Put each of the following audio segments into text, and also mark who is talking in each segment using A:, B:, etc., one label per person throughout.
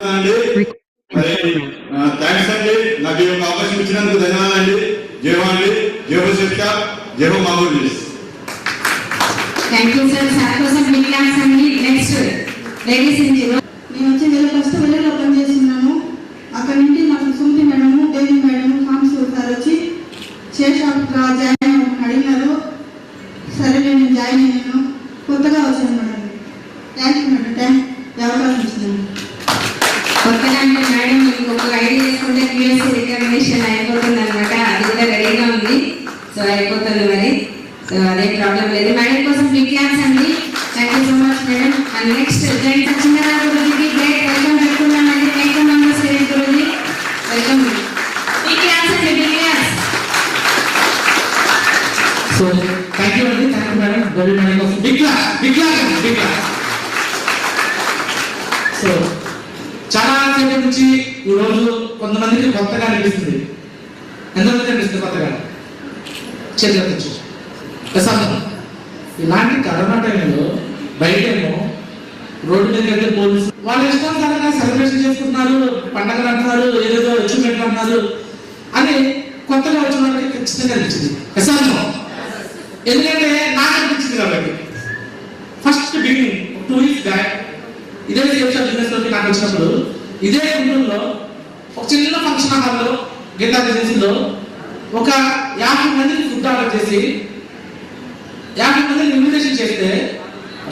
A: Thanks అండి, నాకు ఈ అవకాశం ఇచ్చినందుకు ధన్యవాదాలు. జయవాండి, జయ శిక్ష, జయ మామూలు.
B: Thank you sir. సార్ కోసం బిగ్ క్లాస్ అండి. Next ladies in zero.
C: నేను వచ్చి ఫస్ట్ వెళ్ళలో పనిచేస్తున్నాను. అక్కడ నుండి నాకు సుమతి మేడము, దేవి మేడము, సాంబశివ సార్ వచ్చి శేషాపుత్ర జాయిన్ అడిగినారు. సరే నేను జాయిన్ అయ్యాను. కొత్తగా వచ్చాను మేడం. థ్యాంక్ యూ మేడం, అవకాశం ఇచ్చినాను.
B: కొత్తగా అంటే మేడం మీకు ఒక ఐడి చేసుకుంటే క్యూఎస్సీ రికగ్నిషన్ అయిపోతుంది అనమాట. అది కూడా రెడీగా ఉంది. సో అయిపోతుంది మరి. సో అదే ప్రాబ్లం లేదు. మేడం కోసం బిగ్ క్లాస్ అండి. Thank you so much madam. And next Jain Satyanarayana గురుజీకి గ్రేట్ వెల్కమ్ పెట్టుకున్నామండి. Thank you members Guruji, welcome. Big class అండి, big class.
D: So thank you అండి, thank you madam. Gauri madam కోసం బిగ్ క్లాస్, బిగ్ క్లాస్ అండి, big class. So చాలా సేపటి నుంచి ఈరోజు కొంతమందికి కొత్తగా అనిపిస్తుంది. ఎంతమంది అనిపిస్తుంది కొత్తగా? చేతులు ప్రశాంతం. ఇలాంటి కరోనా టైంలో బయటేమో రోడ్డు మీద అయితే పోలీసు వాళ్ళ ఇష్టానుసారంగా సెలబ్రేషన్ చేసుకుంటున్నారు, పండగలు అంటున్నారు, ఏదేదో అచీవ్మెంట్ అంటున్నారు అని కొత్తగా వచ్చిన వాళ్ళకి ఖచ్చితంగా అనిపించింది ప్రశాంతం. ఎందుకంటే నాకు అనిపించింది కాబట్టి ఫస్ట్ బిగినింగ్ 2 weeks బ్యాక్ ఇదే బిజినెస్ లోకి నాకు వచ్చినప్పుడు ఇదే గుంటూరులో ఒక చిన్న ఫంక్షన్ హాల్లో గీతా బిజినెస్లో ఒక 50 మందికి ఫుడ్ ఆర్డర్ చేసి 50 మందిని ఇన్విటేషన్ చేస్తే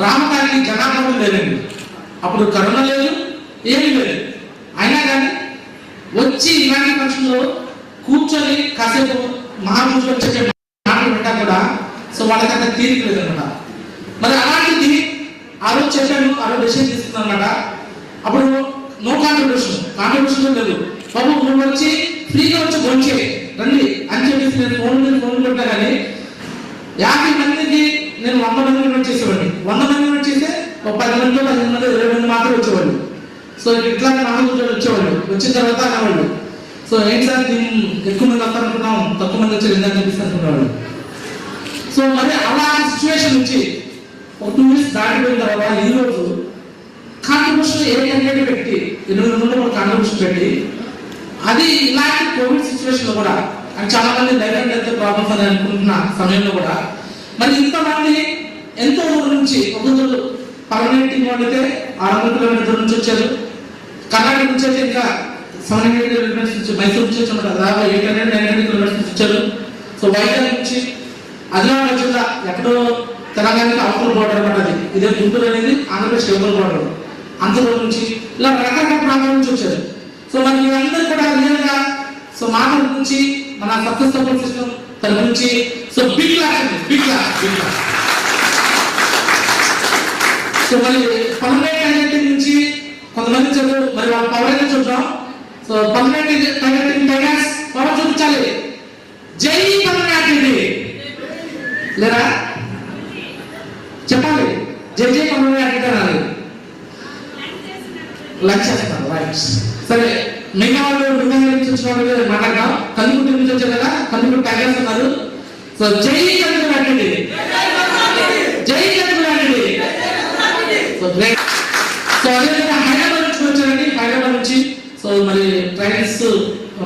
D: రామకారికి జనాభా లేదండి. అప్పుడు కరోనా లేదు, ఏమీ లేదు. అయినా కానీ వచ్చి ఇలాంటి ఫంక్షన్లో కూర్చొని కాసేపు మహాపూజలో చెప్పే మాటలు పెట్టా కూడా సో వాళ్ళకి అంత తీరిక లేదన్నమాట. మరి అలాంటిది ఆ రోజు చెప్పాను, ఆ రోజు డెసిషన్ తీసుకున్నాను అనమాట. అప్పుడు నో కాంట్రిబ్యూషన్ లేదు. బాబు నువ్వు వచ్చి ఫ్రీగా వచ్చి భోంచే రండి అని చెప్పేసి నేను ఫోన్ కొట్టా. కానీ 50 మందికి నేను 100 మంది ఇన్వైట్ చేసేవాడిని. 100 మంది ఇన్వైట్ చేస్తే ఒక 10 మంది 15 మంది 20 మంది మాత్రం వచ్చేవాళ్ళు. సో ఇట్లా మహాపూజలు వచ్చేవాళ్ళు. వచ్చిన తర్వాత అనేవాళ్ళు సో ఏంటి సార్ ఎక్కువ మంది వస్తారనుకున్నాం, తక్కువ మంది వచ్చి రెండని చెప్పేసి అనుకునేవాళ్ళు. సో మరి అలా సిచ్యువేషన్ నుంచి ఒక 2 weeks దాటిపోయిన తర్వాత ఈ రోజు కాంట్రిబ్యూషన్ ఏ క్యాండిడేట్ పెట్టి 800 మంది కాంట్రిబ్యూషన్ పెట్టి అది ఇలాంటి కోవిడ్ సిచ్యువేషన్ లో కూడా అని చాలా మంది లైఫ్ అండ్ డెత్ ప్రాబ్లమ్స్ అని అనుకుంటున్న సమయంలో కూడా మరి ఇంతమంది ఎంతో ఊరు నుంచి ఒక్కొక్కరు పర్మనెంట్ టీం అయితే 600 కిలోమీటర్ల నుంచి వచ్చారు. కర్ణాటక నుంచి అయితే ఇంకా 700 కిలోమీటర్స్ నుంచి, మైసూరు నుంచి వచ్చారు, దాదాపు 800-900 కిలోమీటర్స్ నుంచి వచ్చారు. సో వైజాగ్ నుంచి, ఆదిలాబాద్ జిల్లా ఎక్కడో తెలంగాణకి అవతల బోర్డర్ అనమాట. అది ఇదే గుంటూరు అనేది ఆంధ్రప్రదేశ్ అవతల బోర్డర్, అంతలో నుంచి ఇలా రకరకాల ప్రాంతాల నుంచి వచ్చారు. సో మరి మీరందరూ కూడా రియల్గా సో మా తరపు నుంచి మన సక్సెస్ సపోర్ట్ సిస్టమ్ తరపు నుంచి సో బిగ్ క్లాస్ అండి, big class, big class. So మరి పర్మనెంట్ క్యాండిడేట్ నుంచి కొంతమంది చదువు మరి వాళ్ళ పవర్ అయితే చూద్దాం. సో పర్మనెంట్ క్యాండిడేట్ పవర్ చూపించాలి. జై పర్మనెంట్ లేరా చెప్పాలి. జై జై పర్మనెంట్ అనాలి. లంచ్ చేస్తారు రైట్. సరే మిగతా వాళ్ళు నుంచి వచ్చిన వాళ్ళు మాట్లాడతాం. కందుకుంట నుంచి వచ్చారు కదా, కందుకుంట టైగర్స్ ఉన్నారు. సో జై కందుకుంటండి, జై కందుకుంటండి. So great. సో అదేవిధంగా హైదరాబాద్ నుంచి వచ్చారండి. హైదరాబాద్ నుంచి సో మరి ట్రైన్స్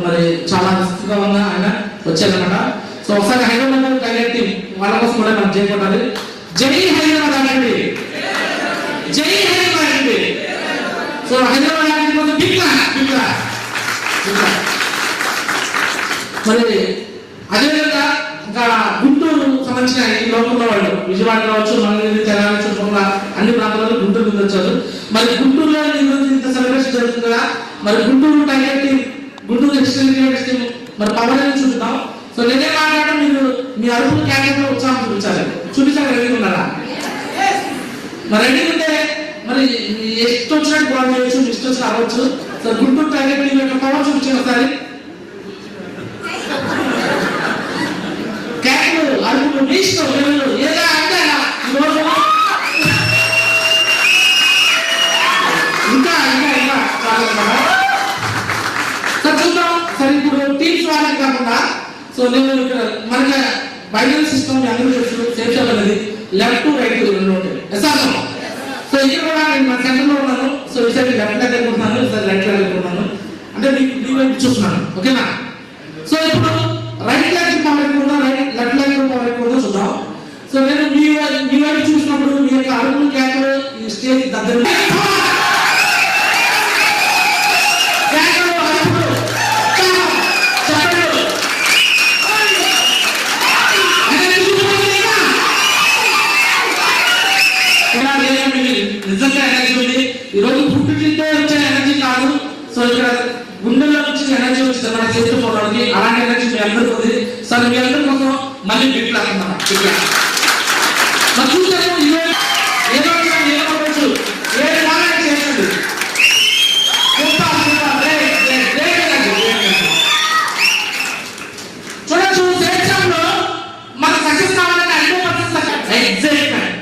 D: మరి చాలా రిస్క్గా ఉన్న ఆయన వచ్చారనమాట. సో ఒకసారి హైదరాబాద్ టైగర్ టీం వాళ్ళ కోసం కూడా మనం చేయకూడదు. జై హైదరాబాద్ అండి, జై హైదరాబాద్ అండి. సో హైదరాబాద్ కోసం బిగ్ క్లాస్, బిగ్ క్లాస్. మరి అదేవిధంగా ఇంకా గుంటూరు సంబంధించిన ఈ లోకంలో వాళ్ళు విజయవాడ కావచ్చు, మంగళగిరి, తెలంగాణ చుట్టుపక్కల అన్ని ప్రాంతాలలో గుంటూరు నుంచి వచ్చారు. మరి గుంటూరులో ఈరోజు ఇంత సెలబ్రేషన్ జరుగుతుంది కదా, మరి Guntur tiger team, Guntur extended team మరి పవర్ అని చూద్దాం. సో నేనే మాట్లాడడం మీరు మీ అరుపులు క్యారెక్టర్ ఉత్సాహం చూపించాలి రెడీ ఉన్నారా? మరి రెడీ ఉంటే మరి ಎಷ್ಟು వచ్చినట్టు బాగా చేయొచ్చు, ఇష్టం వచ్చిన అవ్వచ్చు. సో గుంటూరు టైగర్ టీం యొక్క పవర్ చూపించాను ఒకసారి. క్యారెక్టర్ అరుపులు మీ ఇష్టం, ఏదా అంటే ఈరోజు ఇంకా ఇంకా ఇంకా చాలా సార్ చూద్దాం. సరే ఇప్పుడు టీమ్స్ వాళ్ళకి కాకుండా సో నేను ఇక్కడ మనకి బైనరీ సిస్టమ్ అందరూ తెలుసు. సేఫ్ షాప్ అనేది లెఫ్ట్ రైట్ 2 ఉంటాయి. సో ఇక్కడ కూడా నేను మా సెంటర్లో ఉన్నాను. సో ఈసారి లెఫ్ట్ లెగ్ అనుకుంటున్నాను, ఈసారి రైట్ లెగ్ అనుకుంటున్నాను. అంటే మీ వైపు చూస్తున్నాను. ఓకేనా? సో ఇప్పుడు రైట్ లెగ్ పవర్ ఎక్కువ ఉందా, లెఫ్ట్ లెగ్ పవర్ ఎక్కువ ఉందో చూద్దాం. సో నేను మీ వైపు చూసినప్పుడు మీ యొక్క అడుగులు కేకలు ఈ స్టేజ్ దగ్గర నిజంగా ఎనర్జీ ఉంది. ఈ రోజు ఫుడ్ తింటే వచ్చే ఎనర్జీ కాదు. సో ఇక్కడ గుండెల్లో నుంచి ఎనర్జీ వచ్చింది మన చేతితో పోవడానికి. అలాంటి ఎనర్జీ మీ అందరికీ ఉంది. సరే మీ అందరి కోసం మళ్ళీ బిట్ లాగుతున్నాం. చూసాము ఏదో ఏమవచ్చు ఏ బాగా చేయండి. చూడొచ్చు దేశంలో మన సక్సెస్ కావాలంటే 100% ఎక్సైట్మెంట్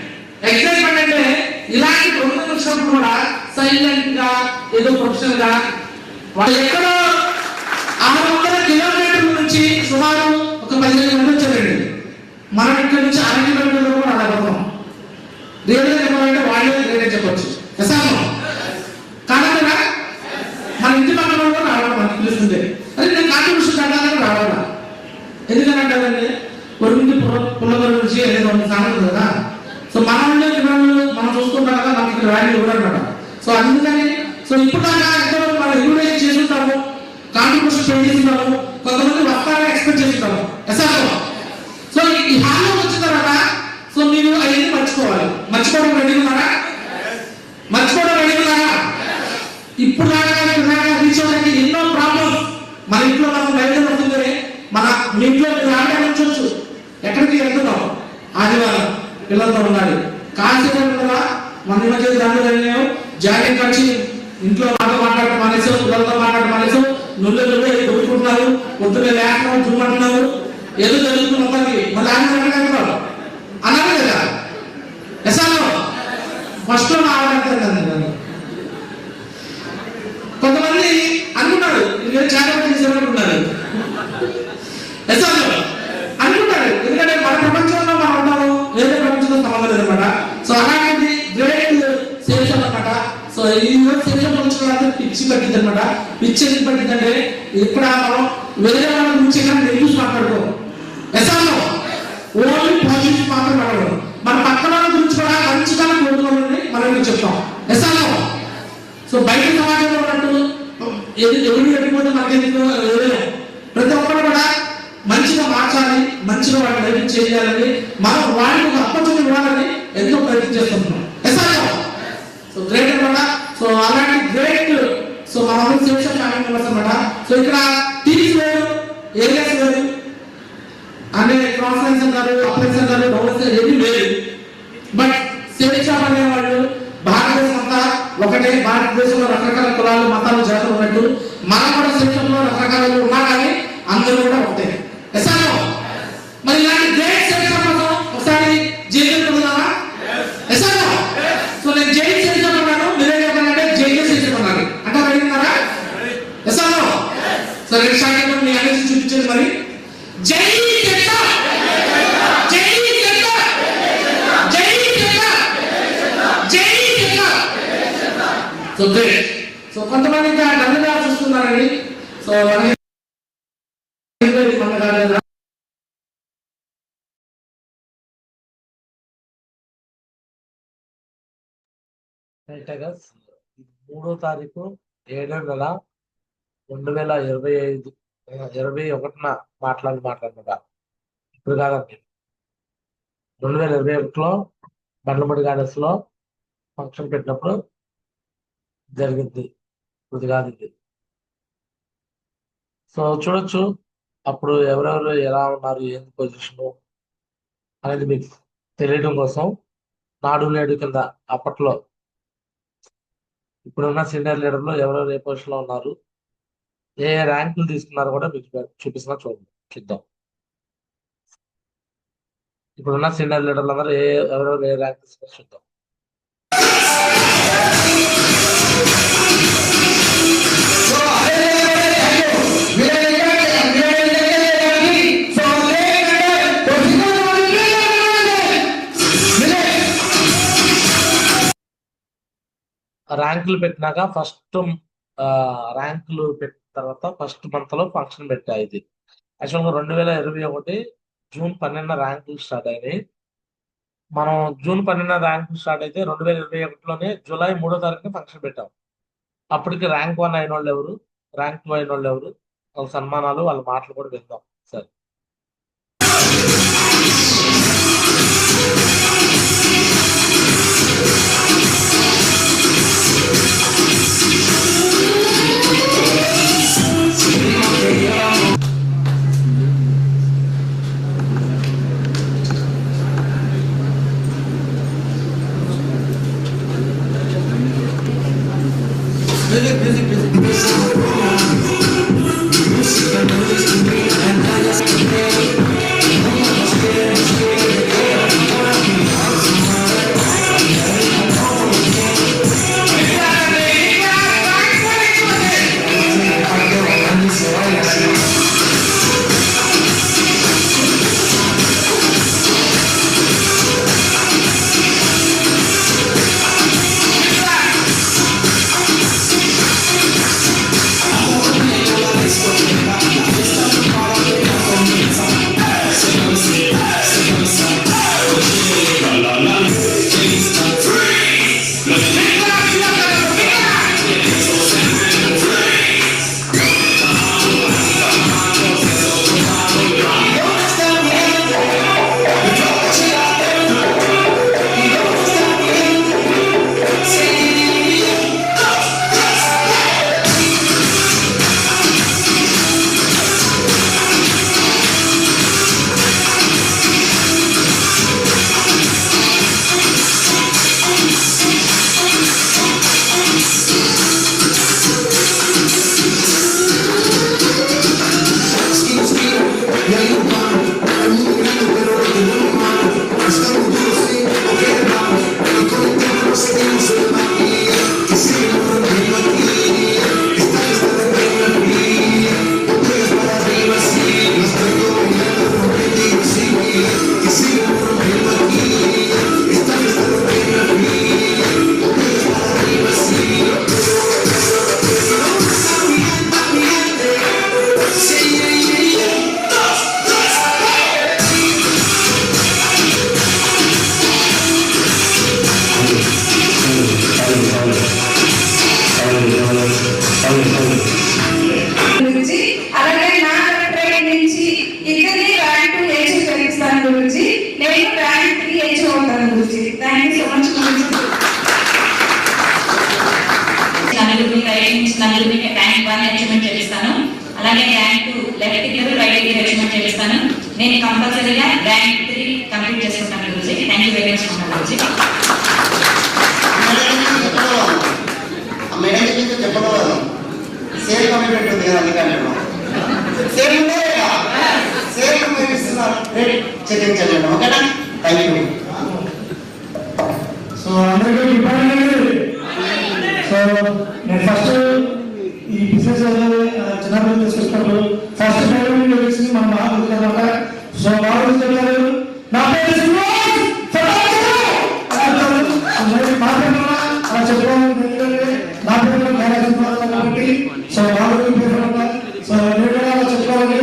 D: అంటే ఇలాంటి ప్రోగ్రామ్ వచ్చినప్పుడు కూడా సైలెంట్ గా ఏదో ప్రొఫెషనల్ గా వాళ్ళు ఎక్కడో 600 కిలోమీటర్ల నుంచి సుమారు ఒక 15 మంది వచ్చారండి. మనం ఇక్కడ నుంచి 6 కిలోమీటర్లు కూడా అలా పోతాం. రియల్గా చెప్పాలంటే వాళ్ళే రేటే చెప్పొచ్చు. ఎసామో కాదా? మన ఇంటి పక్కన కూడా రావడం మనకి పిలుస్తుంటే అది నేను కాంట్రిబ్యూషన్ కట్టాలని రావాలా. ఎందుకని అంటారండి పొరుగుంటి పుల్లగొర నుంచి ఏదో సామెత కదా. సో మన మనం చూసుకుంటాం కదా, మనకి ఇక్కడ వాల్యూ ఇవ్వడన్నమాట. సో అందుకని సో ఇప్పుడు దాకా ఎంతో మనం ఇన్వెస్ట్ చేస్తుంటాము, కాంట్రిబ్యూషన్ పే చేస్తుంటాము, కొంతమంది వస్తారని ఎక్స్పెక్ట్ చేస్తుంటాము. ఎసామో సో ఈ హాల్లో వచ్చిన తర్వాత సో మీరు అవన్నీ మర్చిపోవాలి. మర్చిపోవడం రెడీ ఉన్నారా? మర్చిపోవడం రెడీ ఉన్నారా? ఇప్పుడు రీచ్ అవడానికి ఎన్నో ప్రాబ్లమ్స్ మన ఇంట్లో మనం బయలుదేరి వస్తుంది. మీ ఇంట్లో మీరు ఆడటానికి ఉంచవచ్చు. ఎక్కడికి వెళ్తున్నాం? ఆదివారం పిల్లలతో ఉండాలి. కాసేపు కదా మన మధ్య దాంట్లో జరిగినావు జాయిన్ కలిసి ఇంట్లో వాళ్ళతో మాట్లాడటం మానేసావు, పిల్లలతో మాట్లాడటం మానేసావు, నువ్వే కొట్టుకుంటున్నారు, పొద్దున్నే లేకుండా చూడమంటున్నారు, ఏదో జరుగుతున్న మొత్తానికి మళ్ళీ ఆడినారు అన్నారు కదా. ఎసాలో ఫస్ట్ లో ఆడతాను. కొంతమంది అనుకున్నారు చాలా చేసేవాళ్ళు ఎసాలో అనుకుంటారు. ఎందుకంటే మన ప్రపంచంలో మనం ఉంటాము, వేరే ప్రపంచంలో సంబంధం లేదన్నమాట. సో అలాంటిది గ్రేట్ సేల్స్ అన్నమాట. సో ఈ సేల్స్ పంచుకోవడానికి పిచ్చి పట్టింది అనమాట. పిచ్చి ఎందుకు పట్టిందంటే ఇక్కడ మనం వేరే వాళ్ళ గురించి నెగిటివ్స్ మాట్లాడుకోం. ఎసాలో ఓన్లీ పాజిటివ్ మాత్రం మాట్లాడడం. మన పక్కన వాళ్ళ గురించి కూడా మంచిగా కోరుకోవాలని మనం చెప్తాం. ఎసాలో సో బయట సమాజంలో ఉన్నట్టు ఎవరు వెళ్ళిపోతే మనకెందుకు ప్రతి ఒక్కరు కూడా మంచిగా మార్చాలి, మంచిగా వాళ్ళని డైరెక్ట్ చేయాలని మనం వాళ్ళకి ఒక అప్పచెప్పు ఇవ్వాలని ఎంతో ప్రయత్నం చేస్తున్నాం. ఎసాలో సో గ్రేట్ అనమాట. సో అలాంటి గ్రేట్ సో మన సెక్షన్ అనమాట. సో ఇక్కడ టీమ్స్ వేరు, ఏరియాస్ వేరు, అంటే కాన్ఫరెన్స్ అంటారు, అప్రెన్స్ అంటారు, డౌన్స్ ఏది వేరు. బట్ సేల్స్ షాప్ అనేవాళ్ళు భారతదేశం అంతా ఒకటే. భారతదేశంలో రకరకాల కులాలు, మతాలు, జాతులు ఉన్నట్టు మనం కూడా సేల్స్ షాప్ లో రకరకాలు ఉన్నా కానీ అందరూ కూడా ఒకటే. ఎసాలో మరి ఇలాంటి గ్రేట్ సేల్స్ షాప్ కోసం ఒకసారి జైలు పొందామా? ఎసాలో సో నేను జైలు సేల్స్ షాప్ ఉన్నాను, మీరే చెప్పాలంటే జైలు సేల్స్ షాప్ అన్నారు అంటే అడిగినారా? ఎసాలో సో రెండు శాఖలు మీ అనేది చూపించండి. మరి జై సో గ్రేట్. సో కొంతమంది ఇంకా నన్నుగా చూస్తున్నారండి. సో
E: టైగర్స్ 3వ తారీఖు 7వ నెల 2021 మాట్లాడుతున్నా. ఇప్పుడు కాదండి, 2021లో బండ్లమూడి గార్డెన్స్ లో ఫంక్షన్ పెట్టినప్పుడు జరిగింది. ఇది కాదు ఇది. సో చూడొచ్చు అప్పుడు ఎవరెవరు ఎలా ఉన్నారు, ఏంది పొజిషను అనేది మీకు తెలియడం కోసం నాడు నేడు కింద అప్పట్లో ఇప్పుడున్న సీనియర్ లీడర్లు ఎవరెవరు ఏ పొజిషన్ లో ఉన్నారు, ఏ ర్యాంకులు తీసుకున్నారు కూడా మీకు చూపిస్తున్నా. చూడండి, చూద్దాం. ఇప్పుడున్న సీనియర్ లీడర్లు అందరూ ఎవరెవరు ఏ ర్యాంక్ తీసుకున్నారు చూద్దాం. ర్యాంకులు పెట్టినాక ఫస్ట్ ర్యాంకులు పెట్టిన తర్వాత ఫస్ట్ మంత్ లో ఫంక్షన్ పెట్టా. ఇది యాక్చువల్గా 2021 జూన్ 12 ర్యాంకులు స్టార్ట్ అయినాయి. మనం జూన్ 12 ర్యాంకులు స్టార్ట్ అయితే 2021లోనే జూలై 3వ తారీఖున ఫంక్షన్ పెట్టాం. అప్పటికి ర్యాంక్ 1 అయిన వాళ్ళు ఎవరు, ర్యాంక్ 2 అయిన వాళ్ళు ఎవరు, వాళ్ళ సన్మానాలు, వాళ్ళ మాటలు కూడా విందాం. సరే,
B: గురించి అలాగే నా ట్రైన్ నుంచి ఇద్దరిని ర్యాంక్ 2 ఏచ్ పెంచుతాను గురించి, నేను ర్యాంక్ 3 ఏచ్ అవుతాను గురించి. థ్యాంక్ యూ సో మచ్ గురించి.
F: నలుగురిని ర్యాంక్ 1 అచీవ్మెంట్ చేస్తాను. అలాగే ర్యాంక్ 2 లెఫ్ట్ ఇద్దరు రైట్ ఇద్దరు అచీవ్మెంట్ చేస్తాను. నేను కంపల్సరీగా ర్యాంక్ 3 కంప్లీట్ చేసుకుంటాను గురించి. థ్యాంక్ యూ వెరీ మచ్ గురించి.
G: మేడం చెప్పడం సేల్ కమిట్మెంట్ ఉంది కదా, అందుకని సేల్ ఉందే సేల్ ఇస్తున్నారు. చెల్లించండి, ఓకేనా? Thank you.
H: సో అందరికీ డిపార్ట్మెంట్. సో నేను ఫస్ట్ ఈ బిజినెస్ చిన్నప్పుడు తీసుకొచ్చినప్పుడు ఫస్ట్ పేమెంట్ వచ్చింది మన బాగా అనమాట. సో బాగా చెప్పారు, నా పేరు అలా చెప్పుకోవాలి, నా పేరు కాబట్టి. సో బాగా పేరు, సో నేను అలా చెప్పుకోవాలి,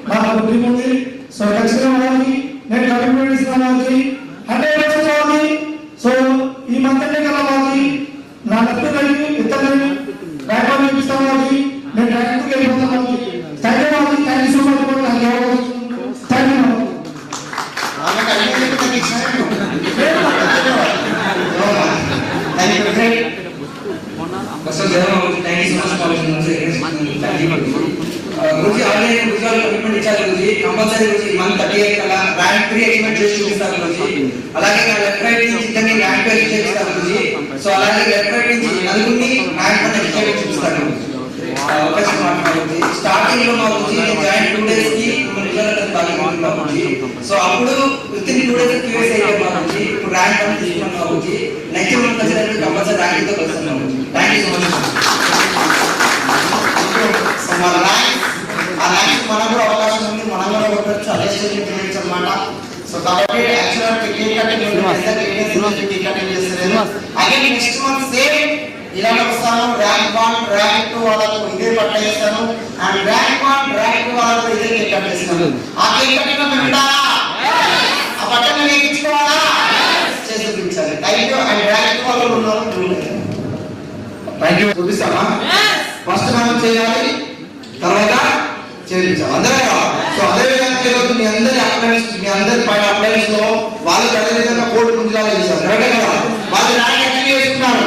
H: నాకు డ్రీమ్ ఉంది. సో ఖచ్చితంగా వాళ్ళకి నేను కమిట్మెంట్ ఇస్తున్నాను, వాళ్ళకి 100% వాళ్ళకి. సో ఈ మంత్ కదా వాళ్ళకి నా లెఫ్ట్ రైట్ ఇద్దరు ర్యాంక్ 1 చూపిస్తాను వాళ్ళకి, నేను ర్యాంక్ 2 వెళ్ళిపోతాను వాళ్ళకి. థ్యాంక్ యూ వాళ్ళకి, thank you so much. Thank you.
G: గురించి ఆల్రెడీ గుజరాత్ కమిట్మెంట్ ఇచ్చారు గురించి. కంపల్సరీ గురించి మంత్ 38 కల్లా ర్యాంక్ 3 అచీవ్మెంట్ చేసి చూపిస్తారు గురించి. అలాగే నా లెఫ్ట్ రైట్ నుంచి ఇద్దరిని ర్యాంక్ 2 చేపిస్తారు గురించి. సో అలాగే లెఫ్ట్ రైట్ నుంచి నలుగురిని ర్యాంక్ 1 అచీవ్మెంట్ చూపిస్తారు గురించి. అవకాశం మాట్లాడుతుంది. స్టార్టింగ్ లో మా గురించి నేను జాయిన్ 2 days కి సో అప్పుడు విత్ ఇన్ 2 days క్యూఎస్ అయ్యారు మా గురించి. ఇప్పుడు ర్యాంక్ 1 తీసుకున్నాం మా గురించి. నెక్స్ట్ మంత్ వచ్చేసరికి కంపల్సరీ ర్యాంక్ తో వస్తున్నాం. Thank you so much. So మన ర్యాంక్ ఆ ర్యాంక్ మనకు కూడా అవకాశం ఉంది, మనం కూడా కొట్టచ్చు. అదే స్టేజ్ అన్నమాట. సో కాబట్టి యాక్చువల్ కేక్ కటింగ్ చేస్తారు, అగైన్ నెక్స్ట్ మంత్ సేమ్ ఇలానే వస్తాను. ర్యాంక్ 1 ర్యాంక్ 2 వాళ్ళకు ఇదే పట్ట చేస్తాను అండ్ ర్యాంక్ 1 ర్యాంక్ 2 వాళ్ళకు ఇదే కేక్ కట్ చేస్తాను. ఆ కేక్ కట్టిన మీరు ఉంటారా? ఆ పట్టణ నేర్చుకోవాలా? చేసి చూపించాలి. Thank you. అండ్ ర్యాంక్ 2 వాళ్ళు ఉన్నారు. Thank you. చూపిస్తామా? ఫస్ట్ మనం చేయాలి, తర్వాత చేయించాలి. అందరూ సో అదే విధంగా ఈరోజు మీ అందరి అప్లైన్స్, మీ అందరి పైన అప్లైన్స్ లో వాళ్ళు అదే విధంగా కోర్టు ముందుగా చేశారు. కరెక్టే కదా? వాళ్ళు ర్యాంక్ అచీవ్ చేసుకున్నారు.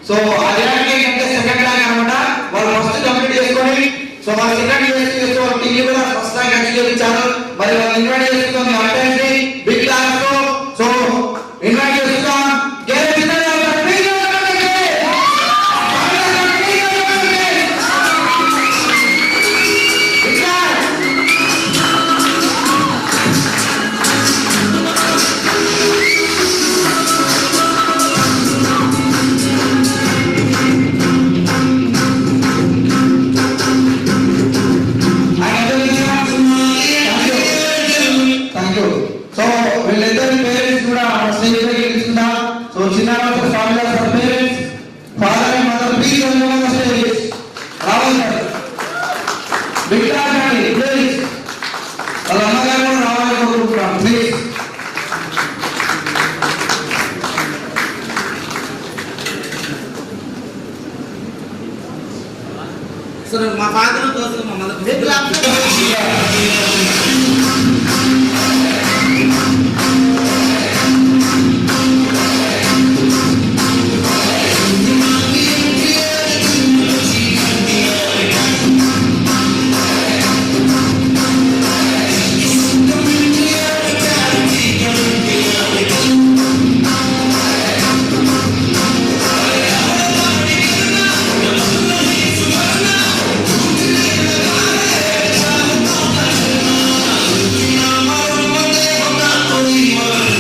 G: సో ఆ ర్యాంక్ ఏంటంటే సెకండ్ ర్యాంక్ అనమాట. వాళ్ళు ఫస్ట్ కంప్లీట్ చేసుకొని సో వాళ్ళు సెకండ్ చేసి వాళ్ళు టీవీ కూడా ఫస్ట్ ర్యాంక్ అచీవ్ చేయించారు. మరి వాళ్ళు ఇన్వైట్ చేసుకున్నాం మీ అప్లైన్స్ ని బిగ్ క్లాస్ లో. సో ఇన్వైట్ చేస్తున్నాం.
D: మా ఫాదర్ కోసం మా mother
G: Thank you.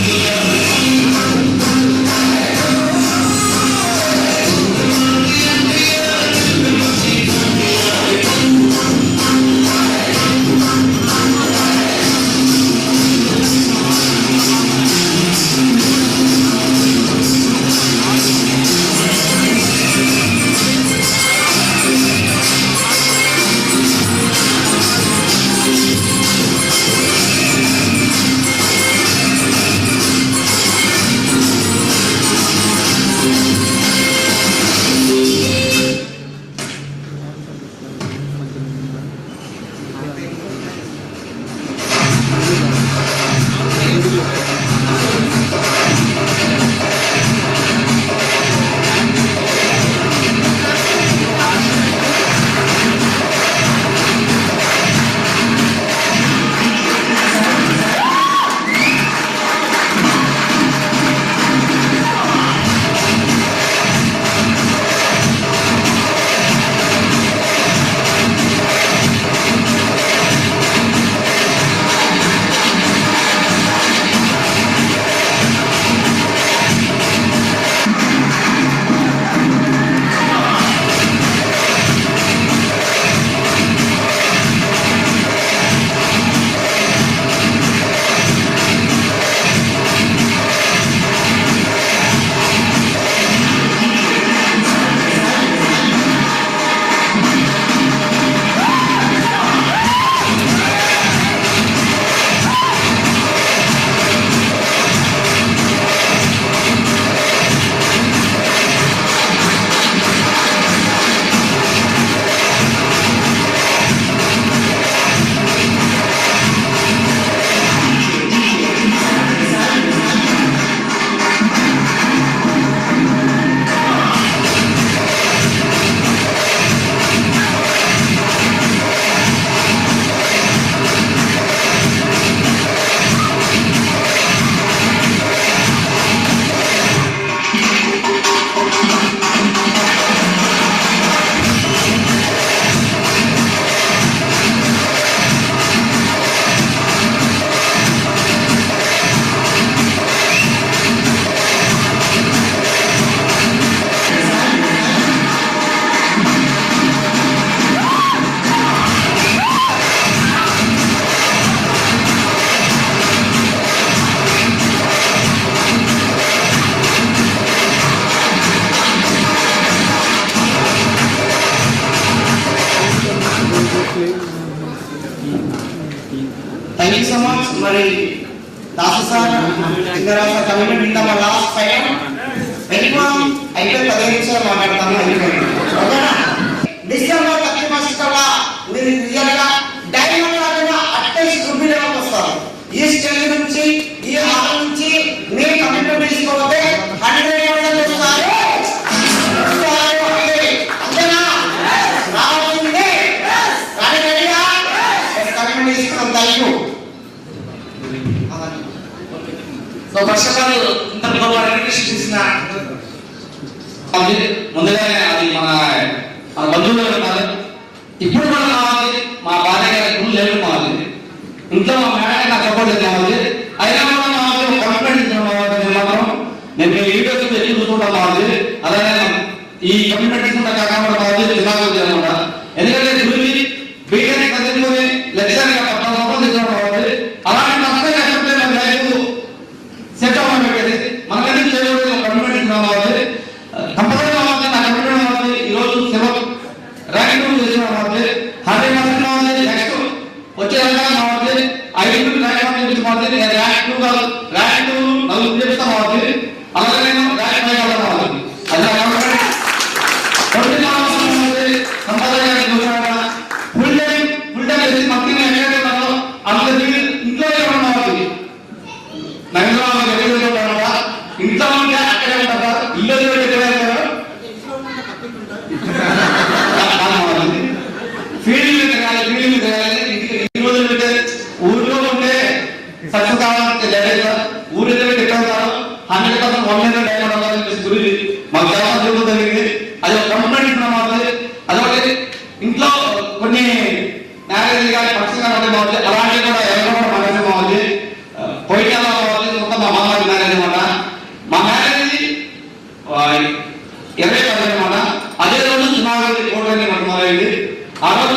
G: So much. మరి Dasu sir Singarao sir commitment ఇంత మా లాస్ట్ ఫైనల్ వెళ్ళిపోయాం అయిపోయి 15 నిమిషాలు మాట్లాడతాను అయిపోయింది. ఓకేనా? డిసెంబర్ 31 కల్లా మీరు రియల్గా డైమండ్ లాగా అట్లీస్ట్ రూపీ లెవెల్కి వస్తారు. ఈ స్టేజ్ నుంచి ఈ హాల్ నుంచి మీరు కమిట్మెంట్ తీసుకోకపోతే 100% వస్తారు. అంతేనా? రావాల్సిందే రాని రెడీగా కమిట్మెంట్ తీసుకున్నాం. Thank you.
D: So first of all ఇంత గొప్ప రికగ్నిషన్ చేసిన ముందుగానే అది మన బంధువులు కాదు, ఇప్పుడు కూడా కావాలి. మా భార్య గారి గుళ్ళు లేదు కావాలి, ఇంట్లో మా మేడం నాకు సపోర్ట్ లేదు కావాలి. అయినా కూడా మాకు కమిట్మెంట్ ఇచ్చిన మాత్రం నేను వీడియోస్ ఎక్కువ చూసుకుంటాం కావాలి. అలాగే ఈ కమిట్మెంట్ తీసుకుంటా కాకుండా కావాలి దిమాగ్ అనమాట. ఎందుకంటే గురించి బీటెక్ చదువుకుని లెక్చర్గా 14 సంవత్సరాలు తీసుకోవడం కావాలి. అలాంటి కష్టంగా లైఫ్ సెట్ అవ్వడం పెట్టేది మనకన్నీ చేయకూడదు. కమిట్మెంట్ ఇచ్చిన కావాలి, కంపల్సరీ కావాలి. నా కమిట్మెంట్ కావాలి. ఈరోజు సెలవు ర్యాంక్ 2 చేసిన కావాలి, 100% కావాలి. నెక్స్ట్ వచ్చే రకంగా కావాలి. 5 ర్యాంక్ 1 కావాలి. నేను ర్యాంక్ 2 కాదు, ర్యాంక్ 2 నలుగురు చేస్తాం కావాలి. అలాగే నేను ర్యాంక్ 5 కావాలి. అది నా కమిట్మెంట్. కంపల్సరీ ఫుల్ టైం చేసి మంత్లీ ఎక్కడైతే ఉన్నారో అందరి ఇంట్లో కావాలి. ఇంట్లో ఉంటే అక్కడే ఉంటారా, ఇల్లు ఫీల్డ్ తిరగాలి. ఈ రోజు పెడితే ఊరిలో ఉంటే సక్సెస్ కావాలంటే డైరెక్ట్ ఊరి ఎక్కడ ఉంటారు 100% 100 డైమండ్ అవ్వాలని చెప్పేసి గురించి మాకు చాలా జరుగుతుంది. అది ఒక కమిట్మెంట్ ఇస్తున్నాం మాది. అదొకటి ఇంట్లో కొన్ని మ్యారేజ్ కానీ ఫంక్షన్ కానీ బాగుంది. అలాంటివి కూడా ఎవరు కూడా మ్యారేజ్ బాగుంది. పోయిన మొత్తం మా మామ మ్యారేజ్ అనమాట. మా మ్యారేజ్ 20 అనమాట. అదే రోజు సుమారు కోటి మొదలైంది. ఆ రోజు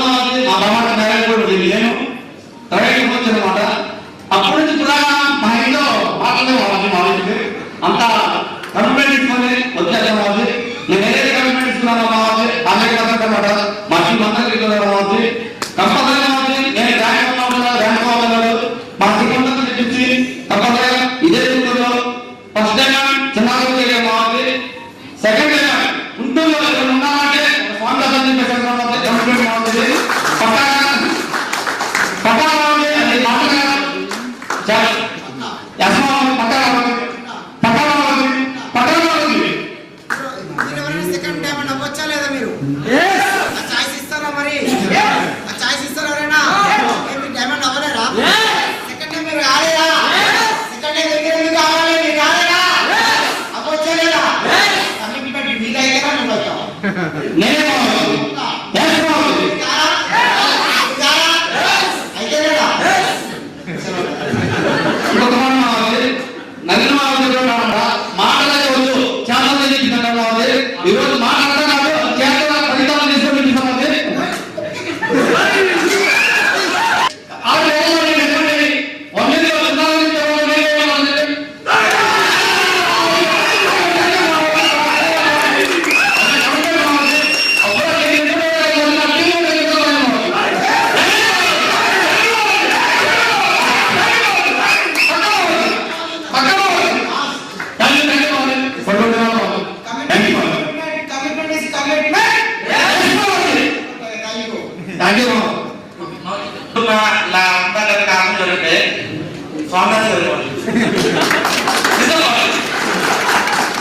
D: మా మామ మ్యారేజ్ కూడా నేను రైట్ అనమాట. అప్పటి నుంచి కూడా మా ఇంట్లో మాటలే వాళ్ళకి మా ఇంటికి అంత కమిట్మెంట్ ఇచ్చుకొని వచ్చేసాం వాళ్ళకి. నేను ఏదైతే కమిట్మెంట్ ఇస్తున్నానో వాళ్ళకి 100% అనమాట. మా టీం అందరికీ వాళ్ళకి కంపల్సరీ వాళ్ళకి నేను ర్యాంక్ అవ్వగలరు. మా టీం అందరికీ తెప్పించి కంపల్సరీ ఇదే స్కూల్లో ఫస్ట్ టైం చిన్నాలు వాళ్ళకి, సెకండ్ టైం గుంటూరులో ఉన్నామంటే స్వామి కమిట్మెంట్ బాగుంటుంది.
G: సెకండ్ డైమండ్ అవ్వచ్చా లేదా? మీరు చాయిస్ ఇస్తారా? మరి చాయిస్ ఇస్తారా ఎవరైనా? డైమండ్ అవ్వలేరా? సెకండ్ టైం మీరు రాలేదా? సెకండ్ టైం దగ్గర కావాలి, మీరు రాలేదా? అవ్వచ్చా లేదా? కమిట్మెంట్ మీదైతే మేము వచ్చాం.
D: ఈరోజు మాట్లాడతాను ఫలితాలు తీసుకొని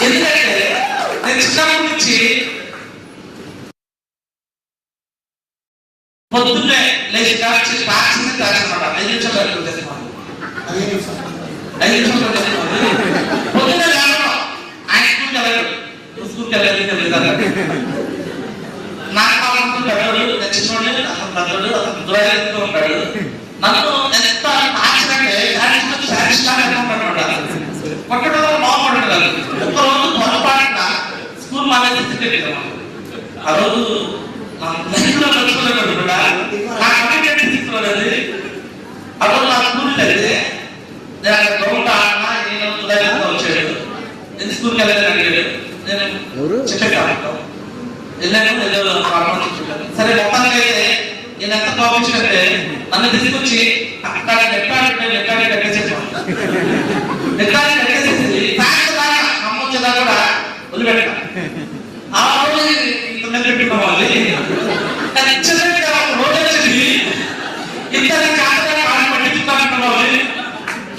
D: ఎందుకంటే నేను చిన్నప్పటి నుంచి పొద్దున్నే లేచి టాక్సీ అనమాట 5 నిమిషాలు పొద్దున్నే లేవడం. ఆయన స్కూల్కి వెళ్ళాడు నాకు కావాలంటూ పెద్దోడు తెచ్చినోడు అతను పెద్దోడు అతను దూరంగా ఉంటాడు. నన్ను ఎంత కొట్టడం బాగుపడదు. ఒక్కరోజు పొరపాటున స్కూల్ మానేసి ఆ రోజు నచ్చుకోలేదు కూడా నా కమిట్మెంట్ తీసుకోలేదు. ఆ రోజు నా స్కూల్ వెళ్తే నేను అక్కడ గ్రౌండ్ ఆడినా నేను దూరంగా వచ్చాడు. నేను స్కూల్కి వెళ్ళాలని అడిగాడు. నేను చెప్పాను వెళ్ళాను ఏదో సరే మొత్తానికి అయితే నేను ఎంత కోపించానంటే నన్ను తీసుకొచ్చి కానీ నెట్టాలి కట్టేసేసాం. నెట్టాలి కట్టేసేసి సాయంత్రం దాకా అమ్మ వచ్చేదా కూడా వదిలిపెట్ట. ఆ రోజు ఇంత పెట్టుకున్న వాళ్ళు కానీ ఇచ్చలేక రోజు వచ్చింది ఇద్దరు కాకుండా వాళ్ళు పట్టించుకుంటున్న వాళ్ళు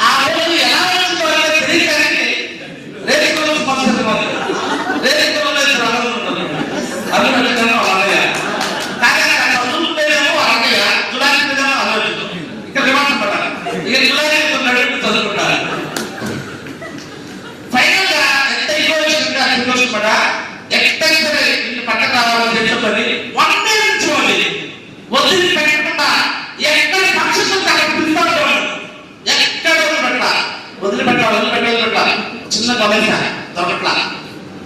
D: ఆ రోజు ఎలా వచ్చిందో తెలియక రేపు పద్ధతి వాళ్ళు రేపు అది పెట్టాను వాళ్ళయ్య కానీ చదువుకుంటేనేమో వాళ్ళయ్య జులాయి మీదేమో ఆలోచించు ఇక్కడ రిమాండ్ పడాలి. ఇక జులాయి నడుపు చదువుకుంటారు. ఫైనల్ గా ఎంత ఇంకోషన్ పడా ఎక్కడైనా సరే ఇంటి పట్టకు రావాలని చెప్పని 1 day నుంచోవాలి వదిలి పెట్టకుండా ఎక్కడ పక్షులు అక్కడ పిలుస్తాడు ఎక్కడ వదిలిపెట్టాలి చిన్న వలస దొరకట్లా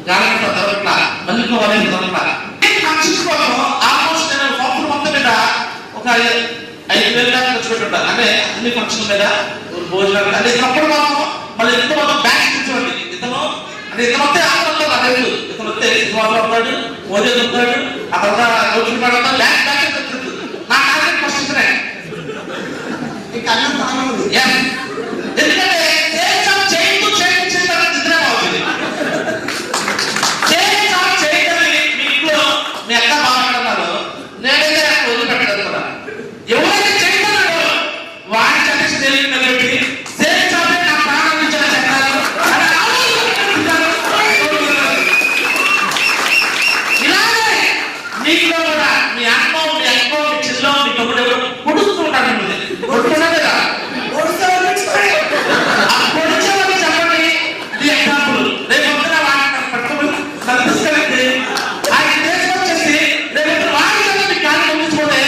D: జాగ్రత్త దొరకట్లా మళ్ళీ వలస దొరకట్లా పక్షించుకోవడం ఆల్మోస్ట్ నేను సంవత్సరం మొత్తం మీద ఒక 5,000 దాకా ఖర్చు పెట్టుంటాను. అంటే అన్ని ఫంక్షన్ మీద భోజనాలు అంటే ఇతప్పుడు మాత్రం మళ్ళీ ఇంత మొత్తం బ్యాంక్ తెచ్చుకోండి ఇతను అంటే ఇతను వస్తే ఆంధ్రలో నా తెలుసు ఇతను వస్తే శ్రీనివాసరావు వస్తాడు మోదీ వస్తాడు ఆ తర్వాత రోజులు బ్యాంక్ నా టార్గెట్ ఫస్ట్ ఇతనే. ఎందుకంటే మీ అక్క మాట్లాడుతున్నారు నేనైతే వదిలిపెట్టలేదు కూడా ఎవరైతే చేయగలరో వారి చర్చ తెలియదు సేమ్ చాపే నా ప్రాణం ఇచ్చిన చెప్తారు. ఇలాగే మీలో కూడా మీ అమ్మ మీ అక్క మీ చెల్లో మీ తమ్ముడు ఎవరు పొడుస్తూ ఉంటారు కొడుతున్నారు కదా పొడిచేవాళ్ళు చెప్పండి. ఇది ఎగ్జాంపుల్ రేపు పొద్దున వాడిని పట్టుకుని నన్ను తీసుకెళ్తే ఆయన దేశం వచ్చేసి రేపు వాడి మీ కాలు పంపించుకుంటే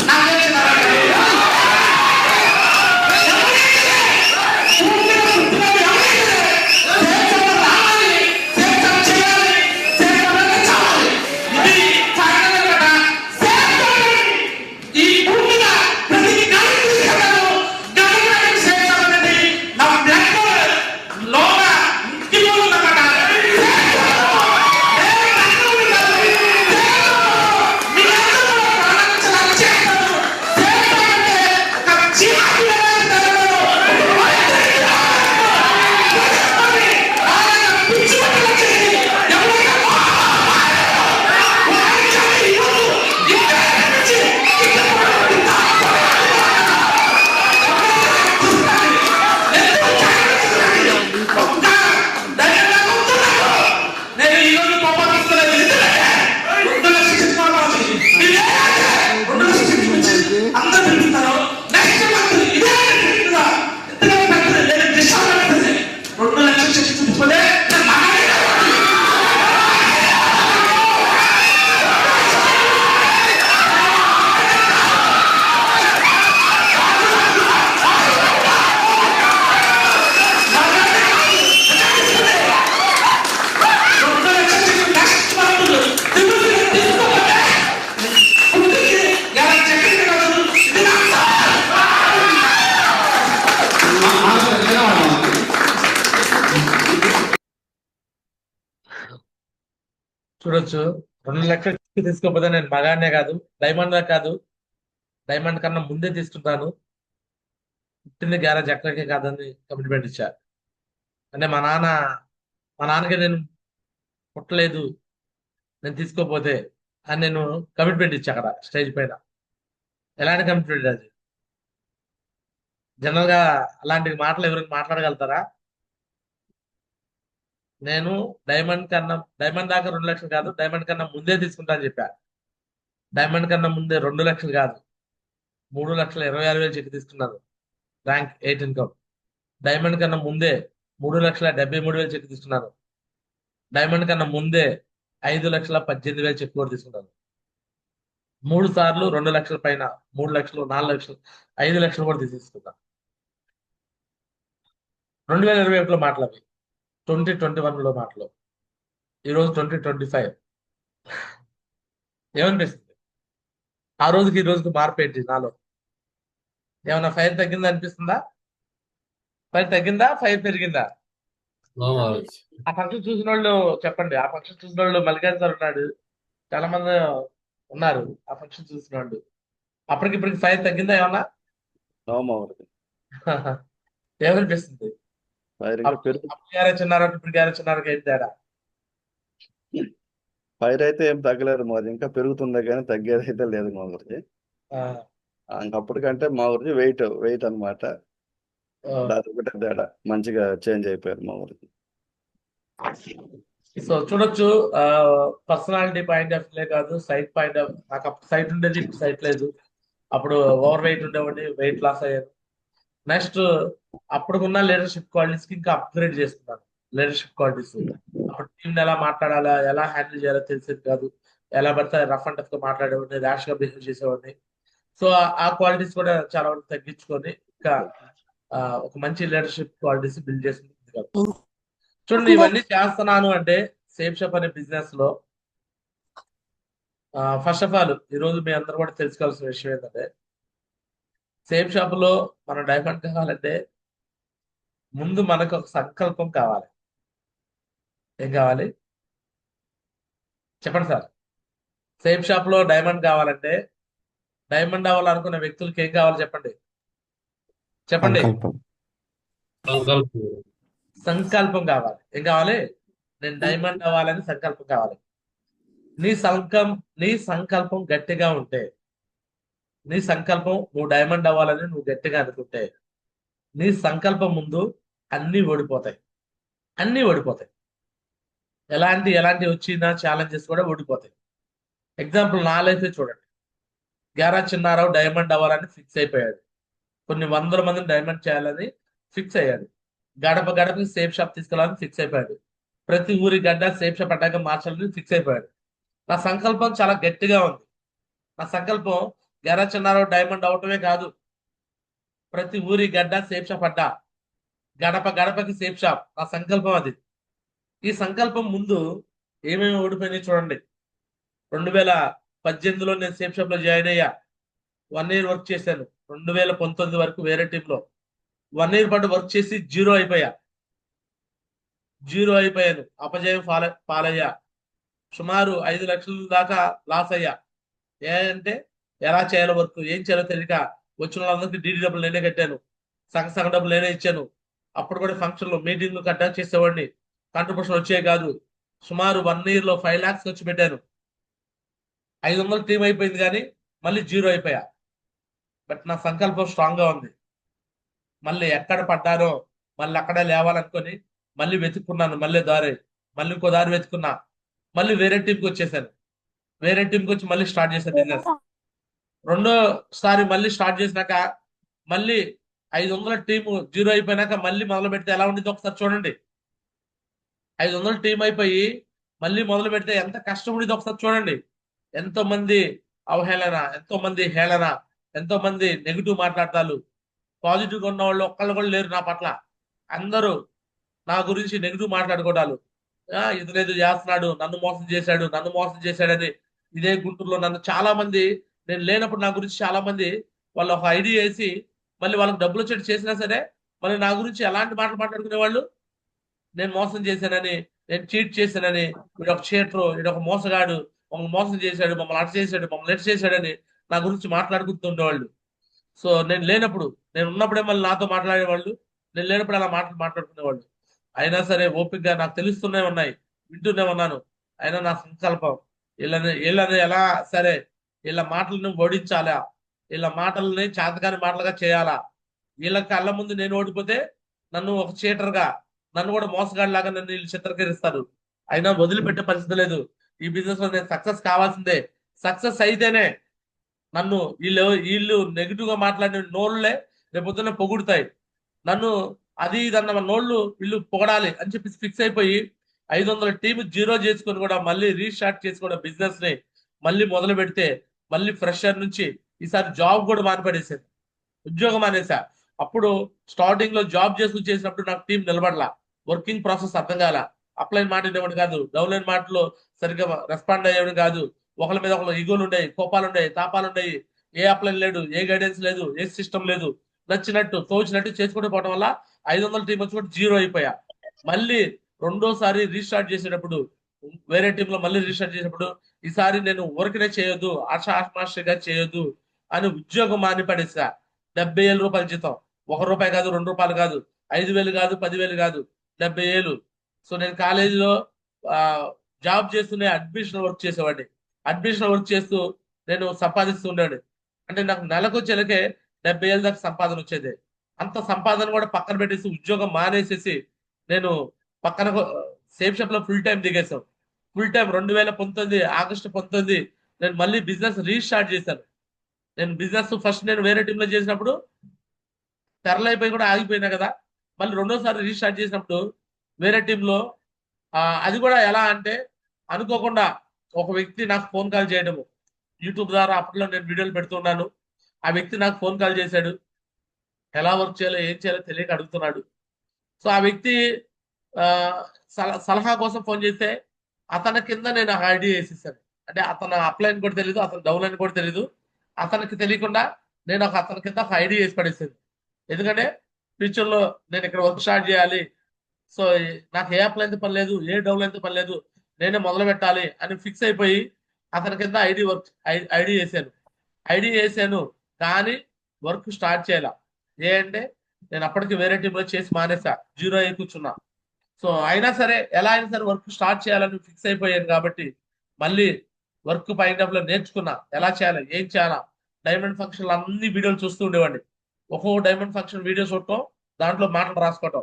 D: నాకేం
E: చూడొచ్చు 2 లక్షలు తీసుకోకపోతే నేను మగానే కాదు డైమండ్ కాదు డైమండ్ కన్నా ముందే తీసుకుంటాను పుట్టింది గ్యారేజ్ ఎక్కడికే కాదని కమిట్మెంట్ ఇచ్చా. అంటే మా నాన్నకి నేను పుట్టలేదు నేను తీసుకోపోతే అని నేను కమిట్మెంట్ ఇచ్చా అక్కడ స్టేజ్ పైన. ఎలాంటి కమిట్మెంట్ అది? జనరల్ గా అలాంటి మాటలు ఎవరికి మాట్లాడగలుగుతారా? నేను డైమండ్ దాకా 2 లక్షలు కాదు డైమండ్ కన్నా ముందే తీసుకుంటా అని చెప్పా. డైమండ్ కన్నా ముందే 2 లక్షలు కాదు 3,26,000 చెక్ తీసుకున్నాను ర్యాంక్ 8 ఇన్కమ్. డైమండ్ కన్నా ముందే 3,73,000 చెక్ తీసుకున్నాను. డైమండ్ కన్నా ముందే 5,18,000 చెక్ కూడా తీసుకున్నాను. 3 సార్లు 2 లక్షల పైన 3 లక్షలు 4 లక్షలు 5 లక్షలు కూడా తీసుకున్నాను. 2021లో మాటలవి 2021లో మాటలు. ఈరోజు 2025 ఏమనిపిస్తుంది? ఆ రోజుకి ఈ రోజుకి మార్పు ఏంటి నాలో? ఏమన్నా ఫైర్ తగ్గిందా అనిపిస్తుందా? ఫైర్ తగ్గిందా ఫైర్ పెరిగిందా? ఆ ఫంక్షన్ చూసిన వాళ్ళు చెప్పండి. ఆ ఫంక్షన్ చూసిన వాళ్ళు మల్లికార్జున సార్ ఉన్నాడు, చాలా మంది ఉన్నారు ఆ ఫంక్షన్ చూసిన వాళ్ళు. అప్పటికిప్పటికి ఫైర్ తగ్గిందా ఏమన్నా? ఏమనిపిస్తుంది?
I: ఫైర్ ఇంకా
E: అప్పుడు అప్పుడు గ్యారేజ్ చిన్నారు, ఇప్పుడు గ్యారేజ్ చిన్నారకి ఏం తేడా?
I: ఫైర్ అయితే ఏం తగ్గలేదు మాది, ఇంకా పెరుగుతుంది కానీ తగ్గేది అయితే లేదు మా ఊరిది.
E: ఆ,
I: ఇంకప్పటికంటే మా ఊరిది వెయిట్ అన్నమాట.
E: ఆ.
I: దాని ఒకటే తేడా, మంచిగా చేంజ్ అయిపోయారు మా ఊరికి.
E: సో చూడొచ్చు, పర్సనాలిటీ పాయింట్ ఆఫ్ వ్యూ కాదు, సైట్ పాయింట్ ఆఫ్, నాకు అప్పుడు సైట్ ఉండేది, ఇప్పుడు సైట్ లేదు. అప్పుడు ఓవర్ వెయిట్ ఉండేవాడిని, వెయిట్ లాస్ అయ్యాను. నెక్స్ట్ అప్పుడున్న లీడర్షిప్ క్వాలిటీస్ కి ఇంకా అప్గ్రేడ్ చేసుకున్నాను. లీడర్షిప్ క్వాలిటీస్ అప్పుడు టీం ఎలా మాట్లాడాలా, ఎలా హ్యాండిల్ చేయాలో తెలిసేది కాదు. ఎలా పడితే రఫ్ అండ్ టఫ్ గా మాట్లాడేవాడిని, ర్యాష్ గా బిహేవ్ చేసేవాడిని. సో ఆ క్వాలిటీస్ కూడా చాలా వరకు తగ్గించుకొని ఇంకా ఒక మంచి లీడర్షిప్ క్వాలిటీస్ బిల్డ్ చేసుకుంది. చూడండి, ఇవన్నీ చేస్తున్నాను అంటే సేఫ్ షాప్ అనే బిజినెస్ లో ఫస్ట్ ఆఫ్ ఆల్ ఈ రోజు మీ అందరూ కూడా తెలుసుకోవాల్సిన విషయం ఏంటంటే, సేఫ్ షాప్ లో మనం డైమండ్ కావాలంటే ముందు మనకు ఒక సంకల్పం కావాలి. ఏం కావాలి చెప్పండి సార్? సేఫ్ షాప్ లో డైమండ్ కావాలంటే, డైమండ్ అవ్వాలనుకున్న వ్యక్తులకి ఏం కావాలి చెప్పండి? చెప్పండి. సంకల్పం కావాలి. ఏం కావాలి? నేను డైమండ్ అవ్వాలని సంకల్పం కావాలి. నీ సంకల్పం గట్టిగా ఉంటే, నీ సంకల్పం నువ్వు డైమండ్ అవ్వాలని నువ్వు గట్టిగా అనుకుంటే, నీ సంకల్పం ముందు అన్ని ఓడిపోతాయి. అన్ని ఓడిపోతాయి. ఎలాంటి వచ్చిన ఛాలెంజెస్ కూడా ఓడిపోతాయి. ఎగ్జాంపుల్ నా లైఫ్ చూడండి. గ్యారా చిన్నారావు డైమండ్ అవ్వాలని ఫిక్స్ అయిపోయాడు. కొన్ని వందల మందిని డైమండ్ చేయాలని ఫిక్స్ అయ్యాడు. గడప గడపకి సేఫ్ షాప్ తీసుకెళ్ళాలని ఫిక్స్ అయిపోయాడు. ప్రతి ఊరి గడ్డ సేఫ్ షాప్ అడ్డాక మార్చాలని ఫిక్స్ అయిపోయాడు. నా సంకల్పం చాలా గట్టిగా ఉంది. నా సంకల్పం గ్యారా చిన్నారావు డైమండ్ అవటమే కాదు, ప్రతి ఊరి గడ్డ సేఫ్ షాప్ అడ్డా, గడప గడపకి సేఫ్ షాప్. నా సంకల్పం అది. ఈ సంకల్పం ముందు ఏమేమి ఓడిపోయినాయి చూడండి. 2018లో నేను సేఫ్ షాప్ లో జాయిన్ అయ్యా. 1 year వర్క్ చేశాను. 2019 వరకు వేరే టీంలో 1 year పాటు వర్క్ చేసి జీరో అయిపోయాను. అపజయం పాలయ్యా. సుమారు 5 లక్షల దాకా లాస్ అయ్యా. అంటే ఎలా చేయాలో వర్క్, ఏం చేయాలో తెలియక వచ్చిన వాళ్ళందరికీ డీడీ డబ్బులు నేనే కట్టాను, సగం డబ్బులు నేనే ఇచ్చాను. అప్పుడు కూడా ఫంక్షన్లో మీటింగ్లు కండక్ట్ చేసేవాడిని. కాంట్రిబ్యూషన్ వచ్చే కాదు. సుమారు 1 year లో 5 lakhs ఖర్చు పెట్టాను. 500 టీం అయిపోయింది కానీ మళ్ళీ జీరో అయిపోయా. బట్ నా సంకల్పం స్ట్రాంగ్ గా ఉంది. మళ్ళీ ఎక్కడ పడ్డానో మళ్ళీ అక్కడే లేవాలనుకొని మళ్ళీ వెతుక్కున్నాను. మళ్ళీ ఇంకో దారి వెతుకున్నా. మళ్ళీ వేరే టీంకి వచ్చేసాను. వేరే టీంకి వచ్చి మళ్ళీ స్టార్ట్ చేశాను బిజినెస్. రెండోసారి మళ్ళీ స్టార్ట్ చేసినాక మళ్ళీ 500 టీము జీరో అయిపోయినాక మళ్ళీ మొదలు పెడితే ఎలా ఉండేది ఒకసారి చూడండి. 500 టీం అయిపోయి మళ్ళీ మొదలు పెడితే ఎంత కష్టం ఉండేది ఒకసారి చూడండి. ఎంతో మంది అవహేళన, ఎంతో మంది హేళన, ఎంతో మంది నెగిటివ్ మాట్లాడతారు. పాజిటివ్ గా ఉన్న వాళ్ళు ఒక్కళ్ళు కూడా లేరు నా పట్ల. అందరూ నా గురించి నెగిటివ్ మాట్లాడుకోవడాలు. ఇది లేదు చేస్తున్నాడు, నన్ను మోసం చేశాడని. ఇదే గుంటూరులో నన్ను చాలా మంది, నేను లేనప్పుడు నా గురించి చాలా మంది వాళ్ళు ఒక ఐడియా వేసి మళ్ళీ వాళ్ళకి డబ్బులు వచ్చేట్టు చేసినా సరే మళ్ళీ నా గురించి ఎలాంటి మాటలు మాట్లాడుకునే వాళ్ళు. నేను మోసం చేశానని, నేను చీట్ చేశానని, వీడు ఒక చీటరు, వీడు ఒక మోసగాడు, మమ్మల్ని మోసం చేశాడు, మమ్మల్ని అటు చేశాడు, మమ్మల్ని ఎటు చేశాడని నా గురించి మాట్లాడుకుంటుండేవాళ్ళు. సో నేను లేనప్పుడు, నేను ఉన్నప్పుడే మళ్ళీ నాతో మాట్లాడేవాళ్ళు, నేను లేనప్పుడు అలా మాట్లాడుకునేవాళ్ళు. అయినా సరే ఓపికగా నాకు తెలుస్తూనే ఉన్నాయి, వింటూనే ఉన్నాను. అయినా నా సంకల్పం వీళ్ళని ఎలా సరే వీళ్ళ మాటలను ఓడించాలా, వీళ్ళ మాటలని చేతకాని మాటలుగా చేయాలా. వీళ్ళ కళ్ళ ముందు నేను ఓడిపోతే నన్ను ఒక చీటర్గా, నన్ను కూడా మోసగాడిలాగా నన్ను వీళ్ళు చిత్రీకరిస్తారు. అయినా వదిలిపెట్టే పరిస్థితి లేదు. ఈ బిజినెస్ లో నేను సక్సెస్ కావాల్సిందే. సక్సెస్ అయితేనే నన్ను వీళ్ళు నెగిటివ్ గా మాట్లాడిన నోళ్ళే రేపొద్దున పొగుడుతాయి. నన్ను అది ఇదన్న నోళ్ళు వీళ్ళు పొగడాలి అని చెప్పి ఫిక్స్ అయిపోయి 500 టీం జీరో చేసుకొని కూడా మళ్ళీ రీస్టార్ట్ చేసి కూడా బిజినెస్ ని మళ్ళీ మొదలు పెడితే మళ్ళీ ఫ్రెషర్ నుంచి ఈసారి జాబ్ కూడా మానిపడేసాను, ఉద్యోగం మానేసా. అప్పుడు స్టార్టింగ్ లో జాబ్ చేసినప్పుడు నాకు టీం నిలబడలా, వర్కింగ్ ప్రాసెస్ అర్థం కాల, అప్లైన్ మాట ఇవ్వడం కాదు, డౌన్లైన్ మాటలు సరిగ్గా రెస్పాండ్ అయ్యేవాడు కాదు. ఒకరి మీద ఒకరు ఈగోలు ఉండేవి, కోపాలు ఉండేవి, తాపాలు ఉండేవి. ఏ అప్లైన్ లేడు, ఏ గైడెన్స్ లేదు, ఏ సిస్టమ్ లేదు. నచ్చినట్టు తోచినట్టు చేసుకుంటూ పోవడం వల్ల 500 టీం వచ్చి కూడా జీరో అయిపోయా. మళ్ళీ రెండోసారి రీస్టార్ట్ చేసేటప్పుడు వేరే టీంలో మళ్ళీ రీస్టార్ట్ చేసినప్పుడు ఈసారి నేను ఊరికనే చేయొద్దు, ఆషామాషిగా చేయొద్దు అని ఉద్యోగం మాని పడేసా. 70,000 రూపాయల జీతం. రూపాయి కాదు, 2 రూపాయలు కాదు, 5,000 కాదు, 10,000 కాదు, 70,000. సో నేను కాలేజీలో జాబ్ చేస్తూనే అడ్మిషన్ వర్క్ చేసేవాడిని. అడ్మిషన్ వర్క్ చేస్తూ నేను సంపాదిస్తూ ఉండేవాడిని. అంటే నాకు నెలకు వచ్చేలకే 70,000 దాకా సంపాదన వచ్చేది. అంత సంపాదన కూడా పక్కన పెట్టేసి ఉద్యోగం మానేసేసి నేను పక్కన సేఫ్ షాప్ లో ఫుల్ టైం దిగేసాం. ఫుల్ టైం 2019 ఆగస్టు 19 నేను మళ్ళీ బిజినెస్ రీస్టార్ట్ చేశాను. నేను బిజినెస్ ఫస్ట్ నేను వేరే టీంలో చేసినప్పుడు తెరలైపోయి కూడా ఆగిపోయినా కదా, మళ్ళీ రెండోసారి రీస్టార్ట్ చేసినప్పుడు వేరే టీంలో అది కూడా ఎలా అంటే అనుకోకుండా ఒక వ్యక్తి నాకు ఫోన్ కాల్ చేయడము, యూట్యూబ్ ద్వారా అప్పట్లో నేను వీడియోలు పెడుతున్నాను. ఆ వ్యక్తి నాకు ఫోన్ కాల్ చేశాడు, ఎలా వర్క్ చేయాలో ఏం చేయాలో తెలియక అడుగుతున్నాడు. సో ఆ వ్యక్తి సలహా కోసం ఫోన్ చేస్తే అతని కింద నేను ఐడి వేసేసాను. అంటే అతను అప్లైన్ కూడా తెలీదు, అతను డౌన్ అని కూడా తెలీదు. అతనికి తెలియకుండా నేను అతని కింద ఒక ఐడి వేసి పడేసాను. ఎందుకంటే ఫ్యూచర్ లో నేను ఇక్కడ వర్క్ స్టార్ట్ చేయాలి, సో నాకు ఏ అప్లైన్ పని లేదు, ఏ డౌన్ అయితే పని లేదు, నేనే మొదలు పెట్టాలి అని ఫిక్స్ అయిపోయి అతని కింద ఐడి వేసాను. కానీ వర్క్ స్టార్ట్ చేయాల. అంటే నేను అప్పటికి వేరే టీంలో చేసి మానేసా, 0 అయి కూర్చున్నా. సో అయినా సరే ఎలా అయినా సరే వర్క్ స్టార్ట్ చేయాలని ఫిక్స్ అయిపోయాను కాబట్టి మళ్ళీ వర్క్ పైన నేర్చుకున్నా, ఎలా చేయాలి, ఏం చేయాలా. డైమండ్ ఫంక్షన్ అన్ని వీడియోలు చూస్తూ ఉండేవాడిని. ఒక్కొక్క డైమండ్ ఫంక్షన్ వీడియో చూడటం, దాంట్లో మాటలు రాసుకోవటం,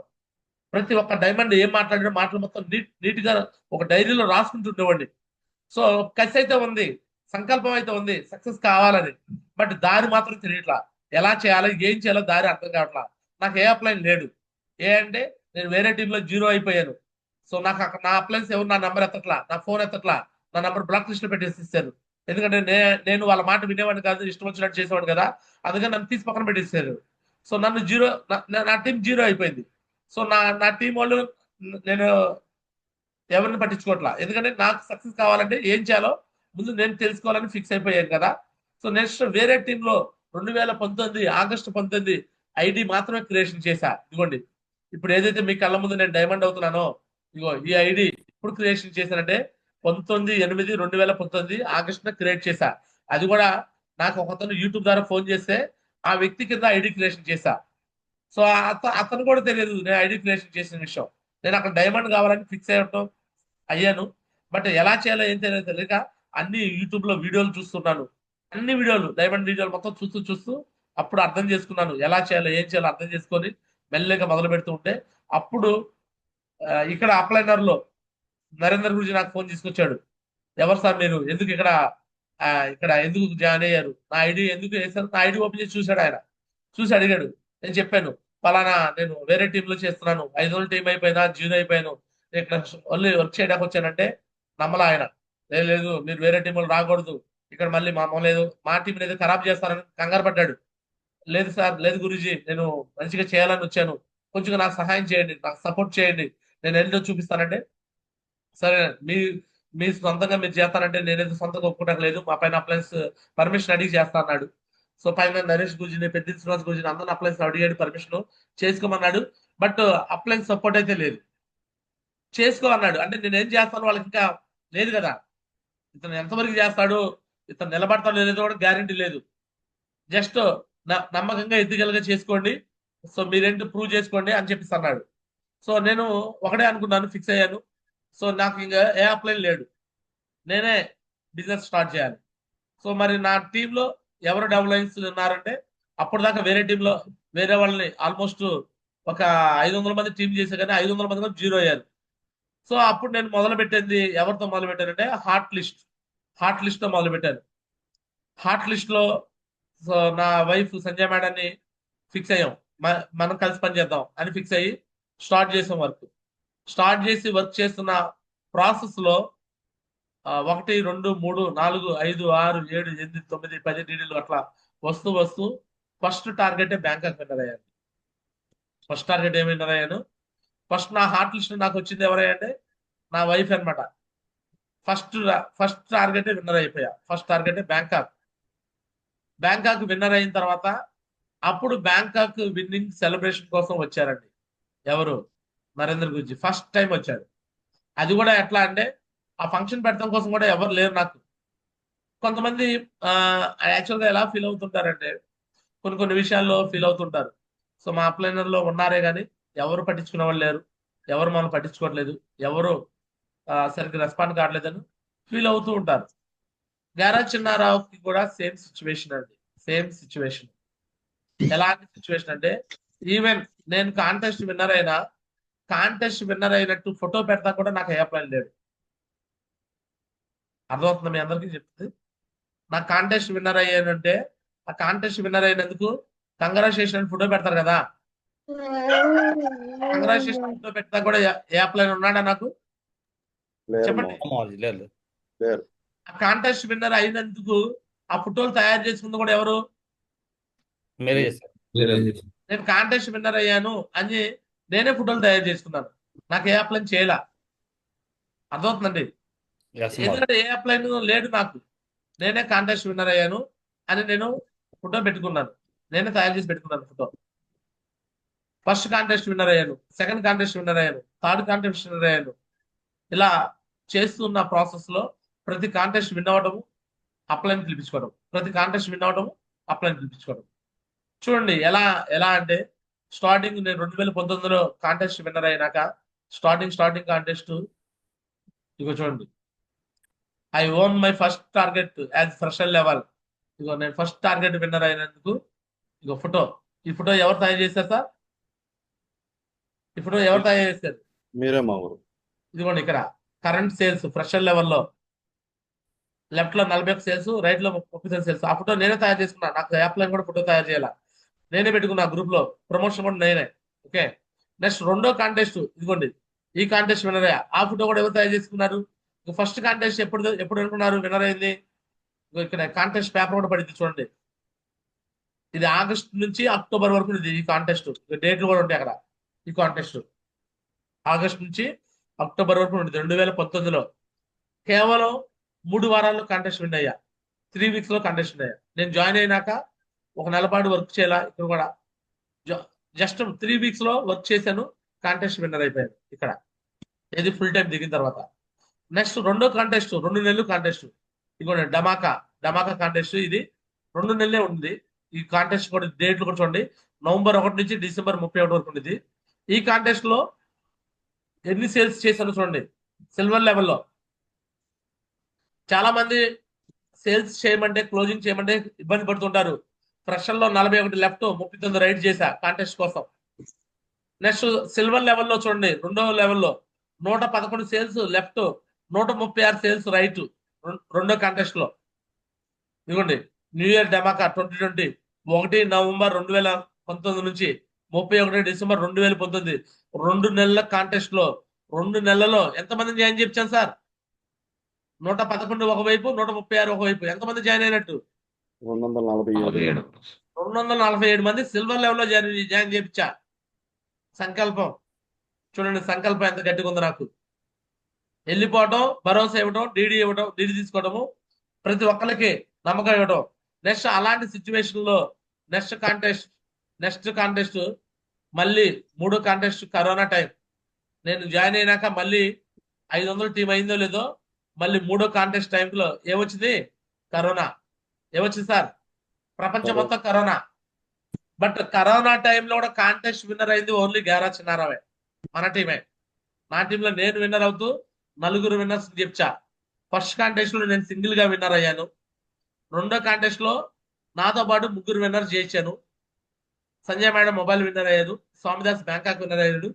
E: ప్రతి ఒక్క డైమండ్ ఏం మాట్లాడిన మాటలు మొత్తం నీట్ గా ఒక డైరీలో రాసుకుంటుండేవాడిని. సో కసి అయితే ఉంది, సంకల్పం అయితే ఉంది సక్సెస్ కావాలని, బట్ దారి మాత్రం తెలియట్లా. ఎలా చేయాలి, ఏం చేయాలో దారి అర్థం కావట్లా. నాకు ఏ అప్లైన్ లేడు. అంటే నేను వేరే టీంలో 0 అయిపోయాను. సో నాకు అక్కడ నా అప్లైన్స్ ఎవరు నా నెంబర్ ఎత్తట్లా, నా ఫోన్ ఎత్తట్లా, నా నెంబర్ బ్లాక్ లిస్ట్ లో పెట్టేసి ఇస్తారు. ఎందుకంటే నేను వాళ్ళ మాట వినేవాడిని కాదు, ఇష్టం వచ్చినట్టు చేసేవాడు కదా, అందుకని నన్ను తీసి పక్కన పెట్టేసారు. సో నన్ను 0, నా టీం 0 అయిపోయింది. సో నా టీం వాళ్ళు నేను ఎవరిని పట్టించుకోవట్లా. ఎందుకంటే నాకు సక్సెస్ కావాలంటే ఏం చేయాలో ముందు నేను తెలుసుకోవాలని ఫిక్స్ అయిపోయాను కదా. సో నెక్స్ట్ వేరే టీంలో 2019 ఆగస్టు 19 ఐడి మాత్రమే క్రియేషన్ చేశా. ఇదిగోండి, ఇప్పుడు ఏదైతే మీ కళ్ళ ముందు నేను డైమండ్ అవుతున్నానో, ఇగో ఈ ఐడి ఇప్పుడు క్రియేషన్ చేశానంటే 19/8/2019 ఆగస్టున క్రియేట్ చేశా. అది కూడా నాకు ఒకతను యూట్యూబ్ ద్వారా ఫోన్ చేస్తే ఆ వ్యక్తి కింద ఐడి క్రియేషన్ చేశా. సో అతను కూడా తెలియదు నేను ఐడి క్రియేషన్ చేసిన విషయం. నేను అక్కడ డైమండ్ కావాలని ఫిక్స్ అయ్యాను. బట్ ఎలా చేయాలో ఏం తెలియక అన్ని యూట్యూబ్ లో వీడియోలు చూస్తున్నాను. అన్ని వీడియోలు డైమండ్ వీడియోలు మొత్తం చూస్తూ అప్పుడు అర్థం చేసుకున్నాను ఎలా చేయాలో ఏం చేయాలో అర్థం చేసుకొని మెల్లగా మొదలు పెడుతూ ఉంటే అప్పుడు ఇక్కడ అప్లైనర్ లో నరేందర్ గురించి నాకు ఫోన్ తీసుకొచ్చాడు. ఎవరు సార్ మీరు, ఎందుకు ఇక్కడ ఎందుకు జాయిన్ అయ్యారు, నా ఐడి ఎందుకు వేశారు, నా ఐడి ఓపెన్ చేసి చూశాడు. ఆయన చూసి అడిగాడు. నేను చెప్పాను, పలానా నేను వేరే టీంలో చేస్తున్నాను, 5 రోజులు టీం అయిపోయినా 0 అయిపోయాను, ఇక్కడ ఓన్లీ వర్క్ చేయడానికి వచ్చానంటే నమ్మలా ఆయన. లేదు మీరు వేరే టీంలో రాకూడదు, ఇక్కడ మళ్ళీ మా టీం ఏదో ఖరాబ్ చేస్తారని కంగారు పడ్డాడు. లేదు సార్, లేదు గురూజీ, నేను మంచిగా చేయాలని వచ్చాను, కొంచెం నాకు సహాయం చేయండి, నాకు సపోర్ట్ చేయండి, నేను ఏంటో చూపిస్తానంటే సరే మీ సొంతంగా మీరు చేస్తానంటే నేనేదో సొంతంగా ఒప్పుకోవడానికి లేదు, మా పైన అప్లయన్స్ పర్మిషన్ అడిగి చేస్తా అన్నాడు. సో పైన నరేష్ గురుజీని, పెద్ద శ్రీనివాస్ గురుజీని అందరిని అప్లయన్స్ అడిగాడు, పర్మిషన్ చేసుకోమన్నాడు. బట్ అప్లయన్స్ సపోర్ట్ అయితే లేదు. చేసుకో అన్నాడు. అంటే నేనేం చేస్తాను వాళ్ళకి ఇంకా లేదు కదా, ఇతను ఎంతవరకు చేస్తాడు, ఇతను నిలబడతాడు లేదో కూడా గ్యారంటీ లేదు. జస్ట్ నమ్మకంగా ఎత్తికలుగా చేసుకోండి, సో మీరేంటి ప్రూవ్ చేసుకోండి అని చెప్పేసి అన్నాడు. సో నేను ఒకటే అనుకున్నాను, ఫిక్స్ అయ్యాను. సో నాకు ఇంకా ఏ అప్లైన్ లేడు, నేనే బిజినెస్ స్టార్ట్ చేయాలి. సో మరి నా టీంలో ఎవరు డబుల్ లైన్స్ ఉన్నారంటే అప్పుడు దాకా వేరే టీంలో వేరే వాళ్ళని ఆల్మోస్ట్ ఒక 500 మంది టీం చేసే కానీ 500 మంది కూడా 0 అయ్యారు. సో అప్పుడు నేను మొదలు పెట్టింది ఎవరితో మొదలు పెట్టానంటే హాట్ లిస్ట్ తో మొదలు పెట్టాను. హాట్ లిస్ట్ లో సో నా వైఫ్ సంజయ్ మేడాన్ని ఫిక్స్ అయ్యాం, మనం కలిసి పని చేద్దాం అని ఫిక్స్ అయ్యి స్టార్ట్ చేసాం. స్టార్ట్ చేసి వర్క్ చేస్తున్న ప్రాసెస్ లో 1 2 3 4 5 6 7 8 9 10 డీడీలు అట్లా వస్తూ ఫస్ట్ టార్గెట్ బ్యాంకాక్ విన్నర్ అయ్యాను. ఫస్ట్ టార్గెట్ ఏమి విన్నర్ అయ్యాను. ఫస్ట్ నా హార్ట్ లిస్ట్ నాకు వచ్చింది ఎవరయ్యంటే నా వైఫ్ అనమాట. ఫస్ట్ టార్గెట్ విన్నర్ అయిపోయా. ఫస్ట్ టార్గెట్ బ్యాంకాక్ విన్నర్ అయిన తర్వాత అప్పుడు బ్యాంకాక్ విన్నింగ్ సెలబ్రేషన్ కోసం వచ్చారండి ఎవరు, నరేందర్ గురుజీ ఫస్ట్ టైం వచ్చాడు. అది కూడా ఎట్లా అంటే ఆ ఫంక్షన్ పెట్టడం కోసం కూడా ఎవరు లేరు నాకు. కొంతమంది యాక్చువల్గా ఎలా ఫీల్ అవుతుంటారంటే కొన్ని విషయాల్లో ఫీల్ అవుతుంటారు. సో మా అప్లైనర్ లో ఉన్నారే కానీ ఎవరు పట్టించుకునే వాళ్ళు లేరు, ఎవరు మనం పట్టించుకోవట్లేదు, ఎవరు సరిగ్గా రెస్పాండ్ కావట్లేదని ఫీల్ అవుతూ ఉంటారు. గ్యారేజ్ చిన్నారావుకి కూడా సేమ్ సిచ్యువేషన్ అండి, సేమ్ సిచ్యువేషన్. ఎలాంటి సిచ్యువేషన్ అంటే ఈవెన్ నేను కాంటెస్ట్ విన్నర్ అయినట్టు ఫోటో పెడతా కూడా నాకు ఏ అప్లైన్ లేదు. అర్థమవుతుంది మీ అందరికీ చెప్తుంది. నాకు కాంటెస్ట్ విన్నర్ అయ్యానంటే ఆ కాంటెస్ట్ విన్నర్ అయినందుకు కంగ్రాచులేషన్ ఫోటో పెడతారు కదా, కంగ్రాచులేషన్ ఫోటో పెడతా కూడా ఏ అప్లైన్ ఉన్నాడా నాకు
I: లేరు
E: చెప్పండి.
I: మామూలు. లేరు.
E: ఆ కాంటెస్ట్ విన్నర్ అయినందుకు ఆ ఫోటోలు తయారు చేసుకుంది కూడా ఎవరు?
I: మీరే చేశారు.
E: నేను కాంటెస్ట్ విన్నర్ అయ్యాను అని నేనే ఫోటోలు తయారు చేసుకున్నాను, నాకు ఏ అప్లైన్ చేయాల. అర్థమవుతుందండి. ఎందుకంటే ఏ అప్లైన్ లేడు నాకు, నేనే కాంటెస్ట్ విన్నర్ అయ్యాను అని నేను ఫోటో పెట్టుకున్నాను, నేనే తయారు చేసి పెట్టుకున్నాను ఫోటో. ఫస్ట్ కాంటెస్ట్ విన్నర్ అయ్యాను, సెకండ్ కాంటెస్ట్ విన్నర్ అయ్యాను, థర్డ్ కాంటెస్ట్ విన్నర్ అయ్యాను. ఇలా చేస్తున్న ప్రాసెస్ లో ప్రతి కాంటెస్ట్ విన్ అవ్వడము, అప్లైన్ పిలిపించుకోవడం, ప్రతి కాంటెస్ట్ విన్ అవ్వడము, అప్లైన్ పిలిపించుకోవడం. చూడండి ఎలా ఎలా అంటే స్టార్టింగ్ నేను 2019లో కాంటెస్ట్ విన్నర్ అయినాక స్టార్టింగ్ కాంటెస్ట్ ఇగో చూడండి. I own my first target as fresher level. ఇగో నేను ఫస్ట్ టార్గెట్ విన్నర్ అయినందుకు ఇగో ఫోటో. ఈ ఫోటో ఎవరు తయారు చేశారు సార్? ఈ ఫోటో ఎవరు తయారు చేశారు?
I: మీరే మా ఊరు.
E: ఇదిగోండి ఇక్కడ కరెంట్ సేల్స్ ఫ్రెషర్ లెవెల్లో లెఫ్ట్ లో 41 సేల్స్, రైట్ లో 30 సేల్స్. ఆ ఫోటో నేనే తయారు చేసుకున్నా, నాకు యాప్ లైన్ కూడా ఫోటో తయారు చేయాల, నేనే పెట్టుకున్నా. గ్రూప్ లో ప్రమోషన్ కూడా నేనే. ఓకే, నెక్స్ట్ రెండో కాంటెస్ట్ ఇదిగోండి, ఈ కాంటెస్ట్ విన్నర్ అయ్యా. ఆ ఫోటో కూడా ఎవరు తయారు చేసుకున్నారు? ఫస్ట్ కాంటెస్ట్ ఎప్పుడు అనుకున్నారు విన్నర్ అయింది? ఇక్కడ కాంటెస్ట్ పేపర్ కూడా పడింది చూడండి. ఇది ఆగస్ట్ నుంచి అక్టోబర్ వరకు ఇది ఈ కాంటెస్ట్, డేట్లు కూడా ఉంటాయి అక్కడ. ఈ కాంటెస్ట్ ఆగస్ట్ నుంచి అక్టోబర్ వరకు ఉంటుంది 2019లో. కేవలం 3 వారాల్లో కాంటెస్ట్ విన్ అయ్యా, 3 వీక్స్ లో కాంటెస్ట్ విన్ అయ్యా. నేను జాయిన్ అయినాక ఒక నెలపాటు వర్క్ చేయాల, ఇక్కడ కూడా జస్ట్ 3 వీక్స్ లో వర్క్ చేశాను, కాంటెస్ట్ విన్నర్ అయిపోయాను ఇక్కడ. ఇది ఫుల్ టైం దిగిన తర్వాత. నెక్స్ట్ రెండో కాంటెస్ట్ 2 నెలలు కాంటెస్ట్, ఇదిగోండి డమాకా కాంటెస్ట్. ఇది 2 నెలలే ఉంది. ఈ కాంటెస్ట్ కూడా డేట్లు కూడా చూడండి, నవంబర్ 1 నుంచి డిసెంబర్ 31 వరకు ఉంది. ఈ కాంటెస్ట్ లో ఎన్ని సేల్స్ చేశాను చూడండి. సిల్వర్ లెవెల్లో చాలా మంది సేల్స్ చేయమంటే, క్లోజింగ్ చేయమంటే ఇబ్బంది పడుతుంటారు. ఫ్రెషర్ లో 41 లెఫ్ట్, 39 రైట్ చేశా కాంటెస్ట్ కోసం. నెక్స్ట్ సిల్వర్ లెవెల్లో చూడండి, రెండో లెవెల్లో 111 సేల్స్ లెఫ్ట్, 136 సేల్స్ రైట్, రెండో కాంటెస్ట్ లో. ఇదిగోండి న్యూ ఇయర్ డమాకా 2020, 1 నవంబర్ 2019 నుంచి 31 డిసెంబర్ 2019, 2 నెలల కాంటెస్ట్ లో 2 నెలల్లో ఎంతమంది జాయిన్ చేయించాను సార్? 111 ఒకవైపు, 136 ఒకవైపు. ఎంతమంది జాయిన్ అయినట్టు? 247 మంది సిల్వర్ లెవెల్లో జాయిన్ చేయించా. సంకల్పం చూడండి, సంకల్పం ఎంత గట్టిగా ఉంది నాకు. వెళ్ళిపోవడం, భరోసా ఇవ్వడం, డీడీ తీసుకోవడము, ప్రతి ఒక్కరికి నమ్మకం ఇవ్వడం. నెక్స్ట్ అలాంటి సిచ్యువేషన్ లో నెక్స్ట్ కాంటెస్ట్ మళ్ళీ 3వ కాంటెస్ట్ కరోనా టైం. నేను జాయిన్ అయినాక మళ్ళీ 500 టీం అయిందో లేదో, మళ్ళీ 3వ కాంటెస్ట్ టైంలో ఏమొచ్చింది? కరోనా. ఏమొచ్చింది సార్? ప్రపంచం మొత్తం కరోనా. బట్ కరోనా టైంలో కూడా కాంటెస్ట్ విన్నర్ అయింది ఓన్లీ గ్యారేజ్ చిన్నారావే, మన టీమే. నా టీంలో నేను విన్నర్ అవుతూ 4 విన్నర్స్ చెప్పా. ఫస్ట్ కాంటెస్ట్ లో నేను సింగిల్ గా విన్నర్ అయ్యాను. రెండో కాంటెస్ట్ లో నాతో పాటు 3 విన్నర్స్ చేశాను. సంజయ్ మేడం మొబైల్ విన్నర్ అయ్యారు, స్వామిదాస్ బ్యాంకాక్ విన్నర్ అయ్యాడు,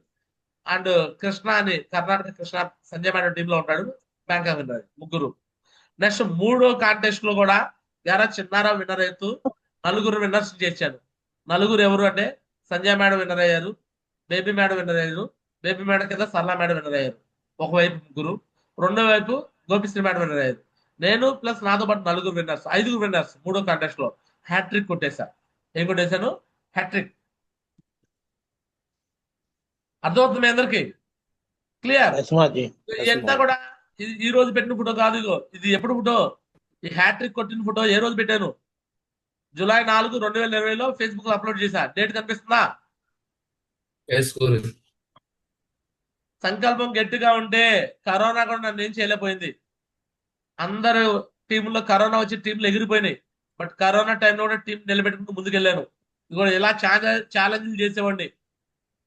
E: అండ్ కృష్ణ అని కర్ణాటక కృష్ణ సంజయ్ మేడం టీమ్ లో ఉంటాడు, బ్యాంకాక్ విన్నర్ 3. నెక్స్ట్ 3వ కాంటెస్ట్ లో కూడా గ్యారేజ్ చిన్నారావు విన్నర్ అవుతూ 4 విన్నర్స్ చేశాను. 4 ఎవరు అంటే సంజయ్ మేడం విన్నర్ అయ్యారు, బేబీ మేడం విన్నర్ అయ్యారు, బేబీ మేడం కింద సరళా మేడం విన్నర్ అయ్యారు. ఒకవైపు 3, రెండో వైపు గోపిశ్రీ మేడం విన్నర్ అయ్యారు. నేను ప్లస్ నాతో పాటు 4 విన్నర్స్, 5 విన్నర్స్ 3వ కాంటెస్ట్ లో హ్యాట్రిక్ కొట్టేశా. ఏం కొట్టేశాను? హ్యాట్రిక్. అర్థమవుతుంది మీ అందరికి? క్లియర్? ఇదంతా కూడా ఈ రోజు పెట్టిన ఫోటో కాదు, ఇది ఎప్పుడు ఫోటో? ఈ హ్యాట్రిక్ కొట్టిన ఫోటో ఏ రోజు పెట్టాను? జూలై 4, 2020లో ఫేస్బుక్ లో అప్లోడ్ చేశా. డేట్ కనిపిస్తుందా? సంకల్పం గట్టిగా ఉంటే కరోనా కూడా నన్ను ఏం చేయలేకపోయింది. అందరూ టీంలో కరోనా వచ్చి టీంలు ఎగిరిపోయినాయి, బట్ కరోనా టైంలో కూడా టీం నిలబెట్టుకుంటూ ముందుకెళ్ళాను. ఇదిగోండి ఇలా ఛాలెంజ్ చేసేవాడిని.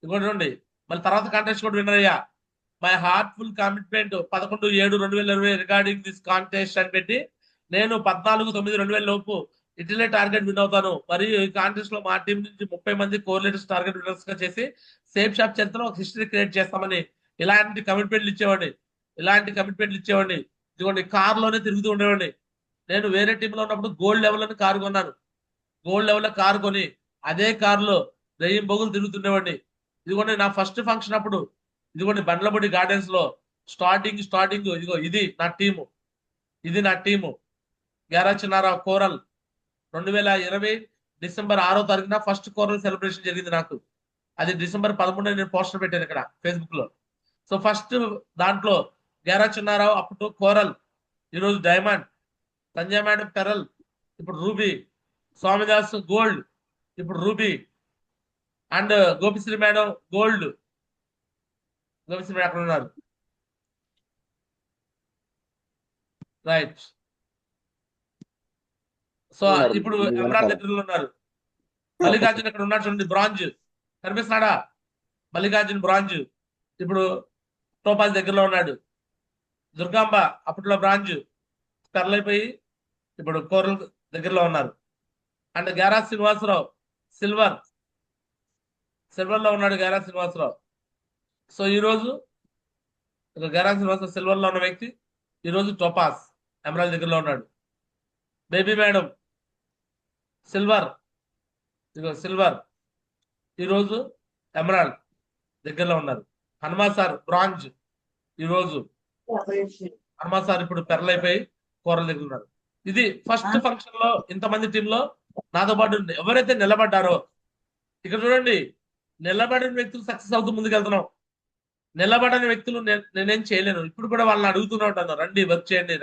E: ఇదిగోండి మళ్ళీ తర్వాత కాంటెస్ట్ కూడా విన్నర్ అయ్యా. My heartful commitment 11/7/2020 regarding this contest అని పెట్టి నేను 14/9/2000 లోపు ఇటలీ టార్గెట్ విన్ అవుతాను. మరియు ఈ కాంటెస్ట్ లో మా టీం నుంచి 30 మంది కోఆర్డినేటర్స్ టార్గెట్ విన్నర్స్ గా చేసి సేఫ్ షాప్ చరిత్రలో ఒక హిస్టరీ క్రియేట్ చేస్తామని ఇలాంటి కమిట్మెంట్లు ఇచ్చేవాడిని. ఇదిగోండి కార్ లోనే తిరుగుతూ ఉండేవాడిని. నేను వేరే టీంలో ఉన్నప్పుడు గోల్డ్ లెవెల్ అని కారు కొన్నాను. గోల్డ్ లెవెల్ లో కారు కొని అదే కారులో 1000 బొగులు తిరుగుతుండేవాడిని. ఇదిగోండి నా ఫస్ట్ ఫంక్షన్ అప్పుడు ఇదిగోండి బండ్లపూడి గార్డెన్స్ లో స్టార్టింగ్ ఇదిగో ఇది నా టీము గ్యారా చిన్నారావు కోరల్ 2020 డిసెంబర్ 6వ తారీఖున ఫస్ట్ కోరల్ సెలబ్రేషన్ జరిగింది నాకు. అది డిసెంబర్ 13 నేను పోస్టర్ పెట్టాను ఇక్కడ ఫేస్బుక్ లో. సో ఫస్ట్ దాంట్లో గ్యారా చిన్నారావు అప్పుడు కోరల్, ఈరోజు డైమండ్, సంజయ్ మేడం పెరల్, ఇప్పుడు రూబీ, స్వామిదాస్ గోల్డ్, ఇప్పుడు ruby, and Gopisri madam gold. Gopisri madam అక్కడ ఉన్నారు, రైట్. సో ఇప్పుడు ఎమరాల్డ్ దగ్గరలో ఉన్నారు. మల్లికార్జున్ ఇక్కడ ఉన్నాడు చూడండి, బ్రాంజ్ కనిపిస్తున్నాడా? మల్లికార్జున్ బ్రాంజ్ ఇప్పుడు టోపాజ్ దగ్గరలో ఉన్నాడు. దుర్గాంబ అప్పట్లో బ్రాంజ్ కర్లైపోయి ఇప్పుడు కోరల్ దగ్గరలో ఉన్నారు. అండ్ గ్యారా శ్రీనివాసరావు సిల్వర్ లో ఉన్నాడు గ్యారా శ్రీనివాసరావు. సో ఈరోజు గ్యారా శ్రీనివాసరావు సిల్వర్ లో ఉన్న వ్యక్తి ఈరోజు టోపాస్ ఎమరాల్డ్ దగ్గరలో ఉన్నాడు. బేబీ మేడం సిల్వర్ ఈరోజు ఎమరాల్డ్ దగ్గరలో ఉన్నారు. హనుమా సార్ బ్రాంజ్ ఈరోజు హనుమా సార్ ఇప్పుడు పెరలైపోయి కోరల దగ్గర ఉన్నారు. ఇది ఫస్ట్ ఫంక్షన్ లో ఇంతమంది టీంలో నాతో పాటు ఎవరైతే నిలబడ్డారో ఇక్కడ చూడండి, నిలబడిన వ్యక్తులు సక్సెస్ అవుతూ ముందుకెళ్తున్నాం. నిలబడని వ్యక్తులు నేనేం చేయలేను. ఇప్పుడు కూడా వాళ్ళని అడుగుతూనే ఉంటాను, రండి వర్క్ చేయండి.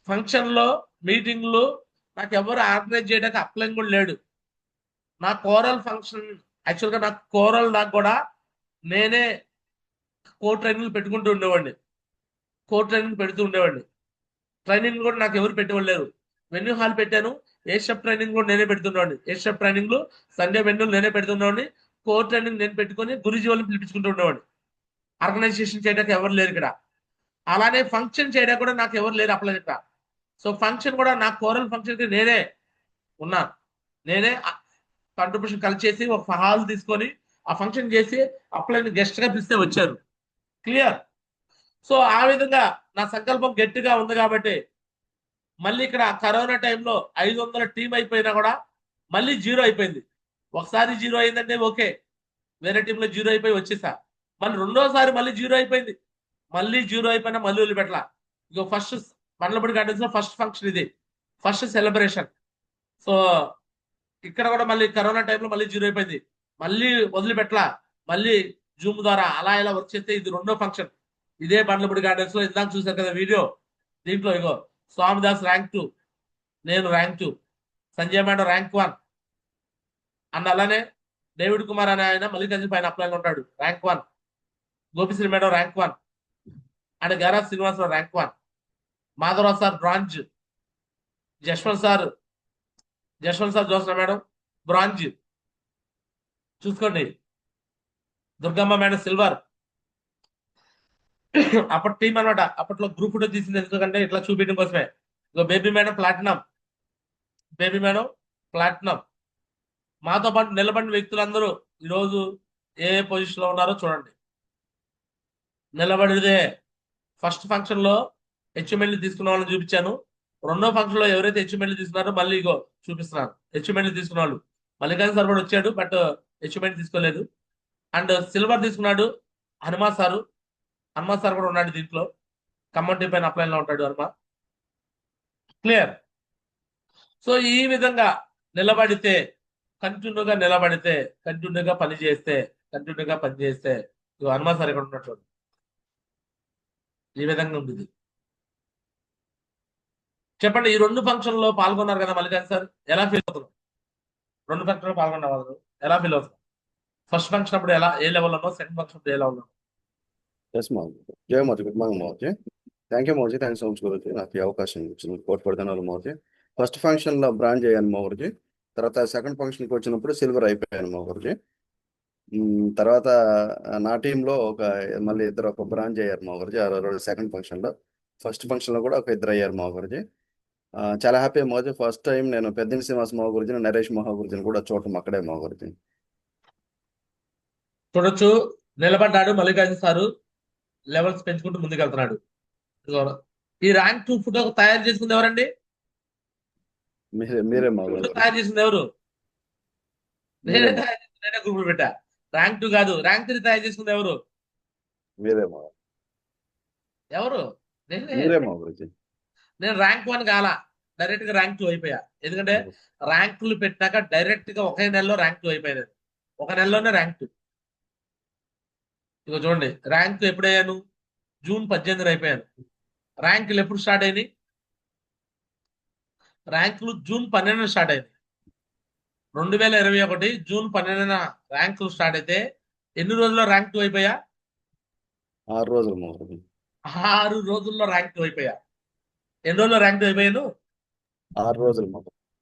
E: ఫంక్షన్ లో మీటింగ్లు నాకు ఎవరు ఆర్గనైజ్ చేయడానికి అప్లైన్ కూడా లేడు. నా కోరల్ ఫంక్షన్ యాక్చువల్గా నాకు కూడా నేనే ట్రైనింగ్ పెడుతూ ఉండేవాడిని. ట్రైనింగ్ కూడా నాకు ఎవరు పెట్టేవాళ్ళు లేరు. వెన్యూ హాల్ పెట్టాను. ఏషప్ ట్రైనింగ్ కూడా నేనే పెడుతున్నాండి. ఏషప్ ట్రైనింగ్ సండే వెన్యూలు నేనే పెడుతున్నాండి. కోర్ ట్రైనింగ్ నేను పెట్టుకుని గురుజీ వాళ్ళని పిలిపించుకుంటూ ఉండేవాడిని. ఆర్గనైజేషన్ చేయడానికి ఎవరు లేరు ఇక్కడ. అలానే ఫంక్షన్ చేయడానికి కూడా నాకు ఎవరు లేరు అప్లై ఇక్కడ. సో ఫంక్షన్ కూడా నా కోరల్ ఫంక్షన్ కి నేనే ఉన్నాను. నేనే కాంట్రిబ్యూషన్ కలిసి చేసి ఒక హాల్ తీసుకొని ఆ ఫంక్షన్ చేసి అప్లై గెస్ట్ గా పిలిస్తే వచ్చారు. క్లియర్. సో ఆ విధంగా నా సంకల్పం గట్టిగా ఉంది కాబట్టి మళ్ళీ ఇక్కడ కరోనా టైంలో 500 టీం అయిపోయినా కూడా మళ్ళీ 0 అయిపోయింది. ఒకసారి 0 అయిందంటే ఓకే, వేరే టీంలో 0 అయిపోయి వచ్చేసా. మళ్ళీ రెండోసారి మళ్ళీ 0 అయిపోయింది. మళ్ళీ 0 అయిపోయినా మళ్ళీ వదిలిపెట్టలా. ఇక ఫస్ట్ బండ్లపూడి గార్డెన్స్ లో ఫస్ట్ ఫంక్షన్ ఇది, ఫస్ట్ సెలబ్రేషన్. సో ఇక్కడ కూడా మళ్ళీ కరోనా టైంలో మళ్ళీ 0 అయిపోయింది. మళ్ళీ వదిలిపెట్టలా. మళ్ళీ జూమ్ ద్వారా అలా ఇలా వర్క్ చేస్తే ఇది రెండో ఫంక్షన్. ఇదే బండ్లపూడి గార్డెన్స్ లో ఇందాక చూసారు కదా వీడియో. దీంట్లో ఇగో స్వామిదాస్ ర్యాంక్ 2, నేను rank 2, Sanjay madam rank 1 and అలానే డేవిడ్ కుమార్ అనే ఆయన మల్లికార్జున పైన అప్లైలో ఉంటాడు rank 1, Gopisri madam rank 1 and గ్యారా Srinivasarao rank 1, Madhavarao sir bronze, Jaswanth sir Josna madam bronze చూసుకోండి. Durgamma madam silver. అప్పటి టీం అనమాట. అప్పట్లో గ్రూప్ ఫోటో తీసింది ఎందుకంటే ఇట్లా చూపించడం కోసమే. Baby madam platinum. మాతో పాటు నిలబడిన వ్యక్తులందరూ ఈరోజు ఏ పొజిషన్ లో ఉన్నారో చూడండి. నిలబడితే ఫస్ట్ ఫంక్షన్ లో హెచ్ఎంఎల్ తీసుకున్న వాళ్ళని చూపించాను. రెండో ఫంక్షన్ లో ఎవరైతే హెచ్ఎంఎల్ తీసుకున్నారో మళ్ళీ ఇగో చూపిస్తున్నాను. హెచ్ఎంఎల్ తీసుకున్న వాళ్ళు మల్లికార్జున సార్ కూడా వచ్చాడు, బట్ హెచ్ఎంఎల్ తీసుకోలేదు. అండ్ సిల్వర్ తీసుకున్నాడు హనుమా సార్ కూడా ఉన్నాడు దీంట్లో. ఖమ్మం టీం పైన అప్లైన్ లో ఉంటాడు హనుమ. క్లియర్. సో ఈ విధంగా కంటిన్యూగా పని చేస్తే హనుమ సార్ ఇక్కడ ఉన్నట్టు ఈ విధంగా ఉంది. చెప్పండి, ఈ 2 ఫంక్షన్ లో పాల్గొన్నారు కదా మల్లికార్జున సార్, ఎలా ఫీల్ అవుతున్నారు? 2 ఫంక్షన్ లో పాల్గొన్న వాళ్ళు ఎలా ఫీల్ అవుతున్నారు? ఫస్ట్ ఫంక్షన్ అప్పుడు ఏ లెవెల్ ఉన్నో, సెకండ్ ఫంక్షన్ అప్పుడు ఏ లెవెల్ ఉన్నో?
I: ఎస్ మాజీ. జయ మాజీ. గుడ్ మార్నింగ్ మాజీ. థ్యాంక్ యూ మాజీ. థ్యాంక్స్ సో మచ్ గురించి నాకు ఈ అవకాశం ఇచ్చిన కోట్ పడుతున్నారు మాజీ. ఫస్ట్ ఫంక్షన్ లో బ్రాంజ్ అయ్యాను మాజీ. తర్వాత సెకండ్ ఫంక్షన్కి వచ్చినప్పుడు సిల్వర్ అయిపోయాను మా గురించి. తర్వాత నా టీంలో మళ్ళీ ఒక బ్రాంజ్ అయ్యారు మా గురించి సెకండ్ ఫంక్షన్లో. ఫస్ట్ ఫంక్షన్లో కూడా ఒక ఇద్దరు అయ్యారు మా గురించి. చాలా హ్యాపీ మా గురించి. ఫస్ట్ టైం నేను పెద్దని శ్రీనివాస్ మా గురించి, నరేష్ మహా గురించి కూడా చూడటం అక్కడే మా గురించి.
E: చూడొచ్చు, నిలబడ్డాడు మల్లికార్జున సారు, లెవెల్స్ పెంచుకుంటూ ముందుకెళ్తున్నాడు. ఈ ర్యాంక్ 2 ఫోటో తయారు చేసుకుంది ఎవరండి?
I: మీరే మా
E: ఫోటో
I: గురించి.
E: తయారు చేసింది ఎవరు? నేనే తయారు చేసింది, నేనే గ్రూప్ పెట్టా. ర్యాంక్ 2 కాదు, ర్యాంక్ 3 తయారు చేసుకుంది ఎవరు?
I: మీరే మా
E: ఎవరు?
I: మీరే మా గురించి.
E: నేను ర్యాంక్ 1 కాలా, డైరెక్ట్ గా ర్యాంక్ 2 అయిపోయా. ఎందుకంటే ర్యాంకులు పెట్టాక డైరెక్ట్ గా ఒకే నెలలో ర్యాంక్ 2 అయిపోయాను. ఒక నెలలోనే ర్యాంక్ 2. ఇగో చూడండి, ర్యాంక్ ఎప్పుడయ్యాను? జూన్ 18 అయిపోయాను. ర్యాంకులు ఎప్పుడు స్టార్ట్ అయినాయి? ర్యాంకులు జూన్ 12 స్టార్ట్ అయింది. 2021 జూన్ 12 ర్యాంకులు స్టార్ట్ అయితే ఎన్ని రోజుల్లో ర్యాంక్ 2 అయిపోయా?
I: 6 రోజులు మా గురించి.
E: 6 రోజుల్లో ర్యాంక్ 2 అయిపోయా. ఎన్ని రోజుల్లో ర్యాంక్ 2 అయిపోయాను?
I: 6 రోజులు మా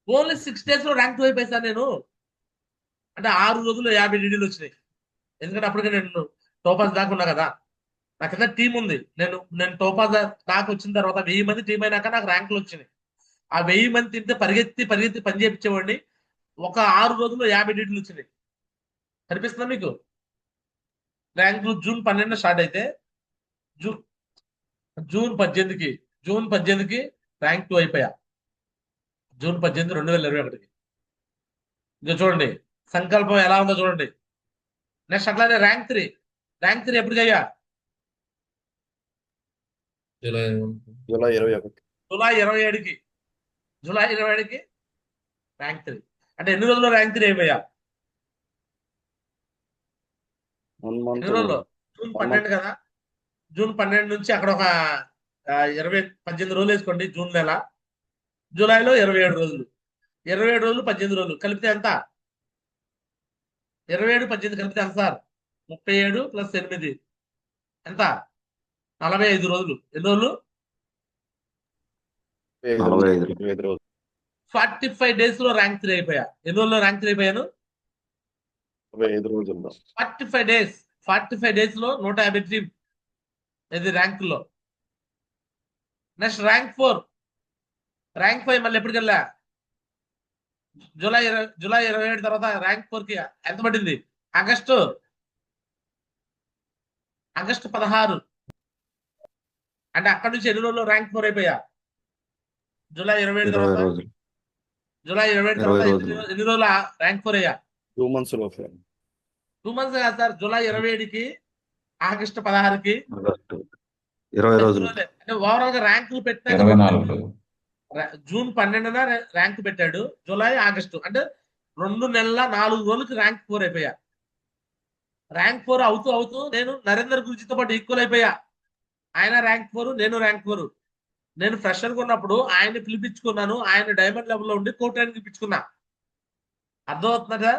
E: ఓన్లీ 6 days లో ర్యాంక్ 2 అయిపోయి సార్ నేను. అంటే 6 రోజుల్లో 50 డీడీలు వచ్చినాయి. ఎందుకంటే అప్పటికే నేను టోపాజ్ దాకా ఉన్నా కదా, నా కింద టీం ఉంది. నేను టోపాజ్ దాకా వచ్చిన తర్వాత 1000 మంది టీం అయినాక నాకు ర్యాంకులు వచ్చినాయి. ఆ 1000 మంది తింటే పరిగెత్తి పని చేయించేవాడిని. ఒక 6 రోజుల్లో 50 డీడీలు వచ్చినాయి. కనిపిస్తుందా మీకు? ర్యాంకులు జూన్ 12 స్టార్ట్ అయితే జూన్ 18కి ర్యాంక్ 2 అయిపోయా. జూన్ 18, 2021. ఇంకా చూడండి సంకల్పం ఎలా ఉందో చూడండి. నెక్స్ట్ అట్లానే ర్యాంక్ 3 ఎప్పుడు అయ్యా?
I: జూలై 21.
E: జూలై 27కి ర్యాంక్ 3. అంటే ఎన్ని రోజుల్లో ర్యాంక్ 3 అయిపోయా?
I: 1 month.
E: ఎన్ని రోజుల్లో? జూన్ 12 కదా, జూన్ 12 నుంచి అక్కడ ఒక 18 రోజులు వేసుకోండి. జూన్ నెల, జూలైలో 27 రోజులు. 27 రోజులు 18 రోజులు కలిపితే ఎంత? 27, 18 కలిపితే ఎంత సార్? 37 + 8 ఎంత? 45 రోజులు. ఎన్ని రోజులు?
I: 45 రోజులు.
E: 45 days లో ర్యాంక్ 3 అయిపోయా. ఎన్ని రోజుల్లో ర్యాంక్ 3 అయిపోయాను?
I: 45 రోజుల్లో.
E: 45 days లో 150 టీం ఇది ర్యాంకుల్లో. నెక్స్ట్ ర్యాంక్ 5 మళ్ళీ ఎప్పటికి వెళ్ళా? జూలై 27 తర్వాత ర్యాంక్ 4కి ఎంత పడింది? ఆగస్టు 16. అంటే అక్కడ నుంచి ఎన్ని రోజుల్లో ర్యాంక్ 4 అయిపోయా? జూలై 27 తర్వాత ఎన్ని రోజులు ర్యాంక్ 4 అయ్యా?
I: 2 months లోపే.
E: 2 months కాదు సార్, జూలై 27కి ఆగస్టు 16కి
J: 20 రోజులు.
E: అంటే ఓవరాల్ గా ర్యాంకులు పెట్టిన జూన్ 12న ర్యాంక్ పెట్టాడు, జూలై ఆగస్టు అంటే 2 నెలల 4 రోజులకి ర్యాంక్ 4 అయిపోయా. ర్యాంక్ 4 అవుతూ నేను నరేందర్ గురుజీతో పాటు ఈక్వల్ అయిపోయా. ఆయన ర్యాంక్ 4, నేను ర్యాంక్ 4. నేను ఫ్రెషర్ ఉన్నప్పుడు ఆయన్ని పిలిపించుకున్నాను. ఆయన డైమండ్ లెవెల్లో ఉండి కో ట్రైనింగ్ ఇప్పించుకున్నా. అర్థమవుతుందా?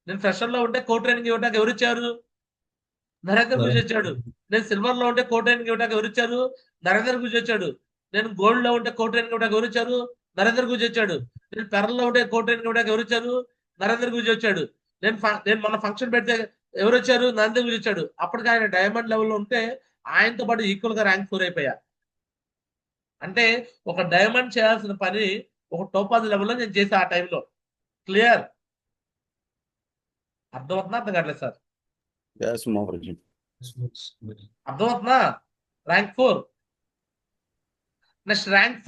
E: నేను ఫ్రెషర్ లో ఉంటే కో ట్రైనింగ్ ఇవ్వడానికి ఎవరు ఇచ్చారు? నరేందర్ గురుజీ వచ్చాడు. నేను సిల్వర్ లో ఉంటే కో ట్రైనింగ్ ఇవ్వడానికి ఎవరు ఇచ్చారు? నరేందర్ గురుజీ వచ్చాడు. నేను గోల్డ్ లో ఉంటే కో ట్రైనింగ్ ఇవ్వడానికి ఎవరు ఇచ్చారు? నరేందర్ గురుజీ వచ్చాడు. నేను పెరల్ లో ఉంటే కో ట్రైనింగ్ ఇవ్వడానికి ఎవరు ఇచ్చారు? నరేందర్ గురుజీ వచ్చాడు. నేను మన ఫంక్షన్ పెడితే ఎవరు వచ్చారు? నరేందర్ గురుజీ వచ్చాడు. అప్పటికి ఆయన డైమండ్ లెవెల్లో ఉంటే ఆయనతో పాటు ఈక్వల్ గా ర్యాంక్ 4 అయిపోయా. అంటే ఒక డైమండ్ చేయాల్సిన పని ఒక టోపాజ్ లెవెల్లో నేను చేసా ఆ టైంలో. క్లియర్? అర్థమవుతుందా? అర్థం కావట్లేదు సార్? అర్థమవుతుందా? ర్యాంక్ 4. Next rank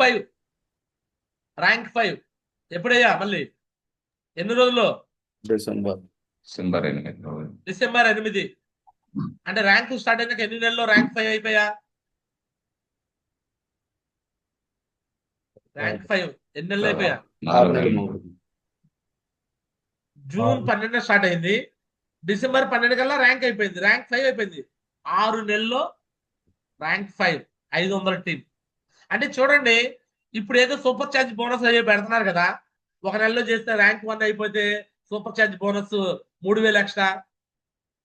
E: 5 ఎప్పుడయ్యా? మళ్ళీ ఎన్ని రోజుల్లో? డిసెంబర్ 8. అంటే ర్యాంక్ స్టార్ట్ అయినాక ఎన్ని నెలల్లో ర్యాంక్ 5 అయిపోయా? ర్యాంక్ 5 ఎన్ని నెలలు అయిపోయా? జూన్ 12 స్టార్ట్ అయింది, డిసెంబర్ 12 కల్లా ర్యాంక్ అయిపోయింది. ర్యాంక్ 5 అయిపోయింది. 6 నెలల్లో ర్యాంక్ 5, 500 టీం. అంటే చూడండి, ఇప్పుడు ఏదో సూపర్ ఛార్జ్ బోనస్ అయ్యే పెడుతున్నారు కదా. ఒక నెలలో చేస్తే ర్యాంక్ 1 అయిపోతే సూపర్ ఛార్జ్ బోనస్ 3000 ఎక్స్ట్రా.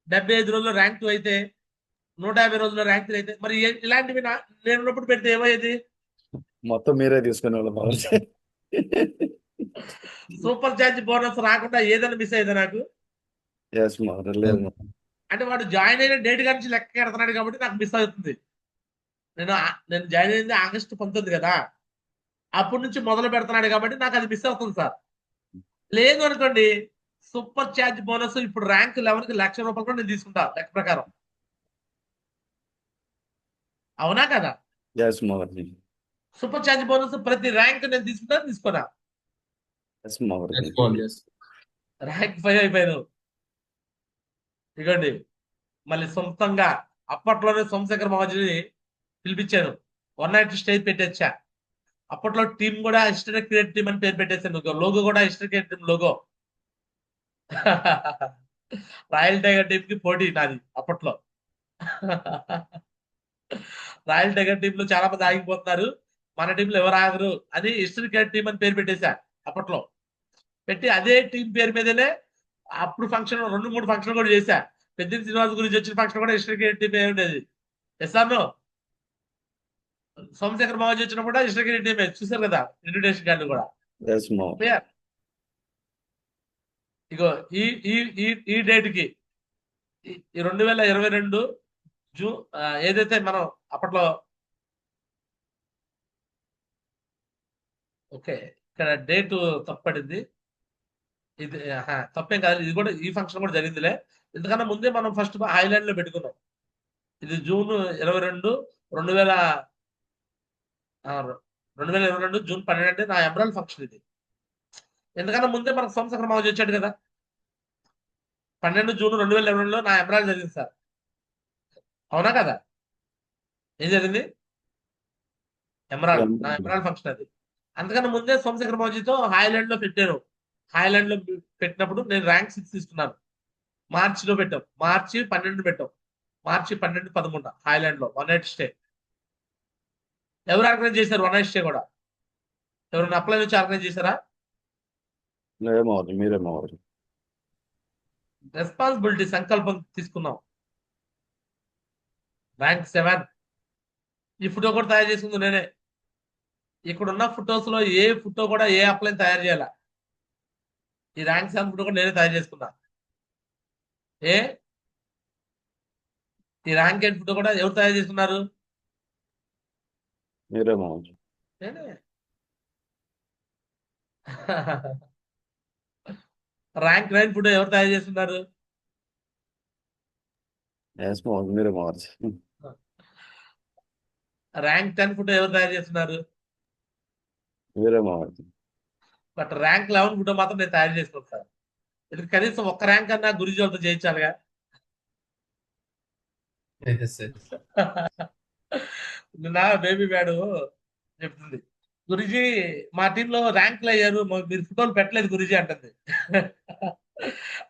E: 75 రోజుల్లో ర్యాంక్ 2 అయితే, 150 రోజుల్లో ర్యాంక్ 3 అయితే, మరి ఇలాంటివి నేను ఉన్నప్పుడు పెడితే ఏమయ్యేది?
I: మొత్తం మీరే తీసుకునే వాళ్ళు.
E: సూపర్ ఛార్జ్ బోనస్ రాకుండా ఏదైనా మిస్ అయ్యేదా నాకు?
I: ఎస్ మోహన్ లేదు మోహన్.
E: అంటే వాడు జాయిన్ అయిన డేట్ నుంచి లెక్క కడుతున్నాడు కాబట్టి నాకు మిస్ అవుతుంది. నేను జాయిన్ అయింది ఆగస్టు 19 కదా, అప్పటి నుంచి మొదలు పెడుతున్నాడు కాబట్టి నాకు అది మిస్ అవుతుంది సార్. లేదు అనుకోండి, సూపర్ ఛార్జ్ బోనస్ ఇప్పుడు ర్యాంక్ 11కి ₹1,00,000 కూడా నేను తీసుకుంటా లెక్క ప్రకారం. అవునా కదా?
I: Yes Mohan.
E: Super charge bonus ప్రతి ర్యాంక్ నేను తీసుకోనా?
I: ఎస్ మోహన్.
E: ర్యాంక్ 5 అయిపోయాను. ఇగోండి, మళ్ళీ సొంతంగా అప్పట్లోనే సోమశేఖర్ మహాజుని పిలిపించాను. 1 నైట్ స్టే పెట్టేచ్చా. అప్పట్లో టీం కూడా హిస్టరీ క్రియేట్ టీం అని పేరు పెట్టేశాను. లోగో కూడా history create team logo. Royal tiger team కి పోటీ నాది అప్పట్లో. రాయల్ టైగర్ టీం లో చాలా మంది ఆగిపోతున్నారు, మన టీంలో ఎవరు ఆగరు అని హిస్టరీ క్రియేట్ టీం అని పేరు పెట్టేశా. అప్పట్లో పెట్టి అదే టీం పేరు మీదనే అప్పుడు ఫంక్షన్ 2-3 ఫంక్షన్ కూడా చేశా. పెద్ద శ్రీనివాస్ గురించి వచ్చిన ఫంక్షన్ కూడా హిస్టరీ క్రియేట్ టీం ఉండేది. ఎస్ఆర్నో సోమశేఖర్ మహాజీ వచ్చినప్పుడు కూడా హిస్టరీ క్రియేట్ టీమే చూసారు కదా, ఇన్విటేషన్ కార్డు కూడా.
I: ఎస్ మోహన్.
E: ఇగో ఈ ఈ ఈ ఈ డేట్ కి 2022 జూన్ ఏదైతే మనం అప్పట్లో ఓకే ఇక్కడ డేట్ తప్పడింది. ఇది తప్పేం కాదు, ఇది కూడా ఈ ఫంక్షన్ కూడా జరిగిందిలే. ఎందుకన్నా ముందే మనం ఫస్ట్ ఐలాండ్ లో పెట్టుకున్నాం. ఇది జూన్ 22 2022 జూన్ 12 అంటే నా ఎమరాల్ ఫంక్షన్ ఇది. ఎందుకన్నా ముందే మనకు సోమశేఖర్ మహాజీ వచ్చాడు కదా. 12 జూన్ 2022లో నా ఎమరాల్ జరిగింది సార్. అవునా కదా? ఏం జరిగింది? ఎమరాల్, నా ఎమరాల్ ఫంక్షన్ అది. అందుకని ముందే సోమశేఖర్ మహాజీతో హాయ్లాండ్ లో పెట్టాను. హాయ్లాండ్ లో పెట్టినప్పుడు నేను ర్యాంక్ 6 తీసుకున్నాను. మార్చిలో పెట్టాం, మార్చి 12 పెట్టాం, మార్చి 12, 13 హాయ్లాండ్ లో 1 నైట్ స్టే. ఎవరు ఆర్గనైజ్ చేశారు 1 నైట్ స్టే కూడా? ఎవరైనా అప్లై నుంచి ఆర్గనైజ్ చేశారా?
I: మీరే మోహన్.
E: రెస్పాన్సిబిలిటీ సంకల్పం తీసుకున్నాం. ర్యాంక్ 7. ఈ ఫోటో కూడా తయారు చేసుకుంది నేనే. ఇక్కడ ఉన్న ఫొటోస్ లో ఏ ఫోటో కూడా ఏ అప్లై తయారు చేయాల. ఈ ర్యాంక్ 7 ఫోటో కూడా నేనే తయారు చేసుకున్నా. ఈ ర్యాంక్ 8 ఫోటో కూడా ఎవరు తయారు చేసుకున్నారు?
I: మీరే మోహన్.
E: నేనే. ర్యాంక్ 9 ఫోటో ఎవరు తయారు చేస్తున్నారు?
I: ఎస్ మోహన్. మీరే మోహన్.
E: ర్యాంక్ 10 ఫోటో ఎవరు తయారు చేస్తున్నారు?
I: మీరే మోహన్.
E: బట్ ర్యాంక్ 11 ఫోటో మాత్రం నేను తయారు చేసుకున్నాను సార్. ఇది కనీసం ఒక్క ర్యాంక్ అన్నా గురుజీ వాళ్ళతో చేయించాలిగా. నా బేబీ బ్యాడు చెప్తుంది, గురుజీ మా టీంలో ర్యాంకులు అయ్యారు, మీరు ఫోటోలు పెట్టలేదు గురుజీ అంటుంది.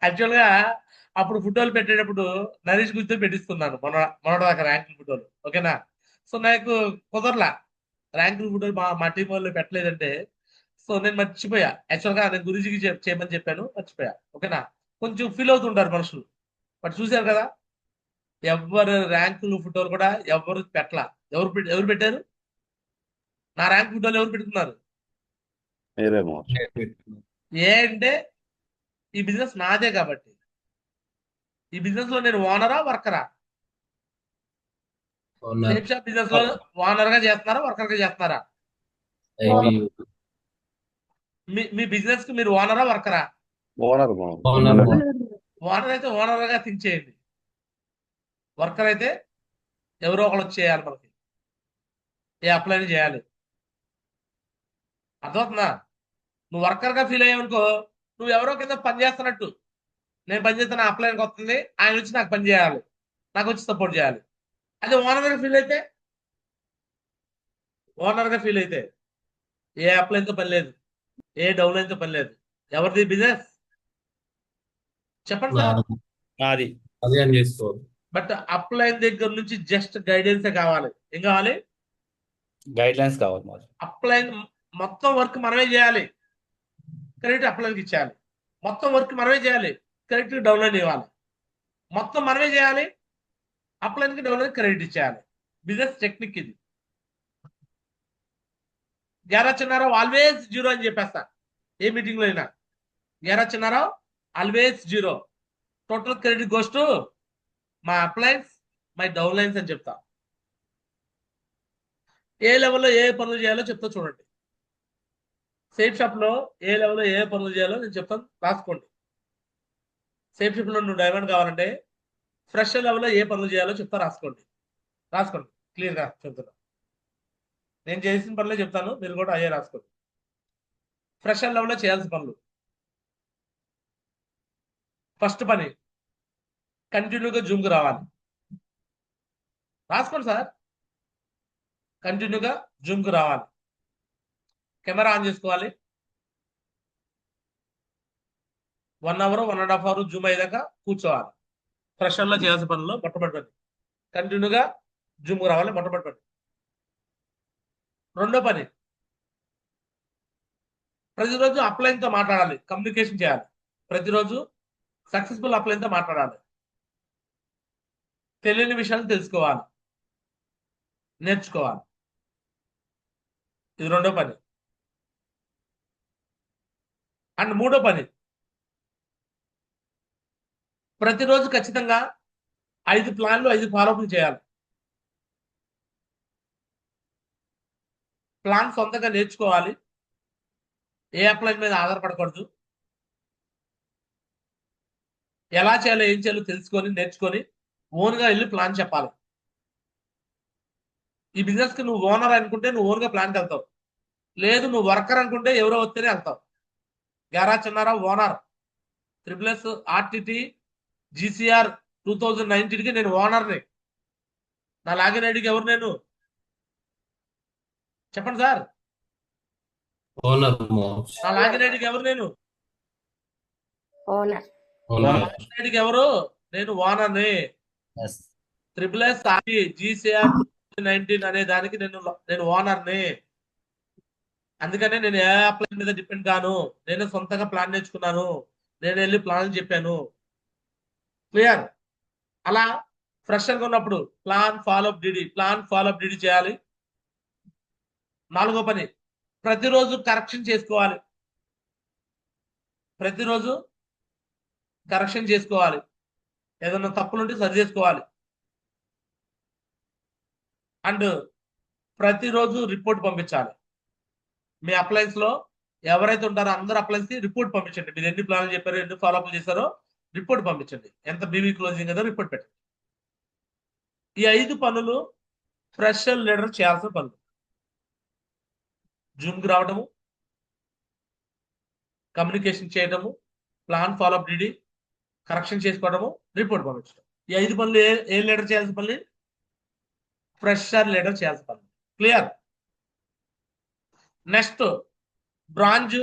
E: యాక్చువల్ గా అప్పుడు ఫోటోలు పెట్టేటప్పుడు నరేష్ గురితో పెట్టిస్తున్నాను మొన్నటిదాకా ర్యాంకుల ఫోటోలు. ఓకేనా? సో నాకు కుదరలా ర్యాంకుల ఫోటోలు మా టీం వాళ్ళు పెట్టలేదంటే. సో నేను మర్చిపోయా. యాక్చువల్ గా నేను గురుజీకి చేయమని చెప్పాను, మర్చిపోయా. ఓకేనా? కొంచెం ఫీల్ అవుతుంటారు మనుషులు. బట్ చూసారు కదా, ఎవరు ర్యాంకులు ఫోటోలు కూడా ఎవరు పెట్టలా. ఎవరు పెట్టారు? నా ర్యాంక్ ఫోటోలు ఎవరు పెట్టుకున్నారు?
I: మీరే మోహన్.
E: ఏ అంటే ఈ బిజినెస్ నాదే కాబట్టి. ఈ బిజినెస్ లో నేను ఓనరా వర్కరా? బిజినెస్ లో ఓనర్ గా చేస్తున్నారా వర్కర్ గా చేస్తున్నారా? మీ బిజినెస్ కి మీరు ఓనరా వర్కరా?
I: ఓనర్.
E: ఓనర్ అయితే ఓనర్ గా థింక్ చేయండి. వర్కర్ అయితే ఎవరో ఒకళ్ళు వచ్చి చేయాలి, మనకి ఏ అప్లై చేయాలి. అర్థమవుతుందా? నువ్వు వర్కర్ గా ఫీల్ అయ్యావనుకో, నువ్వు ఎవరో కింద పని చేస్తున్నట్టు. నేను పని చేస్తే నా అప్లైన్కి వస్తుంది, ఆయన వచ్చి నాకు పని చేయాలి, నాకు వచ్చి సపోర్ట్ చేయాలి. అదే ఓనర్ గా ఫీల్ అయితే, ఏ అప్లైన్తో పని లేదు, ఏ డౌన్ లైన్తో పని లేదు. ఎవరిది బిజినెస్ చెప్పండి సార్. బట్ అప్లైన్ దగ్గర నుంచి జస్ట్ గైడెన్సే కావాలి. ఏం కావాలి?
K: గైడ్ లైన్స్ కావాలి.
E: అప్లైన్ మొత్తం వర్క్ మనమే చేయాలి, క్రెడిట్ అప్లైన్కి ఇచ్చేయాలి. మొత్తం వర్క్ మనమే చేయాలి, క్రెడిట్ డౌన్లైన్ ఇవ్వాలి. మొత్తం మనమే చేయాలి, అప్లైన్కి డౌన్లైన్ క్రెడిట్ ఇచ్చేయాలి. బిజినెస్ టెక్నిక్ ఇది. 11 చిన్నారో ఆల్వేస్ 0 అని చెప్పేస్తా. ఏ మీటింగ్ లో అయినా Yerra Chinnarao always 0. Total credit goes to my appliance, my down lines అని చెప్తా. ఏ లెవెల్లో ఏ పనులు చేయాలో చెప్తా చూడండి. సేఫ్ షాప్ లో ఏ లెవెల్లో ఏ పనులు చేయాలో నేను చెప్తాను, రాసుకోండి. సేఫ్ షాప్ లో నువ్వు డైమండ్ కావాలంటే ఫ్రెష్ లెవెల్లో ఏ పనులు చేయాలో చెప్తా, రాసుకోండి క్లియర్ గా చెప్తున్నా. నేను చేసిన పనులే చెప్తాను, మీరు కూడా అయ్యే రాసుకోండి. ఫ్రెషర్ లెవెల్లో చేయాల్సిన పనులు. ఫస్ట్ పని కంటిన్యూగా జూమ్కి రావాలి. రాసుకోండి సార్. కంటిన్యూగా జూమ్కి రావాలి. కెమెరా ఆన్ చేసుకోవాలి. 1 అవర్ 1.5 అవర్ జూమ్ అయ్యాక కూర్చోవాలి. ఫ్రెషర్లో చేయాల్సిన పనుల్లో మొట్టమొదటి కంటిన్యూగా జూమ్కి రావాలి, మొట్టమొదటి. రెండో పని ప్రతిరోజు అప్లైన్తో మాట్లాడాలి, కమ్యూనికేషన్ చేయాలి. ప్రతిరోజు సక్సెస్ఫుల్ అప్లైన్తో మాట్లాడాలి. తెలియని విషయాలు తెలుసుకోవాలి, నేర్చుకోవాలి. ఇది రెండో పని. అండ్ మూడో పని ప్రతిరోజు ఖచ్చితంగా 5 ప్లాన్లు 5 ఫాలోఅప్లు చేయాలి. ప్లాన్ సొంతంగా నేర్చుకోవాలి. ఏ అప్లైన్ మీద ఆధారపడకూడదు. ఎలా చేయాలో ఏం చేయాలో తెలుసుకొని నేర్చుకొని ఓన్గా వెళ్ళి ప్లాన్ చెప్పాలి. ఈ బిజినెస్ కి నువ్వు ఓనర్ అనుకుంటే నువ్వు ఓన్గా ప్లాన్కి వెళ్తావు. లేదు నువ్వు వర్కర్ అనుకుంటే ఎవరో వస్తేనే వెళ్తావు. గ్యారా చిన్నారావు ఓనర్, ట్రిపుల్ఎస్ ఆర్టీటీ GCR 2019కి నేను ఓనర్ని. నా లాగిన్ ఐడికి ఎవరు నేను చెప్పండి సార్. నా లాగిన్ ఐడికి ఎవరు నేను? ఐడికి ఎవరు? నేను ఓనర్ని. ట్రిపుల్ఎస్ GCR 2019 అనే దానికి నేను ఓనర్ని. అందుకనే నేను ఏ అప్లైన్ మీద డిపెండ్ కాను. నేను సొంతంగా ప్లాన్ నేర్చుకున్నాను. నేను వెళ్ళి ప్లాన్ చెప్పాను. క్లియర్? అలా ఫ్రెషర్గా ఉన్నప్పుడు ప్లాన్ ఫాలోఅప్ డిడి చేయాలి. నాలుగో పని ప్రతిరోజు కరెక్షన్ చేసుకోవాలి. ప్రతిరోజు కరెక్షన్ చేసుకోవాలి. ఏదైనా తప్పులుంటే సరి చేసుకోవాలి. అండ్ ప్రతిరోజు రిపోర్ట్ పంపించాలి. మీ అప్లయన్స్ లో ఎవరైతే ఉంటారో అందరు అప్లయన్స్ కి రిపోర్ట్ పంపించండి. మీరు ఎన్ని ప్లాన్లు చెప్పారో, ఎన్ని ఫాలోఅప్ చేశారో రిపోర్ట్ పంపించండి. ఎంత బీవీ క్లోజింగ్ ఏదో రిపోర్ట్ పెట్టండి. ఈ 5 పనులు ఫ్రెషర్ లీడర్ చేయాల్సిన పనులు. జూమ్కి రావటము, కమ్యూనికేషన్ చేయటము, ప్లాన్ ఫాలోఅప్ డిడి, కరెక్షన్ చేసుకోవడము, రిపోర్ట్ పంపించడం. ఈ 5 పనులు ఏ లీడర్ చేయాల్సిన పనులు? ఫ్రెషర్ లీడర్ చేయాల్సిన పనులు. Clear? Next bronze,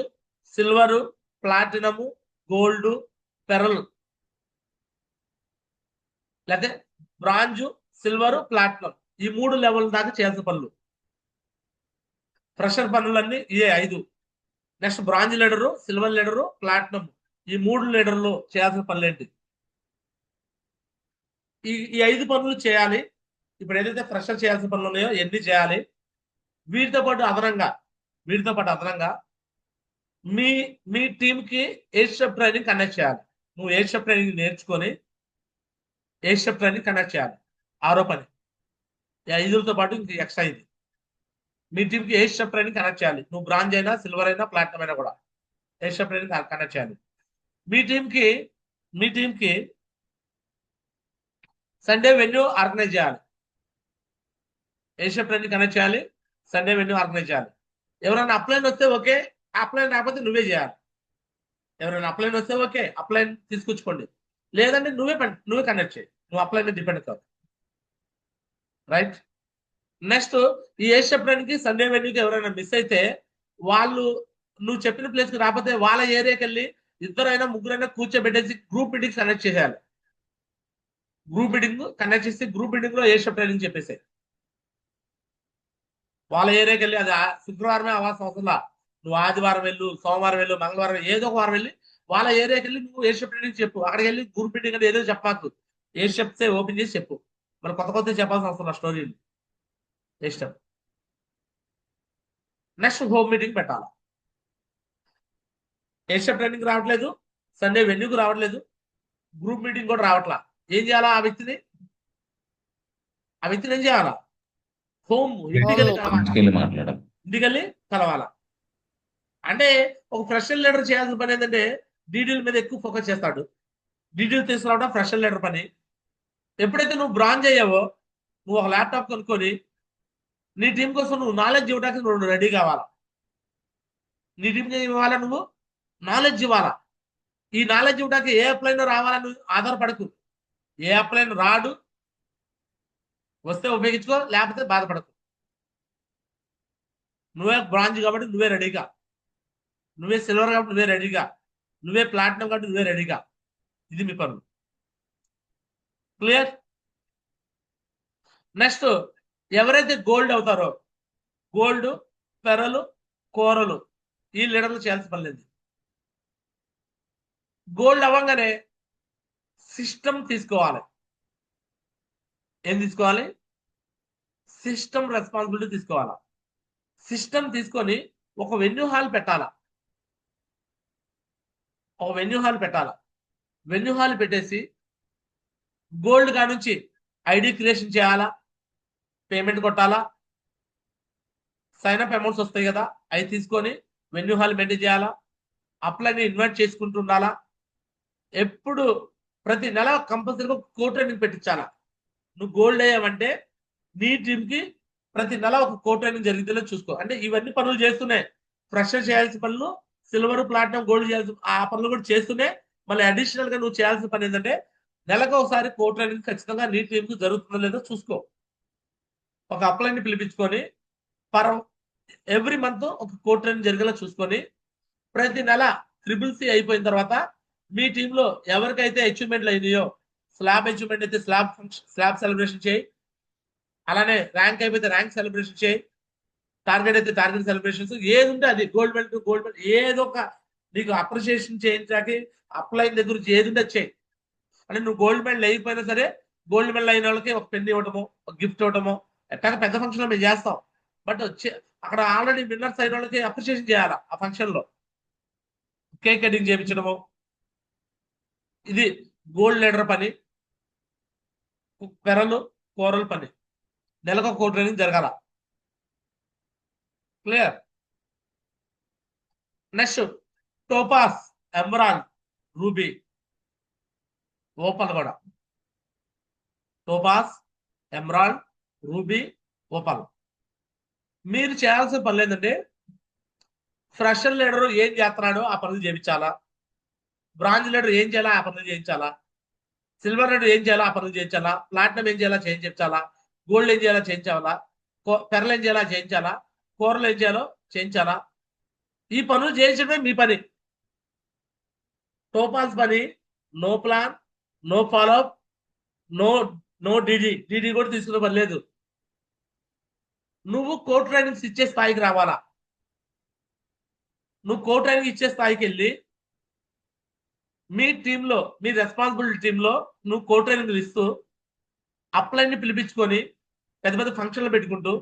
E: silver, platinum, gold, pearl. లేకపోతే బ్రాంజ్, సిల్వర్, ప్లాటినం ఈ 3 లెవెల్ దాకా చేయాల్సిన పనులు. ఫ్రెషర్ పనులన్నీ ఇవే 5. Next bronze leader, silver leader, platinum ఈ 3 లీడర్లు చేయాల్సిన పనులు ఏంటి? ఈ 5 పనులు చేయాలి. ఇప్పుడు ఏదైతే ఫ్రెషర్ చేయాల్సిన పనులు ఉన్నాయో ఎన్ని చేయాలి. వీటితో పాటు అదనంగా మీ టీంకి ఎయిర్షిప్ ట్రైనింగ్ కండక్ట్ చేయాలి. నువ్వు ఎయిర్షిప్ ట్రైనింగ్ నేర్చుకొని ఎయిర్షిప్ ట్రైనింగ్ కండక్ట్ చేయాలి. 6వ పని. ఈ 5తో పాటు ఇంక ఎక్స్ట్రా ఇది. మీ టీంకి ఎయిర్షిప్ ట్రైనింగ్ కండక్ట్ చేయాలి. నువ్వు బ్రాంజ్ అయినా, సిల్వర్ అయినా, ప్లాటినం అయినా కూడా ఎయిర్షిప్ ట్రైనింగ్ కండక్ట్ చేయాలి. మీ టీంకి సండే వెన్యూ ఆర్గనైజ్ చేయాలి. ఎయిర్షిప్ ట్రైనింగ్ కండక్ట్ చేయాలి. సండే వెన్యూ ఆర్గనైజ్ చేయాలి. ఎవరైనా అప్లైన్ వస్తే ఓకే, అప్లైన్ రాకపోతే నువ్వే చేయాలి. ఎవరైనా అప్లైన్ వస్తే ఓకే, అప్లైన్ తీసుకొచ్చుకోండి. లేదంటే నువ్వే కండక్ట్ చేయి. నువ్వు అప్లైన్ మీద డిపెండ్ కావు. రైట్? నెక్స్ట్ ఈ ఎయిర్షిప్ ట్రైనింగ్కి సండే వెన్యూకి ఎవరైనా మిస్ అయితే వాళ్ళు నువ్వు చెప్పిన ప్లేస్కి రాకపోతే వాళ్ళ ఏరియాకి వెళ్ళి 2 ముగ్గురైనా కూర్చోబెట్టేసి గ్రూప్ మీటింగ్స్ కండక్ట్ చేయాలి. గ్రూప్ మీటింగ్ కండక్ట్ చేసి గ్రూప్ మీటింగ్ లో ఎయిర్షిప్ ట్రైనింగ్ చెప్పేసి వాళ్ళ ఏరియాకి వెళ్ళి, అది శుక్రవారమే అవ్వాల్సిన అవసరంలా. నువ్వు ఆదివారం వెళ్ళు, సోమవారం వెళ్ళు, మంగళవారం ఏదో ఒక వారం వెళ్ళి వాళ్ళ ఏరియాకి వెళ్ళి నువ్వు ఎయిర్షిప్ ట్రైనింగ్ చెప్పు. అక్కడికి వెళ్ళి గ్రూప్ మీటింగ్ అంటే ఏదో చెప్పాకు. ఎయిర్షిప్సే ఓపెన్ చేసి చెప్పు. మరి కొత్త చెప్పాల్సిన అవసరం స్టోరీలు ఇష్టం. నెక్స్ట్ హోమ్ మీటింగ్ పెట్టాలి. ఏషియా ట్రైనింగ్ రావట్లేదు, సండే వెన్యూకి రావట్లేదు, గ్రూప్ మీటింగ్ కూడా రావట్లా. ఏం చేయాలా ఆ వ్యక్తిని ఏం చేయాలా? హోమ్ ఇంటికెళ్ళి కలవాలా. అంటే ఒక ఫ్రెషర్ లీడర్ చేయాల్సిన పని ఏంటంటే డీడీల మీద ఎక్కువ ఫోకస్ చేస్తాడు. డీడీలు తీసుకురావడం ఫ్రెషర్ లీడర్ పని. ఎప్పుడైతే నువ్వు బ్రాంజ్ అయ్యావో, నువ్వు ఒక ల్యాప్టాప్ కొనుక్కొని నీ టీం కోసం నువ్వు నాలెడ్జ్ ఇవ్వడానికి నువ్వు రెడీ కావాలా. నీ టీంకి ఇవ్వాలా, నువ్వు నాలెడ్జ్ ఇవ్వాలా. ఈ నాలెడ్జ్ ఇవ్వడానికి ఏ అప్లైన్ రావాలని ఆధారపడకు. ఏ అప్లైన్ రాడు, వస్తే ఉపయోగించుకో, లేకపోతే బాధపడకు. నువ్వే బ్రాంజ్ కాబట్టి నువ్వే రెడీగా, నువ్వే సిల్వర్ కాబట్టి నువ్వే రెడీగా, నువ్వే ప్లాటినం కాబట్టి నువ్వే రెడీగా. ఇది మీ పనులు. క్లియర్? నెక్స్ట్ ఎవరైతే గోల్డ్ అవుతారో, గోల్డ్, పెరలు, కోరలు, ఈ లీడర్లు చేయాల్సిన పని లేదు. గోల్డ్ అవ్వగానే సిస్టమ్ తీసుకోవాలి. ఏం తీసుకోవాలి? సిస్టమ్ రెస్పాన్సిబిలిటీ తీసుకోవాలా. సిస్టమ్ తీసుకొని ఒక వెన్యూ హాల్ పెట్టాలా. వెన్యూ హాల్ పెట్టేసి గోల్డ్ గా నుంచి ఐడి క్రియేషన్ చేయాలా, పేమెంట్ కొట్టాలా, సైన్ అప్ అమౌంట్స్ వస్తాయి కదా, అవి తీసుకొని వెన్యూ హాల్ మెయింటైన్ చేయాలా, అప్లైని ఇన్వైట్ చేసుకుంటూ ఉండాలా. ఎప్పుడు ప్రతి నెల కంపల్సరీగా కో ట్రైనింగ్ పెట్టించాలా. నువ్వు గోల్డ్ అయ్యావంటే నీ టీంకి ప్రతి నెల ఒక కో ట్రైనింగ్ జరిగితేనే చూసుకో. అంటే ఇవన్నీ పనులు చేస్తున్నాయి. ఫ్రెషర్ చేయాల్సిన పనులు, సిల్వర్, ప్లాటినం, గోల్డ్ చేయాల్సిన ఆ పనులు కూడా చేస్తూనే మళ్ళీ అడిషనల్ గా నువ్వు చేయాల్సిన పని ఏంటంటే నెలకు ఒకసారి కో ట్రైనింగ్ ఖచ్చితంగా నీ టీంకి జరుగుతుందో లేదో చూసుకో. ఒక అప్లైని పిలిపించుకొని ఎవ్రీ మంత్ ఒక కో ట్రైనింగ్ జరిగేలా చూసుకొని ప్రతి నెల CCC అయిపోయిన తర్వాత మీ టీంలో ఎవరికైతే అచీవ్మెంట్లు అయినాయో, స్లాబ్ అచీవ్మెంట్ అయితే స్లాబ్ సెలబ్రేషన్ చేయి, అలానే ర్యాంక్ అయిపోతే ర్యాంక్ సెలబ్రేషన్ చేయి, టార్గెట్ అయితే టార్గెట్ సెలబ్రేషన్స్, ఏది ఉంటే అది గోల్డ్ మెడల్ ఏదో ఒక నీకు అప్రిషియేషన్ చేయించాకి అప్లైన్ దగ్గర నుంచి ఏది ఉంటే చేయి. అంటే నువ్వు గోల్డ్ మెడల్ అయిపోయినా సరే గోల్డ్ మెడల్ అయిన వాళ్ళకి ఒక పెన్ ఇవ్వటమో, ఒక గిఫ్ట్ ఇవ్వటమో, ఎట్లా పెద్ద ఫంక్షన్ మేము చేస్తాం. బట్ అక్కడ ఆల్రెడీ విన్నర్స్ అయిన వాళ్ళకి అప్రిషియేషన్ చేయాలి. ఆ ఫంక్షన్ లో కేక్ కటింగ్ చేయించడము, ఇది గోల్డ్ లీడర్ పని. పెరలు, కోరలు పని. నెలకు ఒక ట్రైనింగ్ జరగాల. Clear? Next topaz, emerald, ruby, opal కూడా. Topaz, emerald, ruby, opal. మీరు చేయాల్సిన పనులు ఏంటంటే ఫ్రెషర్ లీడర్ ఏం చేస్తున్నాడో ఆ పనులు చేయించాలా, బ్రాంజ్ లీడర్ ఏం చేయాలా ఆ పనులు చేయించాలా, సిల్వర్ లీడర్ ఏం చేయాలా ఆ పనులు చేయించాలా, ప్లాటినం ఏం చేయాలా చేయించాలా, గోల్డ్ ఏం చేయాలా చేయించాలా, పెరలు ఏం చేయాలా చేయించాలా, కూరలు ఏం చేయాలో చేయించాలా. ఈ పనులు చేయించడమే మీ పని. టోపాస్ పని no plan, no follow up, no DD కూడా తీసుకునే పని లేదు. నువ్వు కో ట్రైనింగ్స్ ఇచ్చే స్థాయికి రావాలా. నువ్వు కో ట్రైనింగ్ ఇచ్చే స్థాయికి వెళ్ళి మీ టీంలో, మీ రెస్పాన్సిబిలిటీ టీంలో నువ్వు కో ట్రైనింగ్లు ఇస్తూ అప్లైన్ని పిలిపించుకొని పెద్ద పెద్ద ఫంక్షన్లు పెట్టుకుంటూ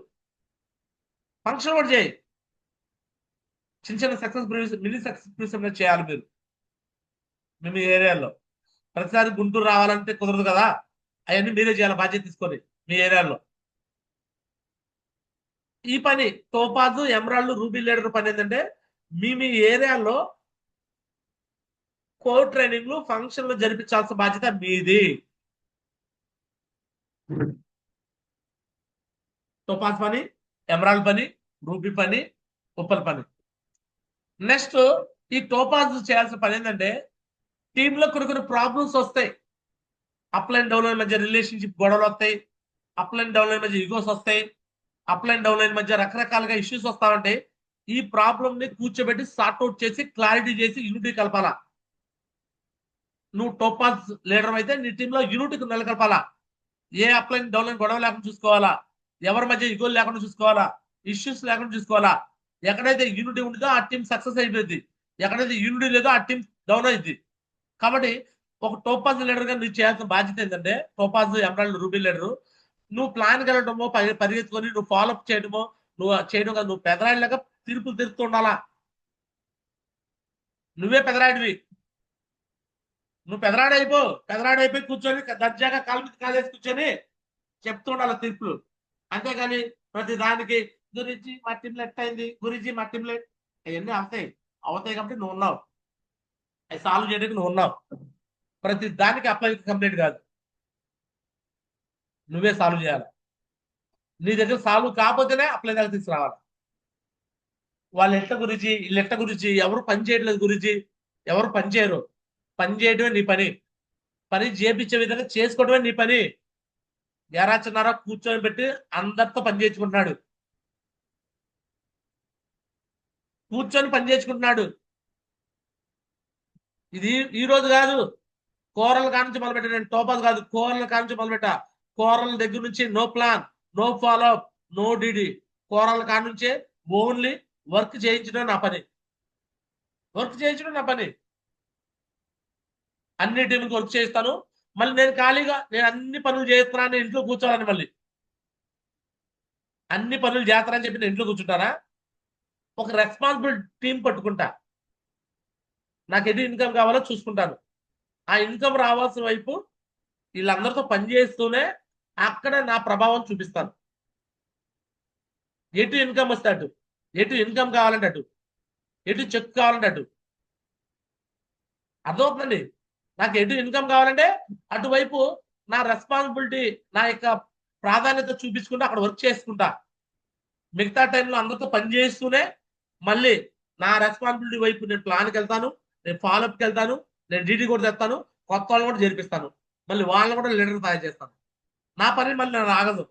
E: ఫంక్షన్ కూడా చేయి. చిన్న మినీ సక్సెస్ చేయాలి మీరు మీ ఏరియాలో. ప్రతిసారి గుంటూరు రావాలంటే కుదరదు కదా, అవన్నీ మీరే చేయాలి బాధ్యత తీసుకొని మీ ఏరియాలో. ఈ పని టోపాజు, ఎమరాల్డ్, రూబీ లీడర్ పని ఏంటంటే మీ ఏరియాలో కో ట్రైనింగ్లు, ఫంక్షన్లు జరిపించాల్సిన బాధ్యత మీది. టోపాజ్ పని, ఎమరాల్డ్ పని, రూబీ పని, ఉప్పల్ పని. నెక్స్ట్ ఈ టోపాజ్ చేయాల్సిన పని ఏంటంటే టీంలో కొన్ని ప్రాబ్లమ్స్ వస్తాయి. అప్లైన్ డౌన్లైన్ మధ్య రిలేషన్షిప్ గొడవలు వస్తాయి, అప్లైన్ డౌన్లైన్ మధ్య ఈగోస్ వస్తాయి, అప్లైన్ డౌన్లైన్ మధ్య రకరకాలుగా ఇష్యూస్ వస్తా ఉంటాయి. ఈ ప్రాబ్లమ్ ని కూర్చోబెట్టి సార్ట్అవుట్ చేసి క్లారిటీ చేసి యూనిటీ కలపాలా. నువ్వు టోపాజ్ లీడర్ అయితే నీ టీంలో యూనిటీకి నెలకొల్పాలా. ఏ అప్లైన్ డౌన్లైన్ గొడవ లేకుండా చూసుకోవాలా, ఎవరి మధ్య ఈగోలు లేకుండా చూసుకోవాలా, ఇష్యూస్ లేకుండా చూసుకోవాలా. ఎక్కడైతే యూనిటీ ఉంటుందో ఆ టీం సక్సెస్ అయిపోయింది, ఎక్కడైతే యూనిటీ లేదో ఆ టీం డౌన్ అయింది. కాబట్టి ఒక టోపాజ్ లీడర్ గా నువ్వు చేయాల్సిన బాధ్యత ఏంటంటే టోపాజ్, ఎమరాల్డ్, రూబీ లీడరు నువ్వు ప్లాన్ వెళ్ళడమో, పరిగెత్తుకొని నువ్వు ఫాలోఅప్ చేయడమో, నువ్వు చేయడం కాదు, నువ్వు పెదరాళ్ళగా తీర్పులు తిరుగుతూ ఉండాలా. నువ్వే పెదరాడివి. నువ్వు పెదరాడైపోయి కూర్చొని దర్జాగా కాలు మీద కాలేసి కూర్చొని చెప్తూ ఉండాలి తీర్పులు. అంతేగాని ప్రతి దానికి గురించి మా టీంలో ఎట్టయింది, గురించి మా టీంలో అవన్నీ అవుతాయి కాబట్టి నువ్వు ఉన్నావు, అవి సాల్వ్ చేయడానికి నువ్వు ఉన్నావు. ప్రతి దానికి అప్లై కంప్లీట్ కాదు, నువ్వే సాల్వ్ చేయాలి. నీ దగ్గర సాల్వ్ కాకపోతేనే అప్లై దాకా తీసుకురావాలి. వాళ్ళ ఎట్ల గురించి వీళ్ళ ఎట్ల గురించి ఎవరు పని చేయట్లేదు గురించి ఎవరు పని చేయరు. పని చేయడమే నీ పని, పని చేపించే విధంగా చేసుకోవడమే నీ పని. ఎరాచున్నారా కూర్చొని పెట్టి అందరితో పని చేయించుకుంటున్నాడు, కూర్చొని పని చేయించుకుంటున్నాడు. ఇది ఈ రోజు కాదు, కూరల కానుంచి మొదలుపెట్టా. నేను టోపాస్ కాదు, కూరల కానుంచి మొదలుపెట్టా. కూరల దగ్గర నుంచి no plan, no follow up, no DD. కూరల కానుంచే ఓన్లీ వర్క్ చేయించడం నా పని, వర్క్ చేయించడం నా పని. అన్ని టీంకి వర్క్ చేస్తాను. మళ్ళీ నేను ఖాళీగా నేను అన్ని పనులు చేస్తున్నాను, ఇంట్లో కూర్చోవాలని మళ్ళీ అన్ని పనులు చేస్తానని చెప్పి నేను ఇంట్లో కూర్చుంటారా? ఒక రెస్పాన్సిబుల్ టీం పట్టుకుంటా. నాకు ఎటు ఇన్కమ్ కావాలో చూసుకుంటాను. ఆ ఇన్కమ్ రావాల్సిన వైపు వీళ్ళందరితో పనిచేస్తూనే అక్కడ నా ప్రభావం చూపిస్తాను. ఎటు ఇన్కమ్ వస్తే అటు, ఎటు ఇన్కమ్ కావాలంటే అటు, ఎటు చెక్ కావాలంటే అటు. అర్థమవుతుందండి? నాకు ఎటు ఇన్కమ్ కావాలంటే అటువైపు నా రెస్పాన్సిబిలిటీ, నా యొక్క ప్రాధాన్యత చూపించుకుంటూ అక్కడ వర్క్ చేసుకుంటా. మిగతా టైంలో అందరితో పనిచేస్తూనే మళ్ళీ నా రెస్పాన్సిబిలిటీ వైపు నేను ప్లాన్కి వెళ్తాను, నేను ఫాలోఅప్కి వెళ్తాను, నేను డీటీ కూడా తెస్తాను, కొత్త వాళ్ళని కూడా చేర్పిస్తాను, మళ్ళీ వాళ్ళని కూడా లీడర్ తయారు చేస్తాను. నా పని మళ్ళీ నేను ఆగదు.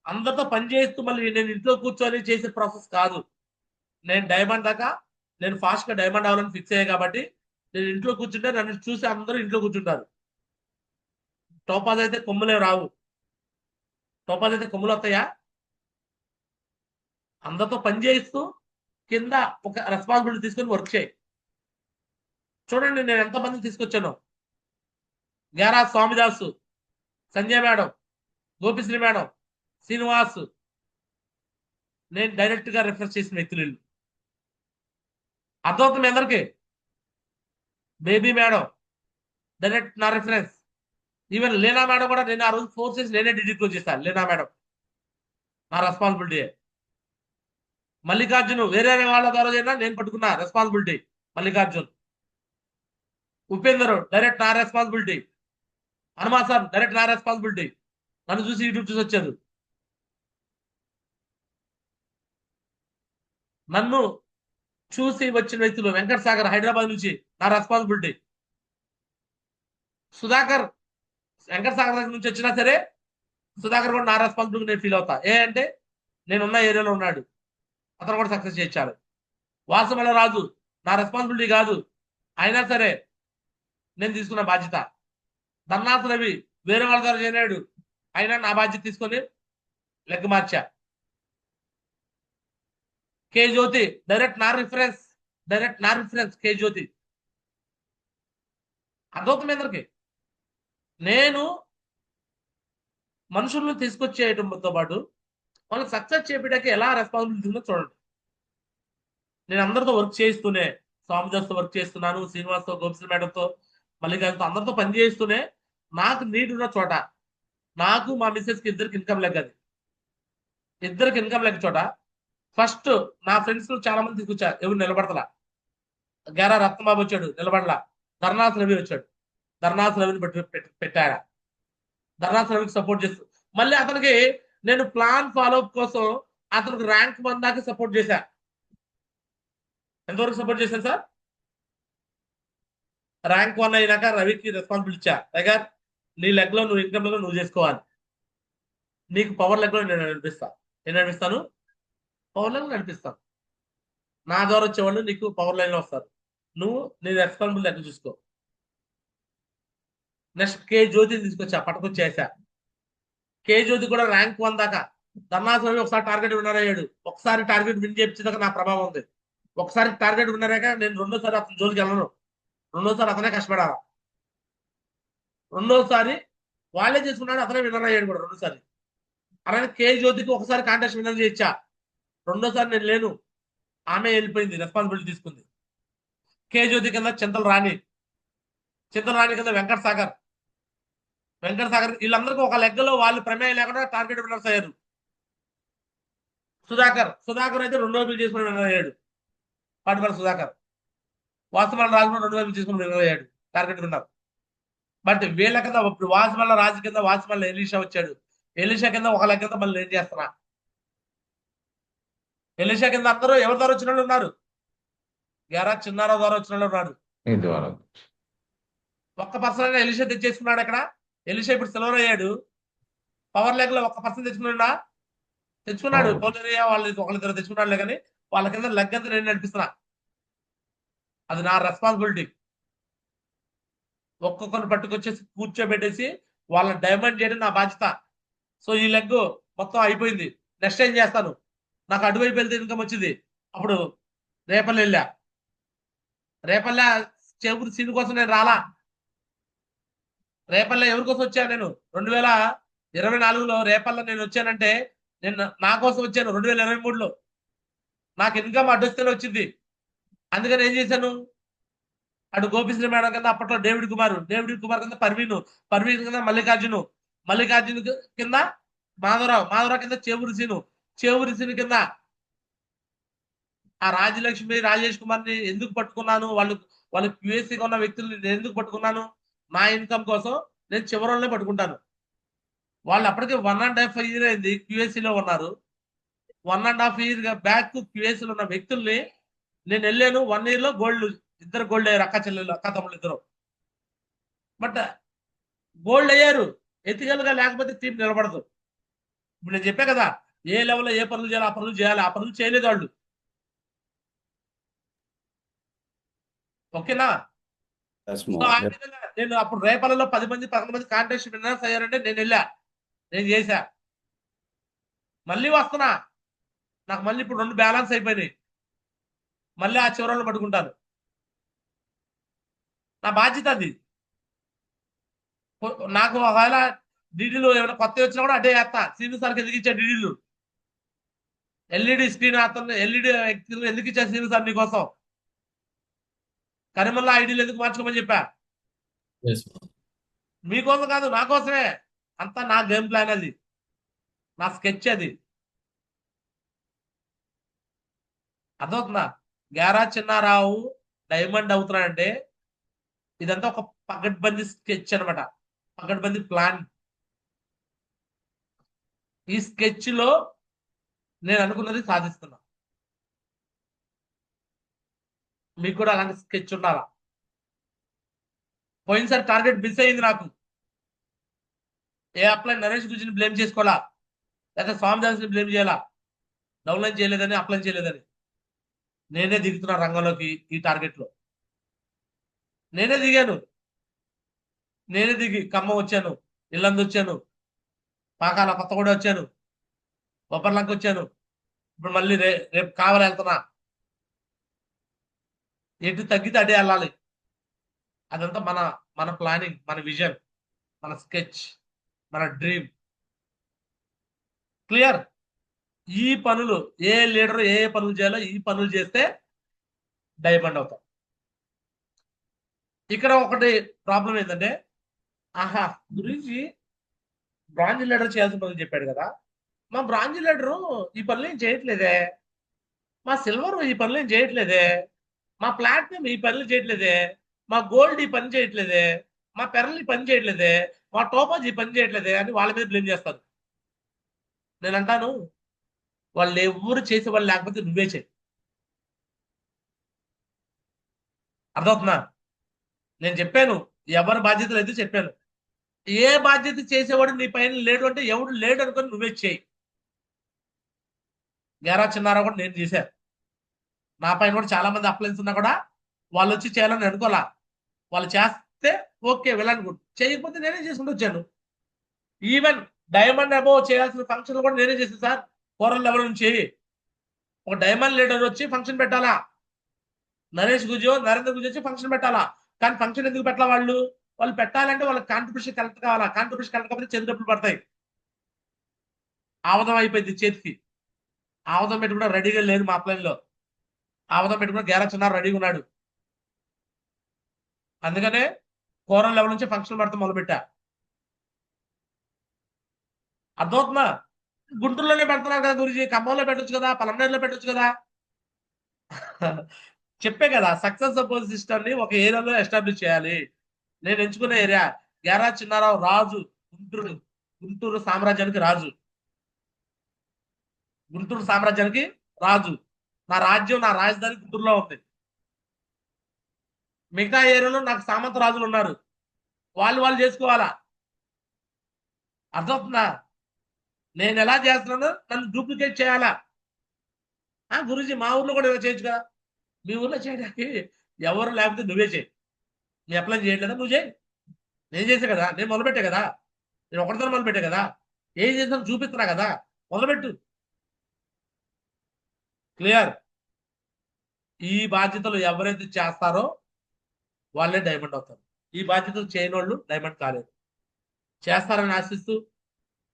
E: అందరితో పని చేస్తూ మళ్ళీ నేను ఇంట్లో కూర్చొని చేసే ప్రాసెస్ కాదు. నేను డైమండ్ దాకా నేను ఫాస్ట్గా డైమండ్ అవ్వాలని ఫిక్స్ అయ్యాయి కాబట్టి నేను ఇంట్లో కూర్చుంటే నన్ను చూసి అందరూ ఇంట్లో కూర్చుంటారు. టోపాజ్ అయితే కొమ్ములే రావు. టోపాజ్ అయితే కొమ్ములు వస్తాయా? అందరితో పని చేయిస్తూ కింద ఒక రెస్పాన్సిబిలిటీ తీసుకొని వర్క్ చేయి. చూడండి నేను ఎంతమందిని తీసుకొచ్చాను. గేరా స్వామిదాసు, సంజయ్ మేడం, గోపిశ్రీ మేడం, శ్రీనివాస్, నేను డైరెక్ట్ గా రిఫర్ చేసిన వ్యక్తులు. అర్థమవుతుంది అందరికి? బేబీ మేడం డైరెక్ట్ నా రిఫరెన్స్. ఈవెన్ లీనా మేడం కూడా నేను ఆ రోజు ఫోర్సెస్ నేనే డిడీ క్లోజ్ చేస్తాను. లీనా మేడం నా రెస్పాన్సిబిలిటీ. మల్లికార్జున్ వేరే వాళ్ళ ద్వారా అయినా నేను పట్టుకున్నా రెస్పాన్సిబిలిటీ. మల్లికార్జున్, ఉపేందర్ డైరెక్ట్ నా రెస్పాన్సిబిలిటీ. హనుమా సార్ డైరెక్ట్ నా రెస్పాన్సిబిలిటీ. నన్ను చూసి యూట్యూబ్ చూసి వచ్చారు. నన్ను చూసి వచ్చిన వ్యక్తులు వెంకట్ సాగర్ హైదరాబాద్ నుంచి నా రెస్పాన్సిబిలిటీ. సుధాకర్ వెంకట్ సాగర్ దగ్గర నుంచి వచ్చినా సరే సుధాకర్ కూడా నా రెస్పాన్సిబిలిటీ నేను ఫీల్ అవుతా. అంటే నేనున్న ఏరియాలో ఉన్నాడు, అతను కూడా సక్సెస్ చేయించాలి. వాసమల రాజు నా రెస్పాన్సిబిలిటీ కాదు, అయినా సరే నేను తీసుకున్న బాధ్యత. ధర్నాథ్ రవి వేరే వాళ్ళ ద్వారా చేయలేడు, అయినా నా బాధ్యత తీసుకొని లెగ్ మార్చా. కే జ్యోతి డైరెక్ట్ నా రిఫరెన్స్ కే జ్యోతి. అర్థమవుతుంది అందరికి? నేను మనుషులను తీసుకొచ్చేయడంతో పాటు వాళ్ళకి సక్సెస్ చేయడానికి ఎలా రెస్పాన్సిబిలిటీ ఉందో చూడండి. నేను అందరితో వర్క్ చేస్తూనే, స్వామిదాస్తో వర్క్ చేస్తున్నాను, శ్రీనివాస్తో, గోపిశ్రీ మేడంతో, మల్లికార్జున్తో అందరితో పని చేస్తూనే నాకు నీడ్ ఉన్న చోట, నాకు మా మిస్సెస్కి ఇద్దరికి ఇన్కమ్ లెగ్, అది ఇద్దరికి ఇన్కమ్ లెగ్ చోట ఫస్ట్ నా ఫ్రెండ్స్ చాలా మంది తీసుకొచ్చా. ఎవరు నిలబడతలా. గేరా రత్నబాబు వచ్చాడు, నిలబడలా. ధర్నాథ్ రవి వచ్చాడు, ధర్నాథ్ రవిని పెట్టాడా. ధర్నాథ్ రవికి సపోర్ట్ చేస్తూ మళ్ళీ అతనికి నేను ప్లాన్ ఫాలోఅప్ కోసం అతనికి ర్యాంక్ 1 దాకా సపోర్ట్ చేశా. ఎంతవరకు సపోర్ట్ చేశాను సార్? ర్యాంక్ 1 అయినాక రవికి రెస్పాన్సిబిలిటీ ఇచ్చా. దగ్గర నీ లెగ్ లో నువ్వు ఇన్కమ్ లో నువ్వు చేసుకోవాలి, నీకు పవర్ లెగ్ లో నేను నడిపిస్తాను, పవర్ లైన్ నడిపిస్తాను. నా ద్వారా వచ్చేవాళ్ళు నీకు పవర్ లైన్ లో వస్తారు, నువ్వు నీ రెస్పాన్సిబిలిటీ లెక్క చూసుకో. నెక్స్ట్ కే జ్యోతిని తీసుకొచ్చా, పట్టుకొచ్చేసా. కే జ్యోతి కూడా ర్యాంక్ 1 దాకా. ధర్నాథ్ రవి ఒకసారి టార్గెట్ విన్నర్ అయ్యాడు. ఒకసారి టార్గెట్ విన్ చేయించేదాకా నా ప్రభావం ఉంది. ఒకసారి టార్గెట్ విన్నర్ అయ్యాక నేను రెండోసారి అతని జోలికి వెళ్ళను. రెండోసారి అతనే కష్టపడాలి. రెండోసారి వాళ్ళే చేసుకున్నాడు, అతనే విన్నర్ అయ్యాడు కూడా రెండోసారి. అలాగే కే జ్యోతికి ఒకసారి కాంటెస్ట్ విన్నర్ చేయించా. రెండోసారి నేను లేను, ఆమె వెళ్ళిపోయింది, రెస్పాన్సిబిలిటీ తీసుకుంది. కే జ్యోతి కింద చింతల రాణి కింద వెంకట సాగర్ వీళ్ళందరికీ ఒక లెగ్గలో వాళ్ళు ప్రమేయం లేకుండా టార్గెట్ విన్నర్స్ అయ్యారు. సుధాకర్ అయితే 2 వైపులు చేసుకుని విన్నర్ అయ్యాడు. పాటిపల్లి సుధాకర్. వాసుమల్ల రాజు 2 వైపులు చేసుకుని విన్నర్ అయ్యాడు, టార్గెట్ విన్నర్. బట్ వీళ్ళ కింద ఇప్పుడు వాసుమల్ల రాజు కింద వాసుమల్ల ఎలీషా వచ్చాడు. ఎలీషా కింద ఒక లెక్క కింద మళ్ళీ ఏం చేస్తున్నా, ఎలీషా కింద అందరూ ఎవరి ద్వారా వచ్చిన వాళ్ళు ఉన్నారు. గారా చిన్నారావు ద్వారా వచ్చిన వాళ్ళు ఉన్నాడు. ఒక్క పర్సన్ అయినా ఎలీషా తెచ్చేసుకున్నాడు. అక్కడ ఎలీషా ఇప్పుడు సిల్వర్ అయ్యాడు. పవర్ లెగ్ లో ఒక్క పర్సన్ తెచ్చుకున్నాడు. పోలేరియా వాళ్ళు ఒకళ్ళిద్దరు తెచ్చుకున్నాడులే, కానీ వాళ్ళ కింద లెగ్ అంతా నేను నడిపిస్తున్నా. అది నా రెస్పాన్సిబిలిటీ. ఒక్కొక్కరిని పట్టుకొచ్చేసి కూర్చోబెట్టేసి వాళ్ళని డైమండ్ చేయడం నా బాధ్యత. సో ఈ లెగ్ మొత్తం అయిపోయింది. నెక్స్ట్ ఏం చేస్తాను, నాకు అటువైపు వెళ్తే ఇన్కమ్ వచ్చింది. అప్పుడు రేపల్లె వెళ్ళా. రేపల్లె చెవుడు సీన్ కోసం నేను రాలా. రేపల్లె ఎవరి కోసం వచ్చాను నేను 2024లో రేపల్లె నేను వచ్చానంటే నేను నా కోసం వచ్చాను. 2023లో నాకు ఇన్కమ్ అడ్డొస్తేనే వచ్చింది. అందుకని ఏం చేశాను, అటు గోపిశ్రీ మేడం కింద అప్పట్లో డేవిడ్ కుమార్ కింద పర్వీన్ కింద మల్లికార్జున్ కింద మాధవరావు కింద చేవూరి సీను కింద ఆ రాజలక్ష్మి రాజేష్ కుమార్ని ఎందుకు పట్టుకున్నాను, వాళ్ళు క్యూఎస్సీగా ఉన్న వ్యక్తుల్ని నేను ఎందుకు పట్టుకున్నాను, నా ఇన్కమ్ కోసం. నేను చివరిలోనే పట్టుకుంటాను. వాళ్ళు అప్పటికే 1.5 year అయింది క్యూఎస్సీలో ఉన్నారు. 1.5 year బ్యాక్ క్యూఎస్సీలో ఉన్న వ్యక్తుల్ని నేను వెళ్ళాను. 1 year లో ఇద్దరు గోల్డ్ అయ్యారు, అక్క తమ్ముళ్ళు ఇద్దరు. బట్ గోల్డ్ అయ్యారు, ఎథికల్ గా లేకపోతే టీం నిలబడదు. ఇప్పుడు నేను చెప్పా కదా, ఏ లెవెల్లో ఏ పనులు చేయాలి ఆ పనులు చేయలేదు వాళ్ళు. ఓకేనా? సో ఆ విధంగా నేను అప్పుడు రేపల్లలో 10 మంది 11 మంది కాంటెస్ట్ విన్నర్స్ అయ్యారంటే నేను చేశా. మళ్ళీ వస్తున్నా, నాకు మళ్ళీ ఇప్పుడు 2 బ్యాలెన్స్ అయిపోయినాయి. మళ్ళీ ఆ చివరలను పట్టుకుంటాను. నా బాధ్యత అది. నాకు ఒకవేళ డీడీలు ఏమైనా కొత్త వచ్చినా కూడా అదే వేస్తా. సీను సార్కి ఎందుకు ఇచ్చా డీడీలు, ఎల్ఈడి స్క్రీన్ అతను ఎల్ఈడి ఎందుకు ఇచ్చా సీను సార్ నీకోసం, కరిమల్లా ఐడీలు ఎందుకు మార్చుకోమని చెప్పా, మీకోసం కాదు నా కోసమే. అంతా నా గేమ్ ప్లాన్, అది నా స్కెచ్. అది అర్థమవుతుందా? గారా చిన్నారావు డైమండ్ అవుతున్నాడంటే ఇదంతా ఒక పగడ్బందీ స్కెచ్ అనమాట, పగడ్బందీ ప్లాన్. ఈ స్కెచ్ లో నేను అనుకున్నది సాధిస్తున్నా. మీకు కూడా అలాంటి స్కెచ్ ఉండాలా? పోయినసారి టార్గెట్ మిస్ అయింది నాకు. ఏ అప్లై నరేష్ గురించి బ్లేమ్ చేసుకోవాలా, లేకపోతే స్వామిదాస్ ని బ్లేమ్ చేయాలా, డౌన్లైన్ చేయలేదని అప్లై చేయలేదని. నేనే దిగుతున్నా రంగంలోకి. ఈ టార్గెట్ లో నేనే దిగాను. నేనే దిగి ఖమ్మం వచ్చాను, ఇల్లందు వచ్చాను, పాకాల కొత్తగూడ వచ్చాను, బొబ్బర్లంక వచ్చాను. ఇప్పుడు మళ్ళీ రేపు కావాలి వెళ్తున్నా. ఎటు తగ్గితే అడే వెళ్ళాలి. అదంతా మన ప్లానింగ్, మన విజన్, మన స్కెచ్, మన డ్రీమ్. క్లియర్? ఈ పనులు ఏ లీడర్ ఏ పనులు చేయాలో ఈ పనులు చేస్తే డైమండ్ అవుతాం. ఇక్కడ ఒకటి ప్రాబ్లం ఏంటంటే, ఆహా గురించి బ్రాంజ్ లీడర్ చేయాల్సిన పనులు చెప్పాడు కదా, మా బ్రాంజ్ లీడరు ఈ పనులు ఏం చేయట్లేదే, మా సిల్వర్ ఈ పనులు ఏం చేయట్లేదే, మా ప్లాటినం ఈ పనులు చేయట్లేదే, మా గోల్డ్ ఈ పని చేయట్లేదే, మా పెరల్ ఈ పని చేయట్లేదే, మా టోపాజ్ ఈ పని చేయట్లేదే అని వాళ్ళ మీద బ్లేమ్ చేస్తారు. నేను అంటాను, వాళ్ళు ఎవరు చేసే వాళ్ళు లేకపోతే నువ్వే చేయి. అర్థమవుతుందా? నేను చెప్పాను ఎవరి బాధ్యతలు అయితే చెప్పాను. ఏ బాధ్యత చేసేవాడు నీ పైన లేడు అంటే ఎవడు లేడు అనుకొని నువ్వే చేయి. గారా చిన్నారావు కూడా నేను చేశాను. నా పైన కూడా చాలా మంది అప్లైన్స్ ఉన్నా కూడా వాళ్ళు వచ్చి చేయాలని అనుకోలా. వాళ్ళు చేస్తే ఓకే వెళ్ళాను, చేయకపోతే నేనే చేసుకుంటూ వచ్చాను. ఈవెన్ డైమండ్ అబోవ్ చేయాల్సిన ఫంక్షన్ కూడా నేనే చేశాను సార్. కోరల్ లెవెల్ నుంచి ఒక డైమండ్ లీడర్ వచ్చి ఫంక్షన్ పెట్టాలా, నరేష్ గుజో నరేంద్ర గుజో వచ్చి ఫంక్షన్ పెట్టాలా. కానీ ఫంక్షన్ ఎందుకు పెట్టాలా? వాళ్ళు పెట్టాలంటే వాళ్ళకి కాంట్రిబ్యూషన్ కరెక్ట్ కావాలా. కాంట్రిబ్యూషన్ కరెక్ట్ కాకపోతే చేతి డబ్బులు పడతాయి. ఆవదం అయిపోయింది చేతికి. ఆవదం పెట్టుకుంటే రెడీగా లేదు మా ప్లాన్ లో. ఆవదం పెట్టుకుంటే గారా చిన్నారు రెడీగా ఉన్నాడు. అందుకనే కోరం లెవెల్ నుంచి ఫంక్షన్ పెడతాం మొదలుపెట్టా. అర్థమవుతుందా? గుంటూరులోనే పెడుతున్నారు కదా గురుజీ, ఖమ్మంలో పెట్టొచ్చు కదా, పలమనేరులో పెట్టొచ్చు కదా. చెప్పే కదా, సక్సెస్ సపోజ్ సిస్టమ్ ని ఒక ఏరియాలో ఎస్టాబ్లిష్ చేయాలి. నేను ఎంచుకున్న ఏరియా గ్యారా చిన్నారావు రాజు, గుంటూరు సామ్రాజ్యానికి రాజు, గుంటూరు సామ్రాజ్యానికి రాజు. నా రాజ్యం, నా రాజధాని గుంటూరులో ఉంది. మిగతా ఏరియాలో నాకు సామంత రాజులు ఉన్నారు, వాళ్ళు చేసుకోవాలా. అర్థమవుతుందా? నేను ఎలా చేస్తున్నానో నన్ను డూప్లికేట్ చేయాలా. గురుజీ మా ఊర్లో కూడా ఇలా చేయొచ్చు కదా. మీ ఊర్లో చేయడానికి ఎవరు లేకపోతే నువ్వే చేయి. నీ అప్లై చేయట్లేదా? నువ్వు చేయి. నేను చేసే కదా, నేను మొదలుపెట్టే కదా, నేను ఒకటితో మొదలుపెట్టే కదా, ఏం చేసాను చూపిస్తున్నా కదా, మొదలుపెట్టు. క్లియర్? ఈ బాధ్యతలు ఎవరైతే చేస్తారో వాళ్ళే డైమండ్ అవుతారు. ఈ బాధ్యతలు చేయని వాళ్ళు డైమండ్ కాలేదు. చేస్తారని ఆశిస్తూ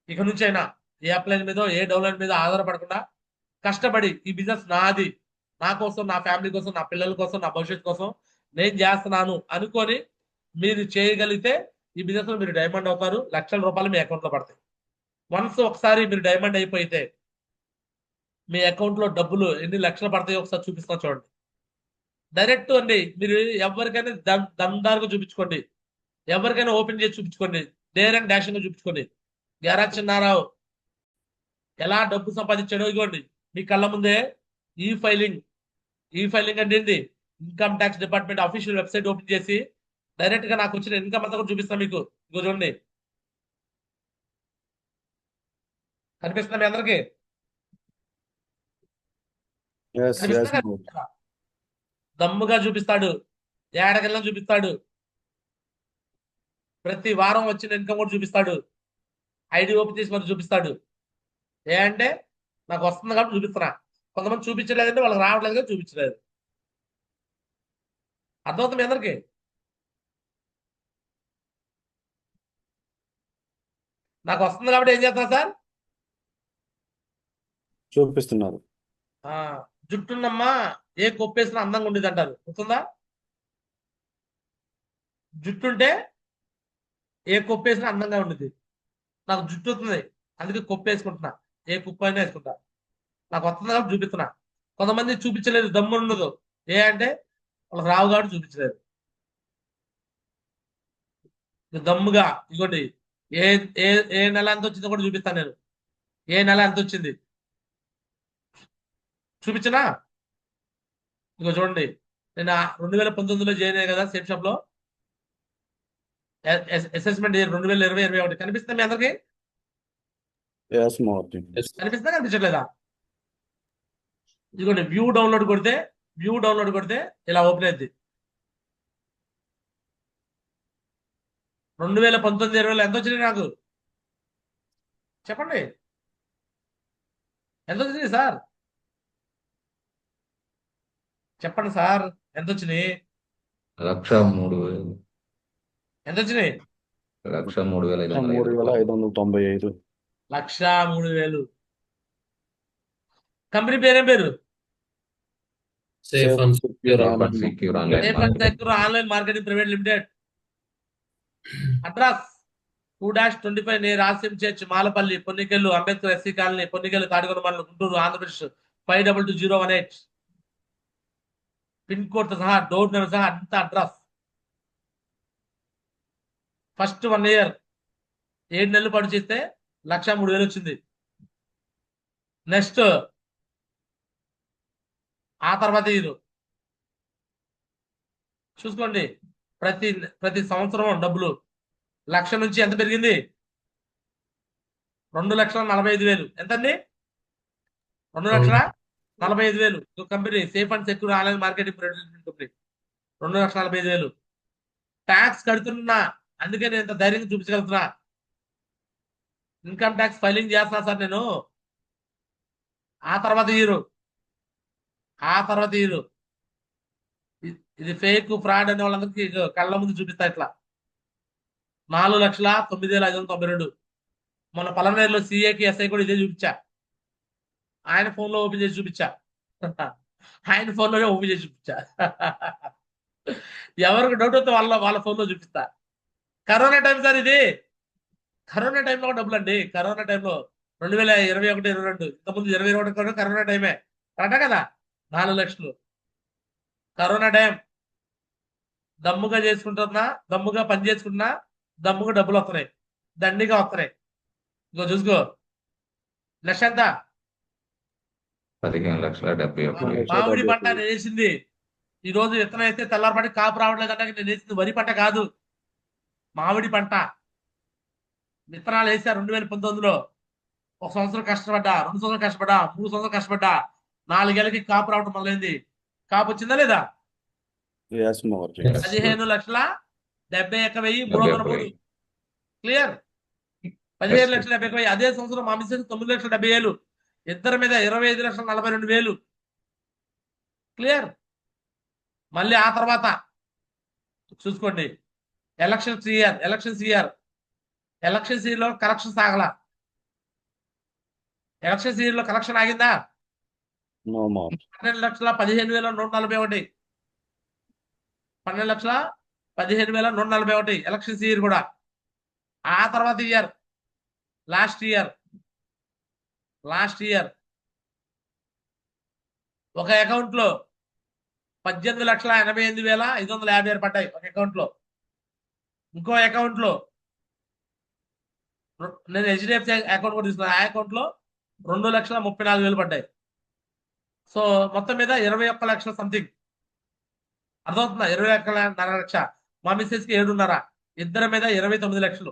E: ఇక నుంచి అయినా ఏ అప్లైన్ మీద, ఏ డౌన్లైన్ మీద ఆధారపడకుండా కష్టపడి ఈ బిజినెస్ నాది, నా కోసం, నా ఫ్యామిలీ కోసం, నా పిల్లల కోసం, నా భవిష్యత్తు కోసం నేను చేస్తున్నాను అనుకొని మీరు చేయగలిగితే ఈ బిజినెస్ లో మీరు డైమండ్ అవుతారు. లక్షల రూపాయలు మీ అకౌంట్ లో పడతాయి. వన్స్ ఒకసారి మీరు డైమండ్ అయిపోయితే మీ అకౌంట్ లో డబ్బులు ఎన్ని లక్షలు పడతాయో ఒకసారి చూపిస్తున్నా చూడండి. డైరెక్ట్ అండి, మీరు ఎవరికైనా దందారుగా చూపించుకోండి, ఎవరికైనా ఓపెన్ చేసి చూపించుకోండి, డేర్ అండ్ డాషింగ్ గా చూపించుకోండి. గ్యారా చిన్నారావు ఎలా డబ్బు సంపాదించాడో ఇవ్వండి మీ కళ్ళ ముందే. ఈ ఫైలింగ్ అంటే ఏంటి? Income tax department official website open చేసి డైరెక్ట్ గా నాకు వచ్చిన ఇన్కమ్ అంతా కూడా చూపిస్తాను మీకు. ఇగో చూడండి, కనిపిస్తుందా మీ అందరికి? దమ్ముగా చూపిస్తాడు, ఏడకెళ్ళని చూపిస్తాడు, ప్రతి వారం వచ్చిన ఇన్కమ్ కూడా చూపిస్తాడు, ఐడి ఓపెన్ చేసి మరి చూపిస్తాడు. ఏ అంటే నాకు వస్తుంది కాబట్టి చూపిస్తున్నా. కొంతమంది చూపించలేదంటే వాళ్ళకి రావట్లేదు కదా, చూపించలేదు. అర్థమవుతుంది మీ అందరికి? నాకు వస్తుంది కాబట్టి ఏం చేస్తున్నా సార్?
I: చూపిస్తున్నారు.
E: జుట్టున్నమ్మా ఏ కొప్పేసినా అందంగా ఉండేది అంటారు, గుర్తుందా? జుట్టుంటే ఏ కొప్పేసినా అందంగా ఉండేది. నాకు జుట్టు వస్తుంది అందుకే కొప్పు వేసుకుంటున్నా, ఏ కుప్ప అయినా వేసుకుంటా. నాకు వస్తుంది కాబట్టి చూపిస్తున్నా. కొంతమంది చూపించలేదు, దమ్ము ఉండదు. ఏ అంటే వాళ్ళకి రావు కాబట్టి చూపించలేదు. దమ్ముగా ఇగోండి, ఏ ఏ ఏ నెల ఎంత వచ్చిందో కూడా చూపిస్తాను నేను. ఏ నెల ఎంత వచ్చింది చూపించనా? ఇగో చూడండి, నేను 2019లో జాయిన్ అయ్యా కదా సేఫ్ షాప్ లో. అసెస్మెంట్ 2020-21 కనిపిస్తుంది మీ అందరికి? కనిపిస్తుందా కనిపించట్లేదా? ఇదిగోండి, వ్యూ డౌన్లోడ్ కొడితే ఇలా ఓపెన్ అయింది. 2019-20 ఎంత వచ్చినాయి నాకు చెప్పండి? ఎంత వచ్చినాయి సార్? చెప్పండి సార్, ఎంత వచ్చినాయి?
J: 1,03,000.
E: ఎంత వచ్చినాయి?
J: 3,595.
E: 1,03,000. కంపెనీ పేరేం పేరు?
J: Safe and secure
E: safe and secure online marketing private limited. Address 2-25 near Asim church, Malapalli, Ponnikellu, Ambedkar SC colony, Ponnikellu, Tadikonda మండలం, గుంటూరు, ఆంధ్రప్రదేశ్ 52218. పిన్ కోడ్ తో సహా, డోర్ నెంబర్ సహా అంత అడ్రస్. ఫస్ట్ 1 year 7 నెలలు పాటు చేస్తే 1,03,000 వచ్చింది. నెక్స్ట్ ఆ తర్వాత ఇయర్ చూసుకోండి, ప్రతి సంవత్సరం డబ్బులు 1,00,000 నుంచి ఎంత పెరిగింది? 2,45,000. ఎంతండి? 2,45,000. Company safe and secure online marketing private company. 2,45,000 tax కడుతున్నా, అందుకే నేను ఇంత ధైర్యంగా చూపించగలుగుతున్నా. ఇన్కమ్ ట్యాక్స్ ఫైలింగ్ చేస్తున్నా సార్ నేను. ఆ తర్వాత ఇయర్ ఇది ఫేక్ ఫ్రాడ్ అనే వాళ్ళందరికీ కళ్ళ ముందు చూపిస్తా ఇట్లా. 4,09,592. మొన్న పలమనేరులో సిఏకి ఎస్ఐ కూడా ఇదే చూపించా. ఆయన ఫోన్ లో ఓపెన్ చేసి చూపించా. ఆయన ఫోన్ లోనే ఓపెన్ చేసి చూపించా. ఎవరికి డౌట్ వస్తే వాళ్ళ ఫోన్లో చూపిస్తా. కరోనా టైం సార్ ఇది. కరోనా టైంలో డబ్బులు అండి. కరోనా టైంలో 2021, 22 ఇంతకుముందు 2021 కరోనా టైమే కరెక్టా కదా. 4 లక్షలు కరోనా టైం. దమ్ముగా చేసుకుంటున్నా, దమ్ముగా పని చేసుకున్నా, దమ్ముగా డబ్బులు వస్తున్నాయి, దండిగా వస్తున్నాయి. ఇంకో చూసుకో. నెక్స్ట్ ఎంత?
J: 15,71,000.
E: మామిడి పంట నేను వేసింది ఈ రోజు విత్తనం వేస్తే తెల్లారపడి కాపు రావట్లేదంటే నేను వేసింది వరి పంట కాదు, మామిడి పంట. విత్తనాలు వేసా 2019లో. 1 సంవత్సరం కష్టపడ్డా, 2 సంవత్సరాలు కష్టపడ్డా, 3 సంవత్సరాలు కష్టపడ్డా, 4 ఏళ్ళకి కాపు రావటం మొదలైంది. కాపు వచ్చిందా లేదా?
I: Yes, Moharji.
E: 15,71,303. క్లియర్. 15,71,000. అదే సంవత్సరం మా మిస్సెస్ 9,70,000. ఇద్దరి మీద 25,42,000. క్లియర్. మళ్ళీ ఆ తర్వాత చూసుకోండి, ఎలక్షన్స్ ఇయర్ లో కలెక్షన్ సాగల. ఎలక్షన్స్ ఇయర్ లో కలెక్షన్ ఆగిందా?
I: No more.
E: 12,15,141. 12,15,141 ఎలక్షన్స్ ఇయర్ కూడా. ఆ తర్వాత ఇయర్ లాస్ట్ ఇయర్ ఒక అకౌంట్ లో 18,88,556 పడ్డాయి ఒక అకౌంట్ లో. ఇంకో అకౌంట్ లో నేను హెచ్డిఎఫ్సి అకౌంట్ కూడా తీసుకున్నాను. ఆ అకౌంట్ లో 2,34,000 పడ్డాయి. సో మొత్తం మీద 21 లక్షల సంథింగ్. అర్థమవుతుందా? 21,5 లక్ష. మా మిస్సెస్ కి 7.5. ఇద్దరి మీద 29 లక్షలు.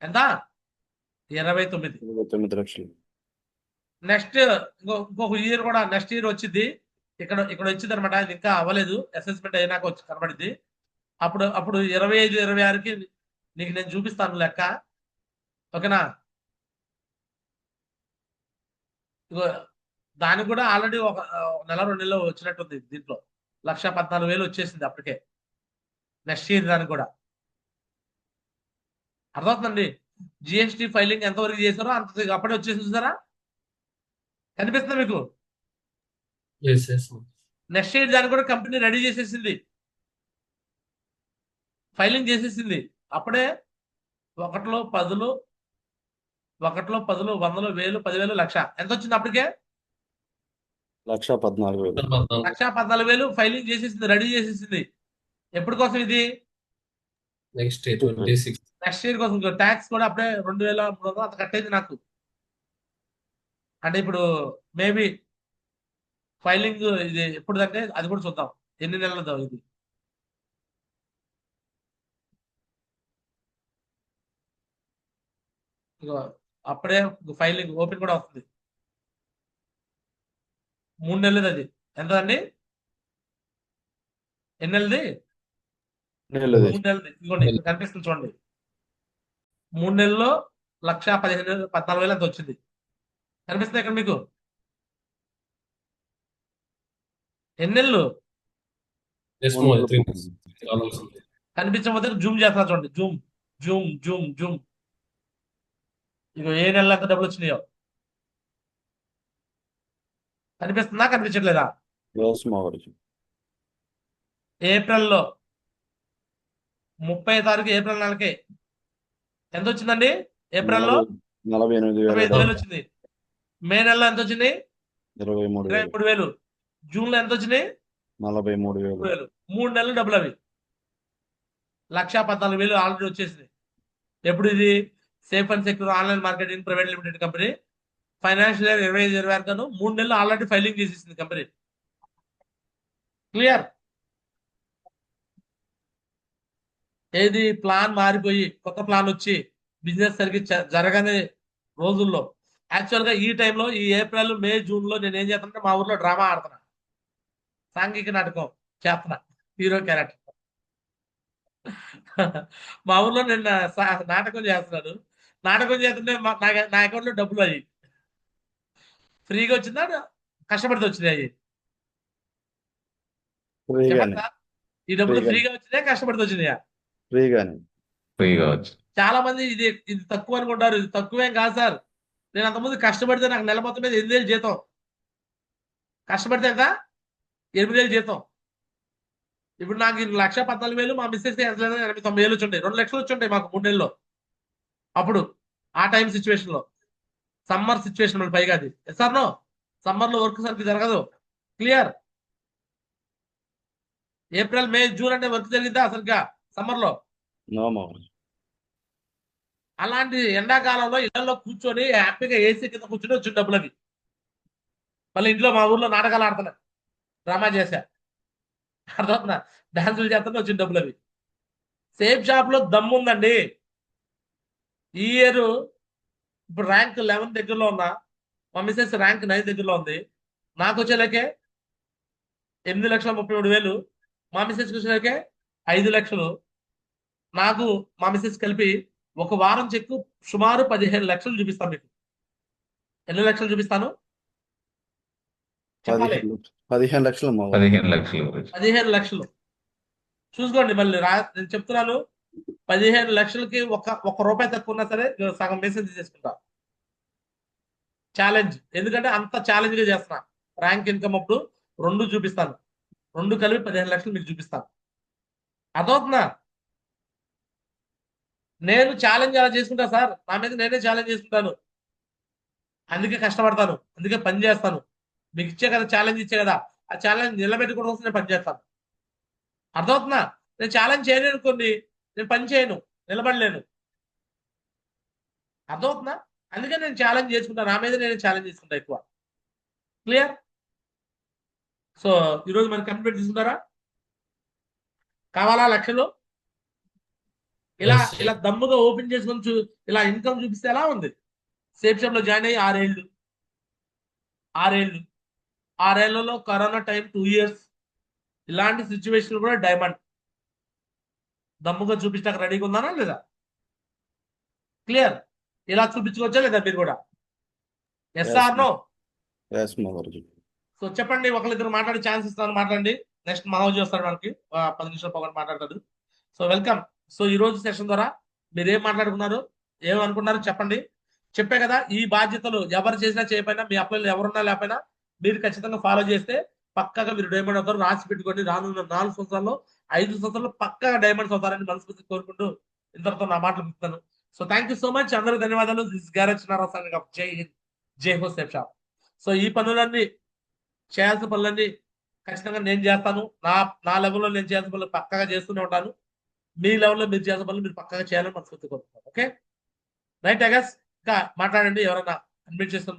E: ఎంత?
I: 29 లక్షలు.
E: నెక్స్ట్ ఇంకొక ఇయర్ కూడా నెక్స్ట్ ఇయర్ వచ్చింది. ఇక్కడ వచ్చింది అనమాట. ఇది ఇంకా అవ్వలేదు, అసెస్మెంట్ అయినాక వచ్చి కనబడింది. అప్పుడు 25, 26కి నీకు నేను చూపిస్తాను లెక్క. ఓకేనా? దానికి కూడా ఆల్రెడీ ఒక నెల 2 నెలలు వచ్చినట్టుంది. దీంట్లో 1,14,000 వచ్చేసింది అప్పటికే. నెక్స్ట్ ఇయర్ దానికి కూడా. అర్థమవుతుందండి? జిఎస్టి ఫైలింగ్ ఎంతవరకు చేశారో అంత అప్పుడే వచ్చేసి చూసారా? కనిపిస్తుందా మీకు? నెక్స్ట్ ఇయర్ దానికి కూడా కంపెనీ రెడీ చేసేసింది, ఫైలింగ్ చేసేసింది. అప్పుడే 1లో 10, 100, 1000, 10,000, లక్ష. ఎంత వచ్చింది అప్పటికే?
I: 1,14,000.
E: 1,14,000 ఫైలింగ్ చేసేసింది, రెడీ చేసేసింది. ఎప్పటి కోసం ఇది?
K: నెక్స్ట్ 26.
E: నెక్స్ట్ ఇయర్ కోసం. ట్యాక్స్ కూడా అప్పుడే 2,300 అంత కట్ అయింది నాకు. అంటే ఇప్పుడు మేబీ ఫైలింగ్ ఇది ఎప్పుడు అంటే అది కూడా చూద్దాం, ఎన్ని నెలలదో ఇది. అప్పుడే ఫైలింగ్ ఓపెన్ కూడా వస్తుంది. 3 నెలలది అది. ఎంత అండి? ఎన్ని నెలది? 3 నెలది. ఇదిగోండి కనిపిస్తుంది చూడండి. 3 నెలల్లో 1,15,000, 14,000 ఎంత వచ్చింది కనిపిస్తుంది ఇక్కడ మీకు. ఎన్ని నెలలు కనిపించకపోతే జూమ్ చేస్తున్నా చూడండి. జూమ్. ఇగో ఏ నెలలో ఎంత డబ్బులు వచ్చినాయో కనిపిస్తుందా? కనిపించట్లేదా? ఏప్రిల్లో 30వ తారీఖు ఏప్రిల్ నెలకి ఎంత వచ్చిందండి? ఏప్రిల్లో 48,000 వచ్చింది. మే నెలలో ఎంత వచ్చింది? 23,000. జూన్ లో ఎంత వచ్చినాయి? 43,000. 3 నెలలు డబ్బులు అవి 1,14,000 ఆల్రెడీ వచ్చేసింది. ఎప్పుడు ఇది? Safe and secure online marketing private limited company. Financial year 25-26 గాను 3 నెలలు ఆల్రెడీ ఫైలింగ్ చేసేసింది కంపెనీ. క్లియర్. ఏది ప్లాన్ మారిపోయి కొత్త ప్లాన్ వచ్చి బిజినెస్ సరిగ్గా జరగని రోజుల్లో, యాక్చువల్ గా ఈ టైంలో ఈ ఏప్రిల్, మే, జూన్ లో నేను ఏం చేస్తానంటే మా ఊర్లో డ్రామా ఆడుతున్నా, సాంఘిక నాటకం చేస్తున్నా, హీరో క్యారెక్టర్. మా ఊర్లో నేను నాటకం చేస్తున్నాను. నాటకం చేస్తుంటే నా అకౌంట్ లో డబ్బులు అయ్యి ఫ్రీగా వచ్చిందా కష్టపడితే వచ్చినాయి? ఈ డబ్బులు ఫ్రీగా వచ్చినాయా కష్టపడితే వచ్చినాయా?
J: ఫ్రీగా వచ్చి.
E: చాలా మంది ఇది తక్కువ అనుకుంటారు. ఇది తక్కువేం కాదు సార్. నేను అంతకుముందు కష్టపడితే నాకు నెల మొత్తం మీద 8,000 జీతం. కష్టపడితే ఎంత? 8,000 జీతం. ఇప్పుడు నాకు 1,14,000 మా మిస్సెస్ 80,90,000 వచ్చుంటాయి. 2 లక్షలు వచ్చుంటాయి మాకు 3 నెలల్లో. అప్పుడు ఆ టైం సిచ్యువేషన్ లో సమ్మర్ సిచ్యువేషన్ పైగా అది సార్ నో సమ్మర్ లో వర్క్ సరిగ్గా జరగదు. క్లియర్. ఏప్రిల్ మే జూన్ అంటే వర్క్ జరిగిందా సరిగ్గా సమ్మర్ లో?
I: నో మామూలు.
E: అలాంటి ఎండాకాలంలో ఇళ్లలో కూర్చొని హ్యాపీగా ఏసీ కింద కూర్చొని వచ్చిన డబ్బులు అవి. మళ్ళీ ఇంట్లో మా ఊర్లో నాటకాలు ఆడుతున్నా, డ్రామా చేశా, అర్థమవుతుందా, డాన్సులు చేస్తున్నా వచ్చిన డబ్బులు అవి. సేఫ్ షాప్ లో దమ్ము ఉందండి. ఈ ఇయర్ ఇప్పుడు ర్యాంక్ 11 దగ్గరలో ఉన్నా, మా మిసెస్ ర్యాంక్ 9 దగ్గరలో ఉంది. నాకు వచ్చేలాకే 8,33,000, మా మిసెస్ వచ్చేలాకే 5 లక్షలు. నాకు మా మిసెస్ కలిపి ఒక వారం చెక్కు సుమారు 15 లక్షలు చూపిస్తాను మీకు. ఎన్ని లక్షలు చూపిస్తాను చెప్పాలి?
I: 15 లక్షలు మా
J: 15 లక్షలు గురించి.
E: 15 లక్షలు చూసుకోండి. మళ్ళీ నేను చెప్తున్నాను, 15 లక్షలకి ఒక్క రూపాయి తక్కువ ఉన్నా సరే సగం మెసేజ్ తీసేసుకుంటా. ఛాలెంజ్, ఎందుకంటే అంత ఛాలెంజ్ గా చేస్తున్నా. ర్యాంక్ ఇన్కమ్ అప్పుడు 2 చూపిస్తాను, 2 కలిపి 15 లక్షలు మీకు చూపిస్తాను. అదవుతుందా? నేను ఛాలెంజ్ అలా చేసుకుంటా సార్, నా మీద నేనే ఛాలెంజ్ చేసుకుంటాను. అందుకే కష్టపడతాను, అందుకే పని చేస్తాను. మీకు ఇచ్చే కదా ఛాలెంజ్, ఇచ్చే కదా, ఆ ఛాలెంజ్ నిలబెట్టుకోవడం కోసం నేను పని చేస్తాను. అర్థమవుతుందా? నేను ఛాలెంజ్ చేయలేను అనుకోండి, నేను పని చేయను, నిలబడలేను. అర్థమవుతుందా? అందుకే నేను ఛాలెంజ్ చేసుకుంటాను, నా మీద నేను ఛాలెంజ్ చేసుకుంటా ఎక్కువ. క్లియర్? సో ఈరోజు మనం కంప్లీట్ తీసుకుంటారా? కావాలా లక్షలు? ఇలా
K: Yes, sir.
E: ఇలా దమ్ముగా ఓపెన్ చేసుకొని ఇలా ఇన్కమ్ చూపిస్తే ఎలా ఉంది? సేఫ్ షాప్ లో జాయిన్ అయ్యి 6 ఏళ్లలో కరోనా టైం 2 ఇయర్స్, ఇలాంటి సిచ్యువేషన్ కూడా డైమండ్ దమ్ముగా చూపించడానికి రెడీగా ఉందానా లేదా? క్లియర్? ఇలా చూపించుకోవచ్చా లేదా మీరు కూడా? Yes are no?
I: ఎస్ మా గురుజీ.
E: సో చెప్పండి, ఒకరిద్దరు మాట్లాడే ఛాన్స్ ఇస్తాను, మాట్లాడండి. నెక్స్ట్ మహోజీ వస్తాడు మనకి 10 నిమిషాలు పక్కన మాట్లాడతాడు. So welcome. సో ఈ రోజు సెషన్ ద్వారా మీరు ఏం మాట్లాడుకున్నారు, ఏమనుకున్నారు చెప్పండి. చెప్పే కదా, ఈ బాధ్యతలు ఎవరు చేసినా చేయకపోయినా, మీ అప్లైలు ఎవరున్నా లేకపోయినా మీరు ఖచ్చితంగా ఫాలో చేస్తే పక్కగా మీరు డైమండ్ అవుతారు. రాసి పెట్టుకోండి, రానున్న 4 సంవత్సరాల్లో 5 సంవత్సరాల్లో పక్కగా డైమండ్స్ అవుతారని మనస్ఫూర్తి కోరుకుంటూ ఇంతటితో నా మాటలు ముగిస్తాను. So thank you so much, అందరికీ ధన్యవాదాలు. దిస్ గ్యారేజ్ నారాయణ, జై హింద్, జై హో సేఫ్ షాప్. సో ఈ పనులన్నీ, చేయాల్సిన పనులన్నీ ఖచ్చితంగా నేను చేస్తాను. నా లెవెల్లో నేను చేయాల్సిన పనులు పక్కగా చేస్తూనే ఉంటాను. మీ లెవెల్లో మీరు చేయాల్సిన పనులు మీరు పక్కగా చేయాలని మనస్ఫూర్తి కోరుకుంటాను. Okay right? ఐ గెస్ ఇంకా మాట్లాడండి, ఎవరైనా అడ్మిట్ చేసుకుని